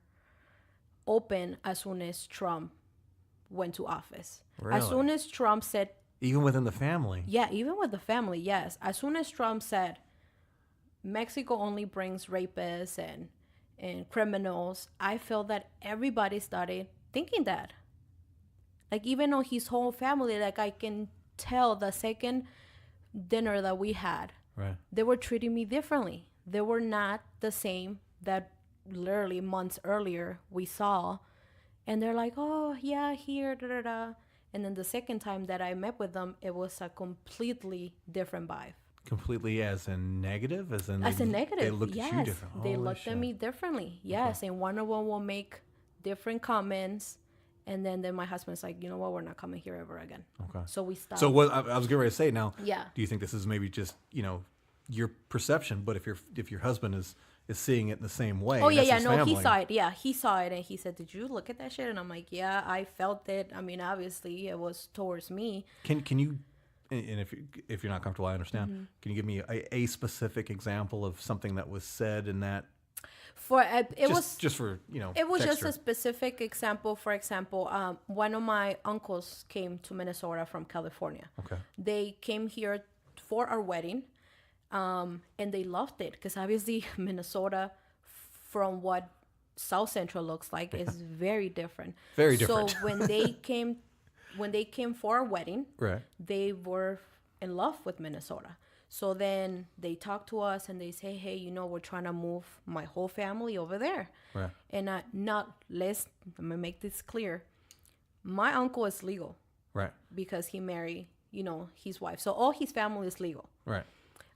open as soon as Trump went to office. Really? As soon as Trump said, Even within the family. yeah, even with the family, yes. As soon as Trump said, Mexico only brings rapists and criminals, I felt that everybody started thinking that. Like, even on his whole family, like, I can tell the second dinner that we had, Right. they were treating me differently. They were not the same that literally months earlier we saw. And they're like, oh, yeah, here, da da da. And then the second time that I met with them, it was a completely different vibe. Completely as in negative? As in As a negative, they looked yes. at you different. They Holy looked shit. at me differently, yes. And one of them will make different comments. And then my husband's like, you know what, we're not coming here ever again. Okay. So we stopped. So what I was getting ready to say now. Yeah. Do you think this is maybe just your perception? But if your husband is seeing it in the same way. Oh, yeah, that's yeah. his No, he family. saw it. Yeah, he saw it. And he said, did you look at that shit? And I'm like, yeah, I felt it. I mean, obviously, it was towards me. Can you, and if you're not comfortable, I understand. Mm-hmm. Can you give me a specific example of something that was said in that? For it was just for it was just texture. a specific example. For example, one of my uncles came to Minnesota from California. Okay. They came here for our wedding, and they loved it because obviously Minnesota, from what South Central looks like, is very different. Very different. So when they came for our wedding, Right. they were in love with Minnesota. So then they talk to us and they say, hey, we're trying to move my whole family over there. Right. And I'm going to make this clear. My uncle is legal Right. because he married, his wife. So all his family is legal. Right.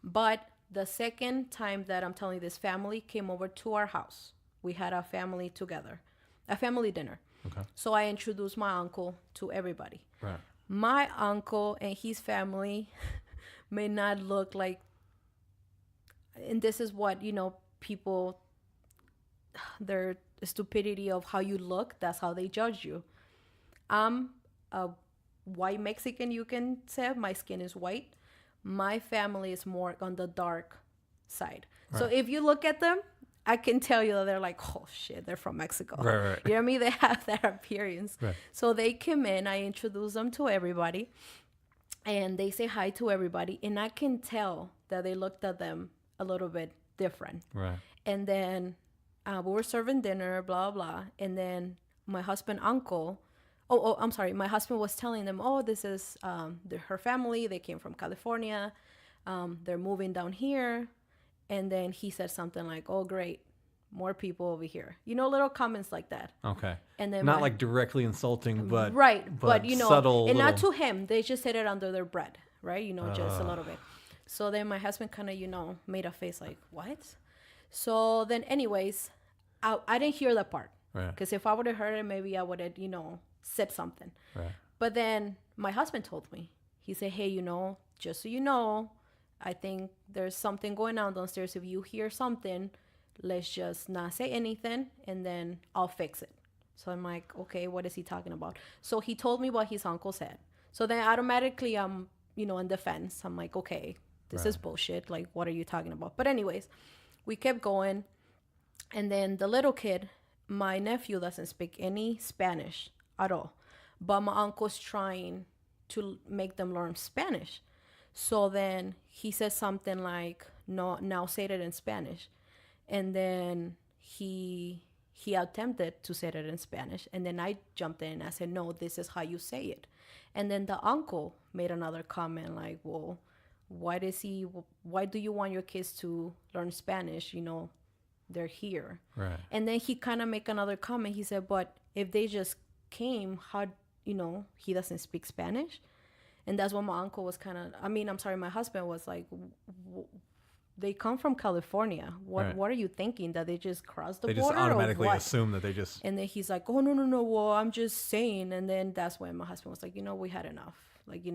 But the second time that I'm telling you, this family came over to our house. We had a family together, a family dinner. Okay. So I introduced my uncle to everybody. Right. My uncle and his family may not look like, and this is what, people, their stupidity of how you look, that's how they judge you. I'm a white Mexican, you can say. My skin is white. My family is more on the dark side. Right. So if you look at them, I can tell you that they're like, oh shit, they're from Mexico. Right. You know what I mean? They have that appearance. Right. So they came in, I introduced them to everybody, and they say hi to everybody. And I can tell that they looked at them a little bit different. Right. And then we were serving dinner, blah, blah. And then my uncle, I'm sorry. My husband was telling them, oh, this is her family. They came from California. They're moving down here. And then he said something like, oh, great. More people over here. Little comments like that. Okay. And then not like directly insulting, but right, but subtle, and not little... to him. They just said it under their breath, right? Just a little bit. So then my husband kind of made a face like, what? So then, anyways, I didn't hear that part, right? Because if I would have heard it, maybe I would have said something, right? But then my husband told me. He said, hey, just so you know, I think there's something going on downstairs. If you hear something, let's just not say anything, and then I'll fix it. So I'm like, okay, what is he talking about? So he told me what his uncle said. So then automatically I'm, in defense. I'm like, okay, this is bullshit. Like, what are you talking about? But anyways, we kept going. And then the little kid, my nephew doesn't speak any Spanish at all. But my uncle's trying to make them learn Spanish. So then he said something like, no, now say it in Spanish. And then he attempted to say it in Spanish. And then I jumped in and I said, no, this is how you say it. And then the uncle made another comment like, well, why do you want your kids to learn Spanish? They're here. Right. And then he kind of make another comment. He said, but if they just came, how, he doesn't speak Spanish? And that's what my uncle was my husband was like, they come from California. What are you thinking? That they just crossed the border? They just automatically or what? assume that they just... And then he's like, oh, no. Well, I'm just saying. And then that's when my husband was like, we had enough. Like,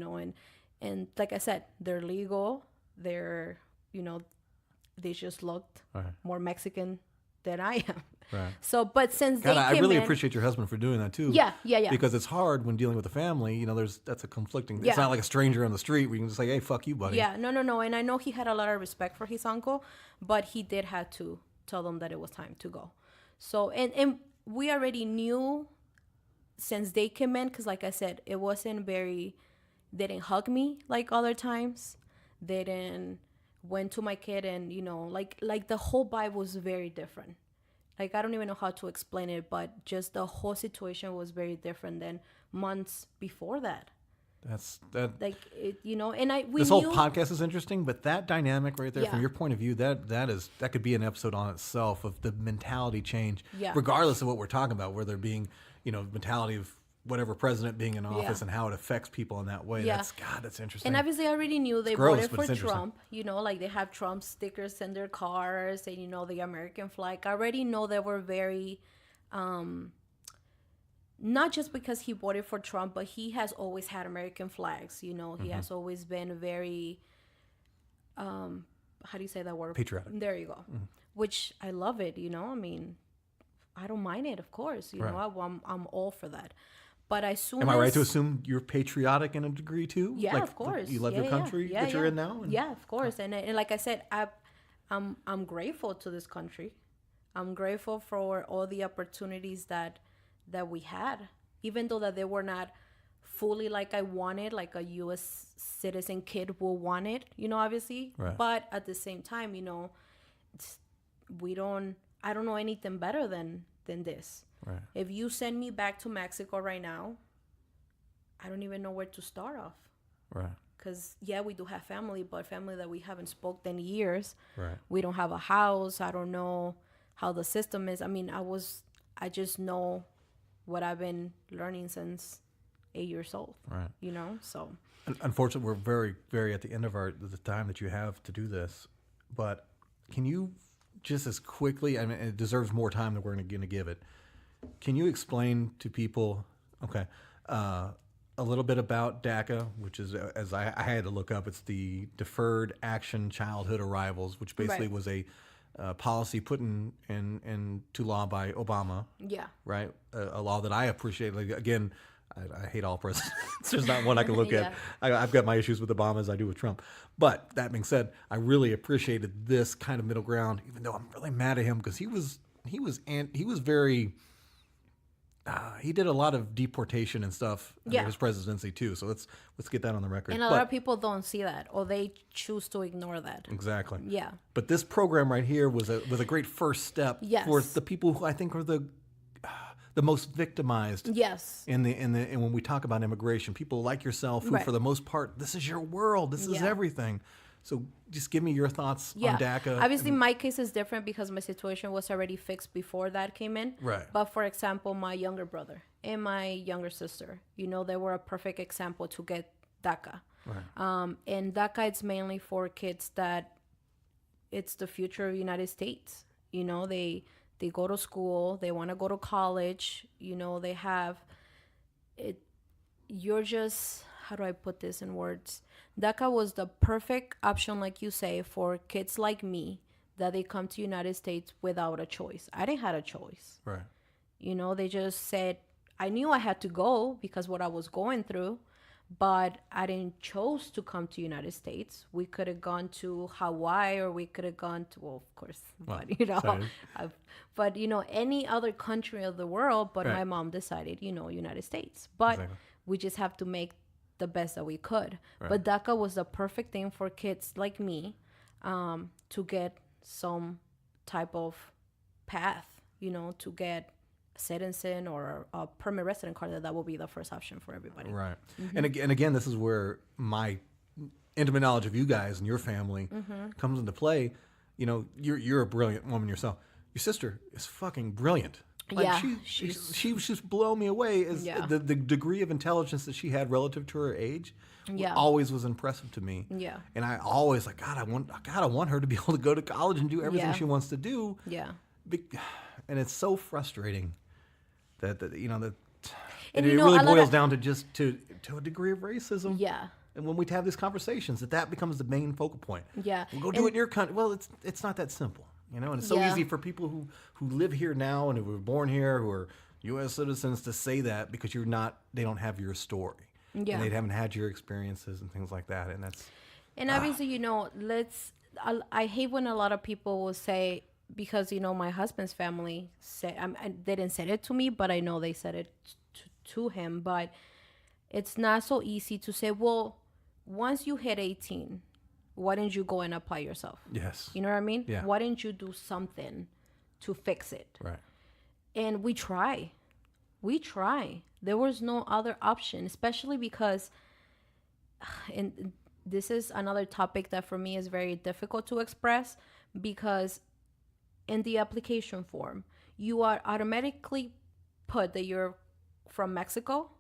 and like I said, they're legal. They're, they just looked more Mexican than I am. Right. So, but since God, they I came really in, appreciate your husband for doing that too. Yeah. Because it's hard when dealing with a family. You know, that's a conflicting. Yeah. It's not like a stranger on the street where you can just say, "Hey, fuck you, buddy." Yeah, no. And I know he had a lot of respect for his uncle, but he did have to tell them that it was time to go. So, and we already knew since they came in, because like I said, it wasn't very, they didn't hug me like other times. They didn't went to my kid and, you know, like the whole vibe was very different. Like, I don't even know how to explain it, but just the whole situation was very different than months before that. That's that. Like, it, you know, and This whole podcast is interesting, but that dynamic right there, Yeah. from your point of view, that could be an episode on itself of the mentality change, Yeah. regardless of what we're talking about, whether being, you know, mentality of whatever president being in office Yeah. and how it affects people in that way. Yeah. That's interesting. And obviously, I already knew they gross, voted but for it's interesting. Trump. You know, like they have Trump stickers in their cars, and you know the American flag. I already know they were very, not just because he voted for Trump, but he has always had American flags. You know, he has always been very, how do you say that word? Patriotic. There you go. Which I love it. You know, I mean, I don't mind it, of course. You know, I'm all for that. But as soon Am as I right to assume you're patriotic in a degree too? Yeah, Like, of course. You love your country that you're in now? And Yeah, of course. And like I said, I'm grateful to this country. I'm grateful for all the opportunities that we had, even though that they were not fully like I wanted, like a U.S. citizen kid will want it, you know, obviously. Right. But at the same time, you know, I don't know anything better than this. Right. If you send me back to Mexico right now, I don't even know where to start off. Right. Because, yeah, we do have family, but family that we haven't spoken in years. Right. We don't have a house. I don't know how the system is. I mean, I just know what I've been learning since 8 years old. Right. You know, so. Unfortunately, we're very, very at the end of the time that you have to do this. But can you just as quickly, I mean, it deserves more time than we're going to give it. Can you explain to people, a little bit about DACA, which is, as I had to look up, it's the Deferred Action Childhood Arrivals, which basically Right. was a policy put into law by Obama. Yeah. Right? A law that I appreciate. Like, again, I hate all presidents. There's not one I can look Yeah. at. I've got my issues with Obama as I do with Trump. But that being said, I really appreciated this kind of middle ground, even though I'm really mad at him because he was very. He did a lot of deportation and stuff under his presidency too. So let's get that on the record. And a lot of people don't see that, or they choose to ignore that. Exactly. Yeah. But this program right here was a great first step Yes. for the people who I think are the most victimized. Yes. And when we talk about immigration, people like yourself who, Right. for the most part, this is your world. This is Yeah. everything. So just give me your thoughts Yeah. on DACA. Obviously, my case is different because my situation was already fixed before that came in. Right. But for example, my younger brother and my younger sister, you know, they were a perfect example to get DACA. Right. And DACA, it's mainly for kids that it's the future of the United States. You know, they go to school, they want to go to college, you know, they have it. You're just, how do I put this in words? DACA was the perfect option, like you say, for kids like me that they come to United States without a choice. I didn't have a choice. Right. You know, they just said, I knew I had to go because what I was going through, but I didn't chose to come to United States. We could have gone to Hawaii, or we could have gone to, well, of course, but you know, sorry. but you know, any other country of the world. But Right. my mom decided, you know, United States. But Exactly. we just have to make the best that we could. Right. But DACA was the perfect thing for kids like me, to get some type of path, you know, to get citizen or a permanent resident card. That will be the first option for everybody. Right. And again, this is where my intimate knowledge of you guys and your family comes into play. You know, you're a brilliant woman yourself. Your sister is fucking brilliant. Like, Yeah, she just blow me away as Yeah. the degree of intelligence that she had relative to her age. Yeah. Always was impressive to me. Yeah. And I always like, I want her to be able to go to college and do everything Yeah. she wants to do. Yeah. And it's so frustrating that you know that And it you know, really a lot boils of- down to just to a degree of racism. Yeah. And when we have these conversations, that becomes the main focal point. Yeah. Well, go do it in your country. Well, it's not that simple. You know, and it's so Yeah. easy for people who live here now and who were born here, who are U.S. citizens, to say that because they don't have your story. Yeah. And they haven't had your experiences and things like that. And that's, And obviously, I hate when a lot of people will say, because, my husband's family said, they didn't say it to me, but I know they said it to him. But it's not so easy to say, well, once you hit 18, why didn't you go and apply yourself? yes. You know what I mean? Yeah. Why didn't you do something to fix it? Right. And we try. There was no other option, especially because, and this is another topic that for me is very difficult to express, because in the application form, you are automatically put that you're from Mexico,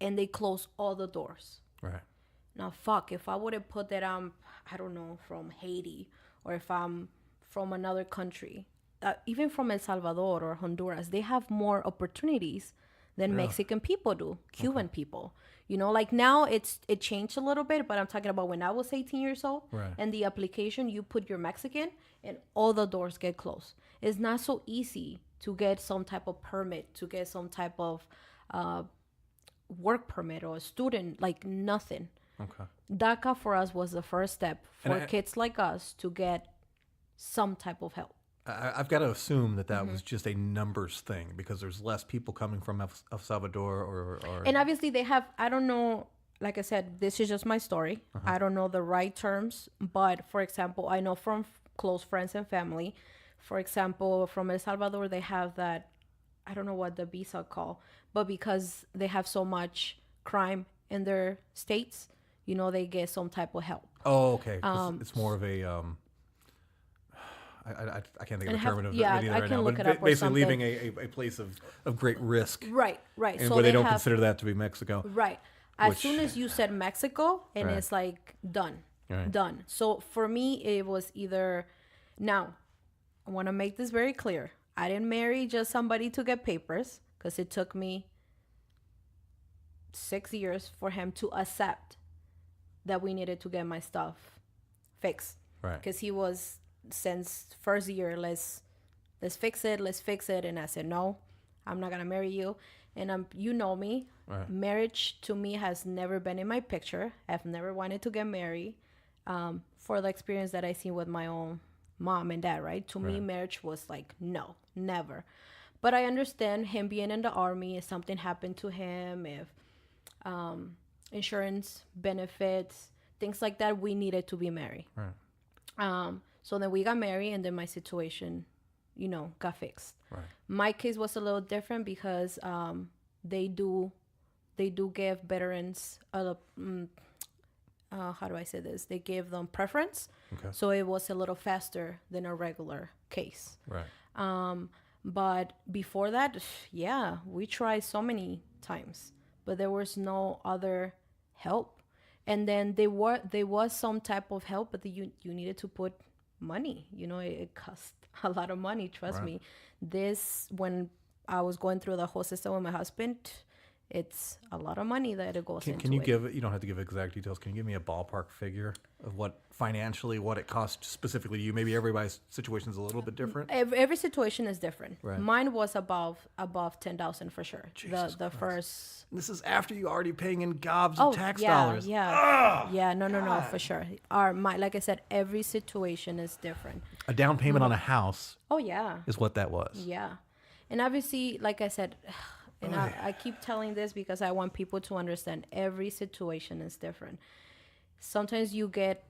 and they close all the doors. Right. Now, fuck, if I would have put that I don't know, from Haiti, or if I'm from another country, even from El Salvador or Honduras, they have more opportunities than Mexican people do, Cuban people. Like now it changed a little bit, but I'm talking about when I was 18 years old, Right. and the application, you put your Mexican and all the doors get closed. It's not so easy to get some type of permit, to get some type of work permit or student, like nothing. Okay. DACA for us was the first step for kids like us to get some type of help. I've got to assume that was just a numbers thing, because there's less people coming from El Salvador or And obviously they have, I don't know, like I said, this is just my story. I don't know the right terms, but for example, I know from close friends and family, for example, from El Salvador, they have that, I don't know what the visa called, but because they have so much crime in their states, they get some type of help. Oh, okay. It's more of a I can't think of the term of it yeah, either I right can now. look But it up or basically something. leaving a place of great risk, Right. and So where they don't have, consider that to be Mexico. Right. As Which- soon as you said Mexico, and Right. it's like done. Right. Done. So for me, it was either. Now, I want to make this very clear. I didn't marry just somebody to get papers, because it took me 6 years for him to accept that we needed to get my stuff fixed. Right. Because he was, since first year, let's fix it. And I said, no, I'm not going to marry you. And you know me. Right. Marriage to me has never been in my picture. I've never wanted to get married, for the experience that I seen with my own mom and dad, right? To me, marriage was like, no, never. But I understand him being in the army, if something happened to him, if insurance benefits, things like that, we needed to be married. Right. So then we got married, and then my situation, got fixed. Right. My case was a little different because they do give veterans how do I say this? They gave them preference. Okay. So it was a little faster than a regular case. Right. But before that, yeah, we tried so many times, but there was no other help. And then there was some type of help, but you needed to put money. It cost a lot of money. Trust me. This, when I was going through the whole system with my husband, it's a lot of money that it goes into. Can you you don't have to give exact details. Can you give me a ballpark figure of what it cost specifically to you? Maybe everybody's situation is a little bit different. Every situation is different. Right. Mine was above 10,000 for sure. Jesus the Christ. first. This is after you already paying in gobs of tax dollars. Yeah, no, for sure. Like I said, every situation is different. A down payment on a house Oh yeah, is what that was. yeah, and obviously, like I said, and I keep telling this because I want people to understand every situation is different. Sometimes you get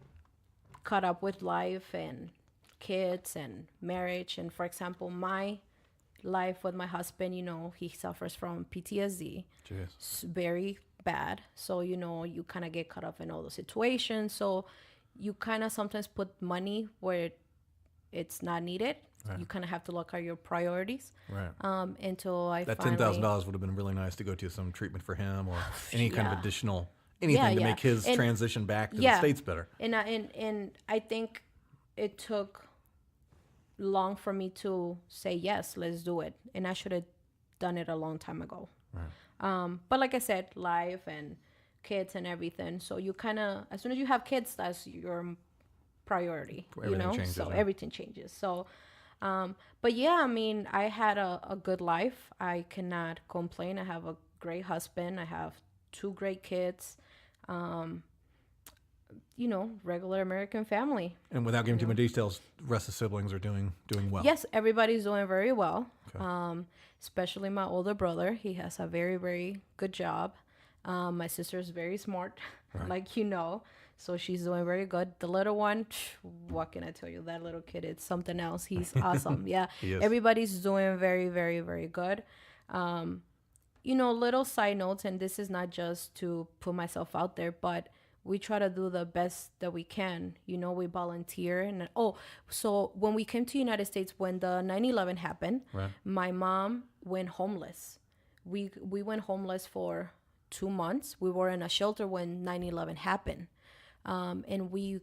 caught up with life and kids and marriage, and for example, my life with my husband, he suffers from PTSD. Jeez. It's very bad. So, you kind of get caught up in all those situations. So you kind of sometimes put money where it's not needed. Right. You kind of have to look at your priorities. Right. Until I That finally... $10,000 would have been really nice to go to some treatment for him, or any kind of Yeah. additional anything to yeah. make his And- transition back to the yeah. States better. And I think it took long for me to say, yes, let's do it. And I should have done it a long time ago. Right. But like I said, life and kids and everything. So you kind of, as soon as you have kids, that's your priority, Everything changes, so yeah. everything changes. So But yeah, I mean, I had a good life. I cannot complain. I have a great husband. I have two great kids. Um, regular American family. And without getting too many details, the rest of the siblings are doing well. Yes, everybody's doing very well. Okay. Especially my older brother. He has a very, very good job. My sister's very smart, Right. like. So she's doing very good. The little one, what can I tell you? That little kid, it's something else. He's awesome. Yeah. He is. Everybody's doing very, very, very good. Little side notes, and this is not just to put myself out there, but we try to do the best that we can. We volunteer. And so when we came to United States, when the 9/11 happened, Right. my mom went homeless. We went homeless for 2 months. We were in a shelter when 9/11 happened. And we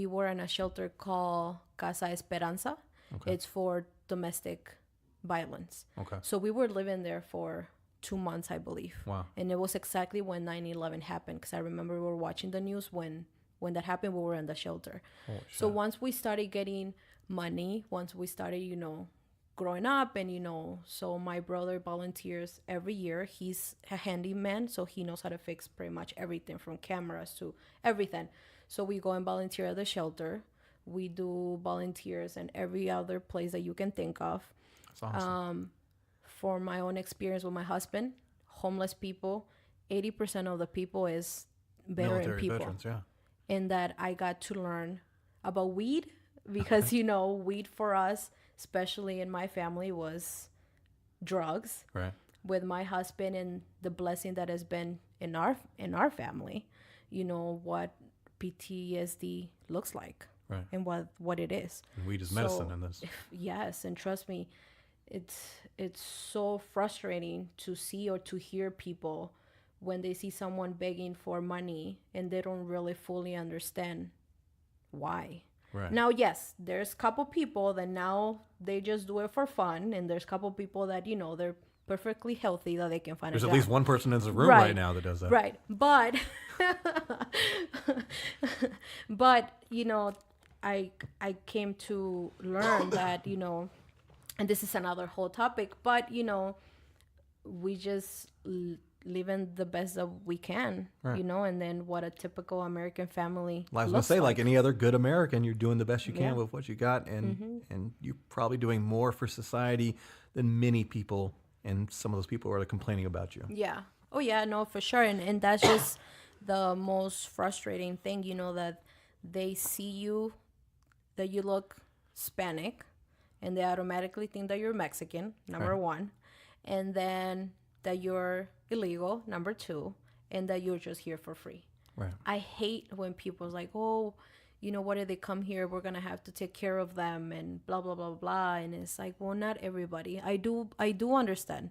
were in a shelter called Casa Esperanza. Okay. It's for domestic violence. Okay. So we were living there for 2 months, I believe. Wow. And it was exactly when 9/11 happened, because I remember we were watching the news when that happened. We were in the shelter. Holy So shit. once we started getting money, once we started, growing up, and so my brother volunteers every year. He's a handyman, so he knows how to fix pretty much everything from cameras to everything. So we go and volunteer at the shelter. We do volunteers in every other place that you can think of. That's awesome. For my own experience with my husband, homeless people, 80% of the people is veteran Military people. veterans, yeah. And that I got to learn about weed, because weed for us, especially in my family, was drugs. Right. With my husband and the blessing that has been in our family, what PTSD looks like. Right. And what it is. And weed is medicine in this. Yes, and trust me, it's so frustrating to see or to hear people when they see someone begging for money and they don't really fully understand why. Right. Now, yes, there's a couple people that now they just do it for fun, and there's a couple people that they're perfectly healthy, that they can find There's a at job. least one person in the room right now that does that. Right. But I came to learn that, and this is another whole topic, but we just live in the best that we can, Right. And then what a typical American family Well, I was going to looks say, like any other good American, you're doing the best you can Yeah. with what you got, and you're probably doing more for society than many people, and some of those people are complaining about you. Yeah. Oh, yeah, no, for sure. And that's just the most frustrating thing, that they see you, that you look Hispanic, and they automatically think that you're Mexican, number Right. one, and then that you're illegal, number two, and that you're just here for free. Right. I hate when people's like, oh, what did they come here? We're gonna have to take care of them and blah blah blah blah. And it's like, well, not everybody. I do understand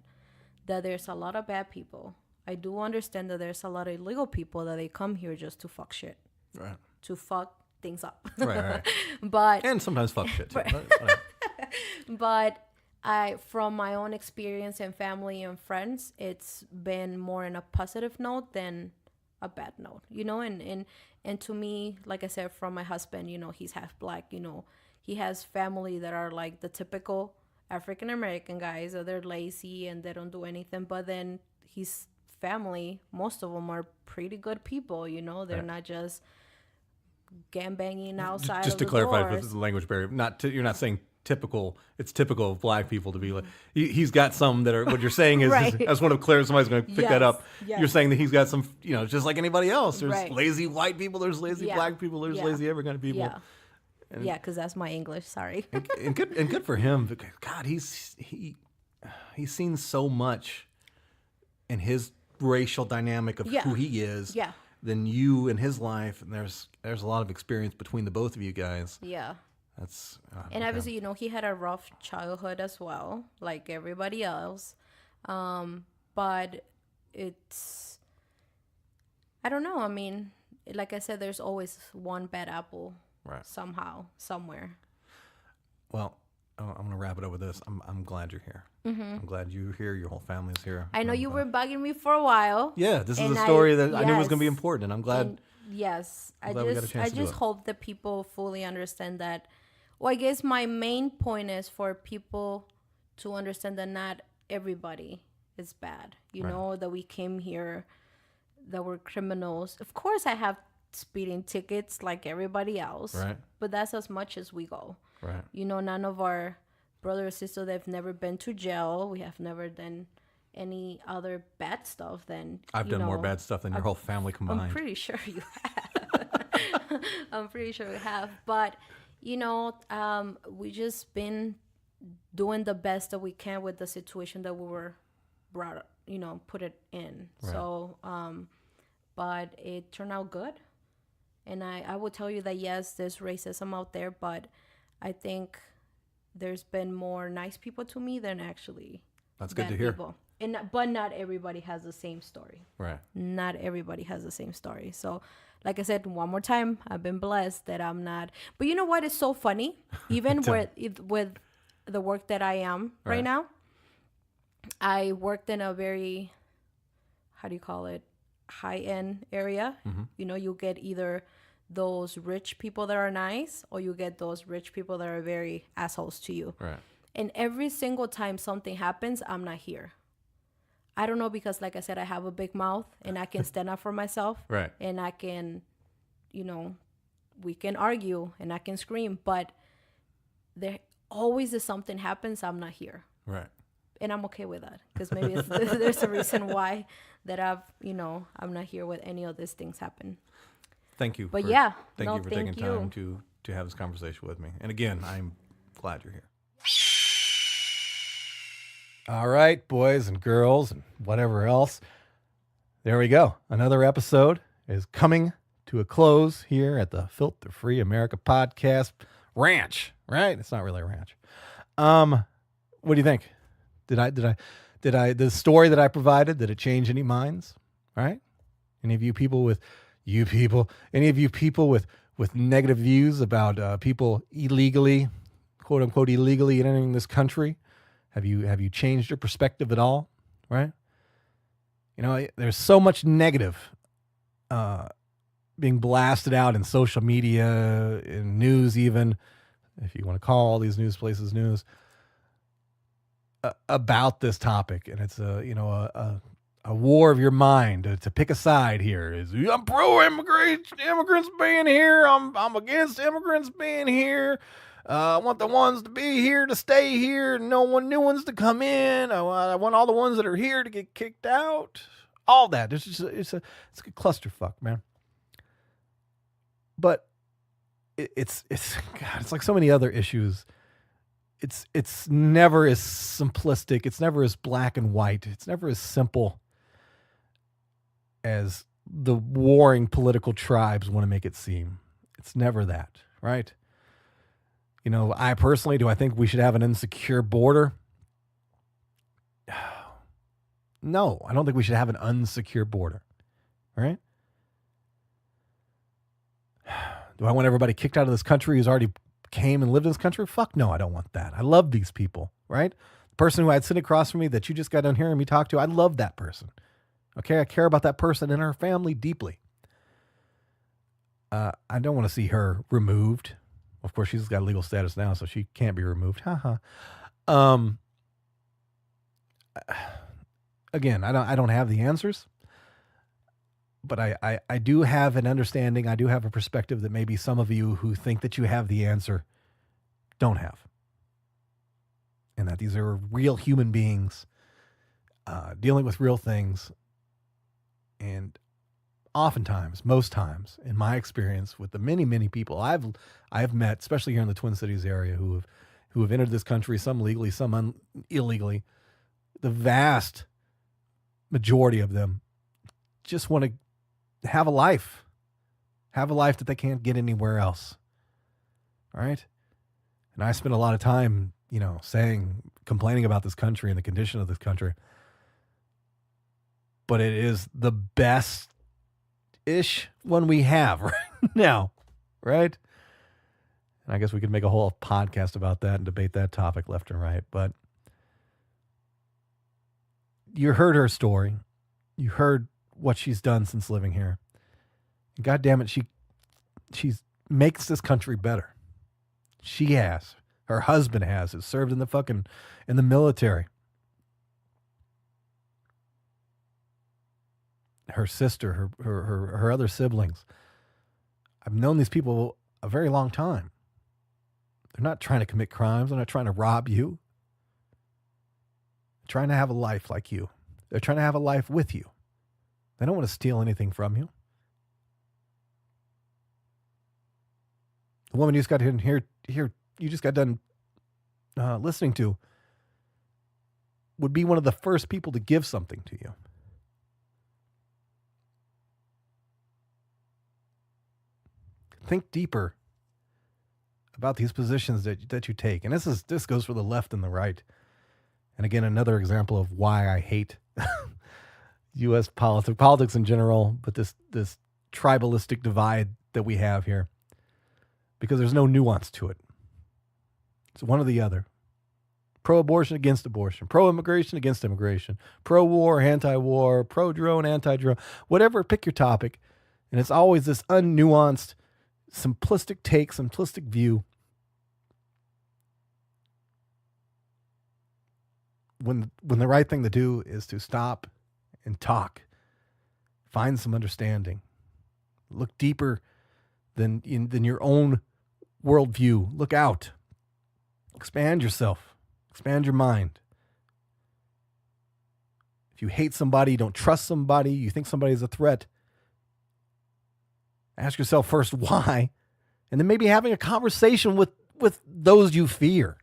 that there's a lot of bad people. I do understand that there's a lot of illegal people that they come here just to fuck shit, Right. to fuck things up. Right. But And sometimes fuck shit too. but from my own experience and family and friends, it's been more in a positive note than a bad note, and to me, like I said, from my husband, he's half black, he has family that are like the typical African American guys, that they're lazy and they don't do anything, but then his family, most of them are pretty good people, they're Right. not just gangbanging outside Just of to the clarify, doors. with the language barrier, you're not saying typical. It's typical of black people to be like. He's got some that are. What you're saying is, Right. I just want to clear. Somebody's going to pick that Yes, up. yes. You're saying that he's got some. Just like anybody else. There's Right. lazy white people. There's lazy Yeah. black people. There's Yeah. lazy every kind of people. Yeah. Yeah, because that's my English. Sorry. and good for him. Because God, he's seen so much in his racial dynamic of Yeah. who he is. Yeah. Than you in his life, and there's a lot of experience between the both of you guys. Yeah. That's And okay. obviously, he had a rough childhood as well, like everybody else. But it's, I don't know. I mean, like I said, there's always one bad apple Right. somehow, somewhere. Well, I'm gonna wrap it up with this. I'm glad you're here. I'm glad you're here. Your whole family's here. I know you were bugging me for a while. Yeah, this is and a story that I knew was yes. gonna be important, and I'm glad. And yes, glad we got a chance I to do just it. hope that people fully understand that Well, I guess my main point is for people to understand that not everybody is bad. You know, that we came here, that we're criminals. Of course, I have speeding tickets like everybody else. Right. But that's as much as we go. Right. You know, none of our brothers or sisters, they've never been to jail. We have never done any other bad stuff than I've done more bad stuff than your whole family combined. I'm pretty sure you have. I'm pretty sure we have. But, you know, we just been doing the best that we can with the situation that we were brought, you know, put it in. Right. So, but it turned out good. And I will tell you that, yes, there's racism out there, but I think there's been more nice people to me than actually That's good bad to hear. people. But not everybody has the same story. Right. Not everybody has the same story. So, like I said, one more time, I've been blessed that I'm not. But you know what is so funny? Even with the work that I am right now, I worked in a very, how do you call it, high-end area. Mm-hmm. You know, you get either those rich people that are nice, or you get those rich people that are very assholes to you. Right. And every single time something happens, I'm not here. I don't know, because like I said, I have a big mouth and I can stand up for myself. Right. And I can, you know, we can argue and I can scream, but there always is something happens, I'm not here. Right. And I'm okay with that, because maybe there's a reason why that I'm not here when any of these things happen. Thank you. But thank you for taking time to have this conversation with me. And again, I'm glad you're here. All right, boys and girls and whatever else. There we go. Another episode is coming to a close here at the Filter Free Amerika podcast ranch, right? It's not really a ranch. What do you think? Did I the story that I provided, did it change any minds? Right? Any of you people with negative views about people illegally, quote unquote, illegally entering this country? Have you changed your perspective at all? Right? You know, there's so much negative being blasted out in social media, in news, even if you want to call all these news places news, about this topic. And it's a war of your mind to pick a side here. Is I'm pro immigrants being here. I'm against immigrants being here. I want the ones to be here to stay here. No one new ones to come in. I want all the ones that are here to get kicked out. All that. It's a clusterfuck, man. But it's God, it's like so many other issues. It's never as simplistic. It's never as black and white. It's never as simple as the warring political tribes want to make it seem. It's never that, right? You know, I personally, do I think we should have an insecure border? No, I don't think we should have an unsecure border, right? Do I want everybody kicked out of this country who's already came and lived in this country? Fuck no, I don't want that. I love these people, right? The person who I had sitting across from me that you just got done hearing me talk to, I love that person. Okay, I care about that person and her family deeply. I don't want to see her removed. Of course, she's got legal status now, so she can't be removed. Again, I don't have the answers, but I do have an understanding. I do have a perspective that maybe some of you who think that you have the answer don't have, and that these are real human beings dealing with real things, and oftentimes, most times, in my experience, with the many people I've met, especially here in the Twin Cities area, who have entered this country, some legally, some illegally, the vast majority of them just want to have a life that they can't get anywhere else. All right, and I spend a lot of time, complaining about this country and the condition of this country, but it is the best ish one we have right now, right? And I guess we could make a whole podcast about that and debate that topic left and right. But you heard her story. You heard what she's done since living here. And God damn it, she makes this country better. She has. Her husband has. Who served in the military. Her sister, her other siblings. I've known these people a very long time. They're not trying to commit crimes. They're not trying to rob you. They're trying to have a life like you. They're trying to have a life with you. They don't want to steal anything from you. The woman you just got in here, you just got done listening to would be one of the first people to give something to you. Think deeper about these positions that you take. And this goes for the left and the right. And again, another example of why I hate U.S. politics in general, but this tribalistic divide that we have here, because there's no nuance to it. It's one or the other. Pro-abortion, against abortion. Pro-immigration, against immigration. Pro-war, anti-war. Pro-drone, anti-drone. Whatever, pick your topic. And it's always this unnuanced, simplistic take, simplistic view. When the right thing to do is to stop and talk. Find some understanding. Look deeper than your own worldview. Look out. Expand yourself. Expand your mind. If you hate somebody, you don't trust somebody, you think somebody is a threat, ask yourself first why, and then maybe having a conversation with those you fear.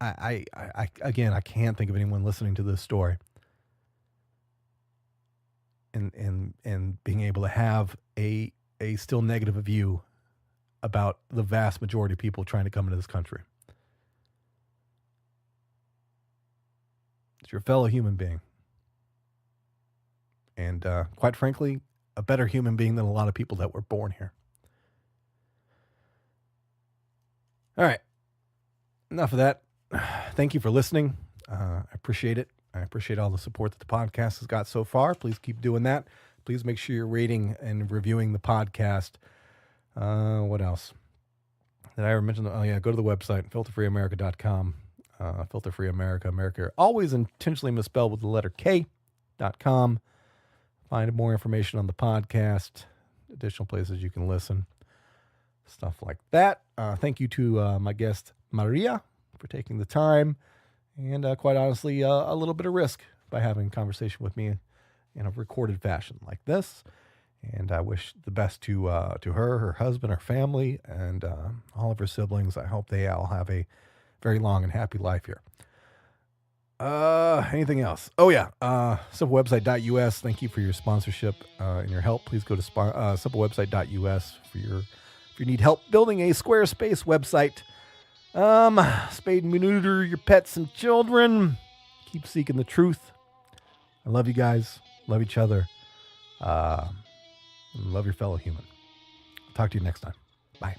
I can't think of anyone listening to this story and being able to have a still negative view about the vast majority of people trying to come into this country. It's your fellow human being. And quite frankly, a better human being than a lot of people that were born here. All right. Enough of that. Thank you for listening. I appreciate it. I appreciate all the support that the podcast has got so far. Please keep doing that. Please make sure you're rating and reviewing the podcast. What else? Did I ever mention? Oh, yeah. Go to the website, filterfreeamerica.com. Filter Free America. America always intentionally misspelled with the letter K.com. Find more information on the podcast, additional places you can listen, stuff like that. Thank you to my guest, Maria, for taking the time and quite honestly, a little bit of risk by having a conversation with me in a recorded fashion like this. And I wish the best to her, her husband, her family, and all of her siblings. I hope they all have a very long and happy life here. Anything else? Oh, yeah. Simplewebsite.us. Thank you for your sponsorship and your help. Please go to simplewebsite.us if you need help building a Squarespace website. Spade and neuter your pets and children. Keep seeking the truth. I love you guys. Love each other. Love your fellow human. Talk to you next time. Bye.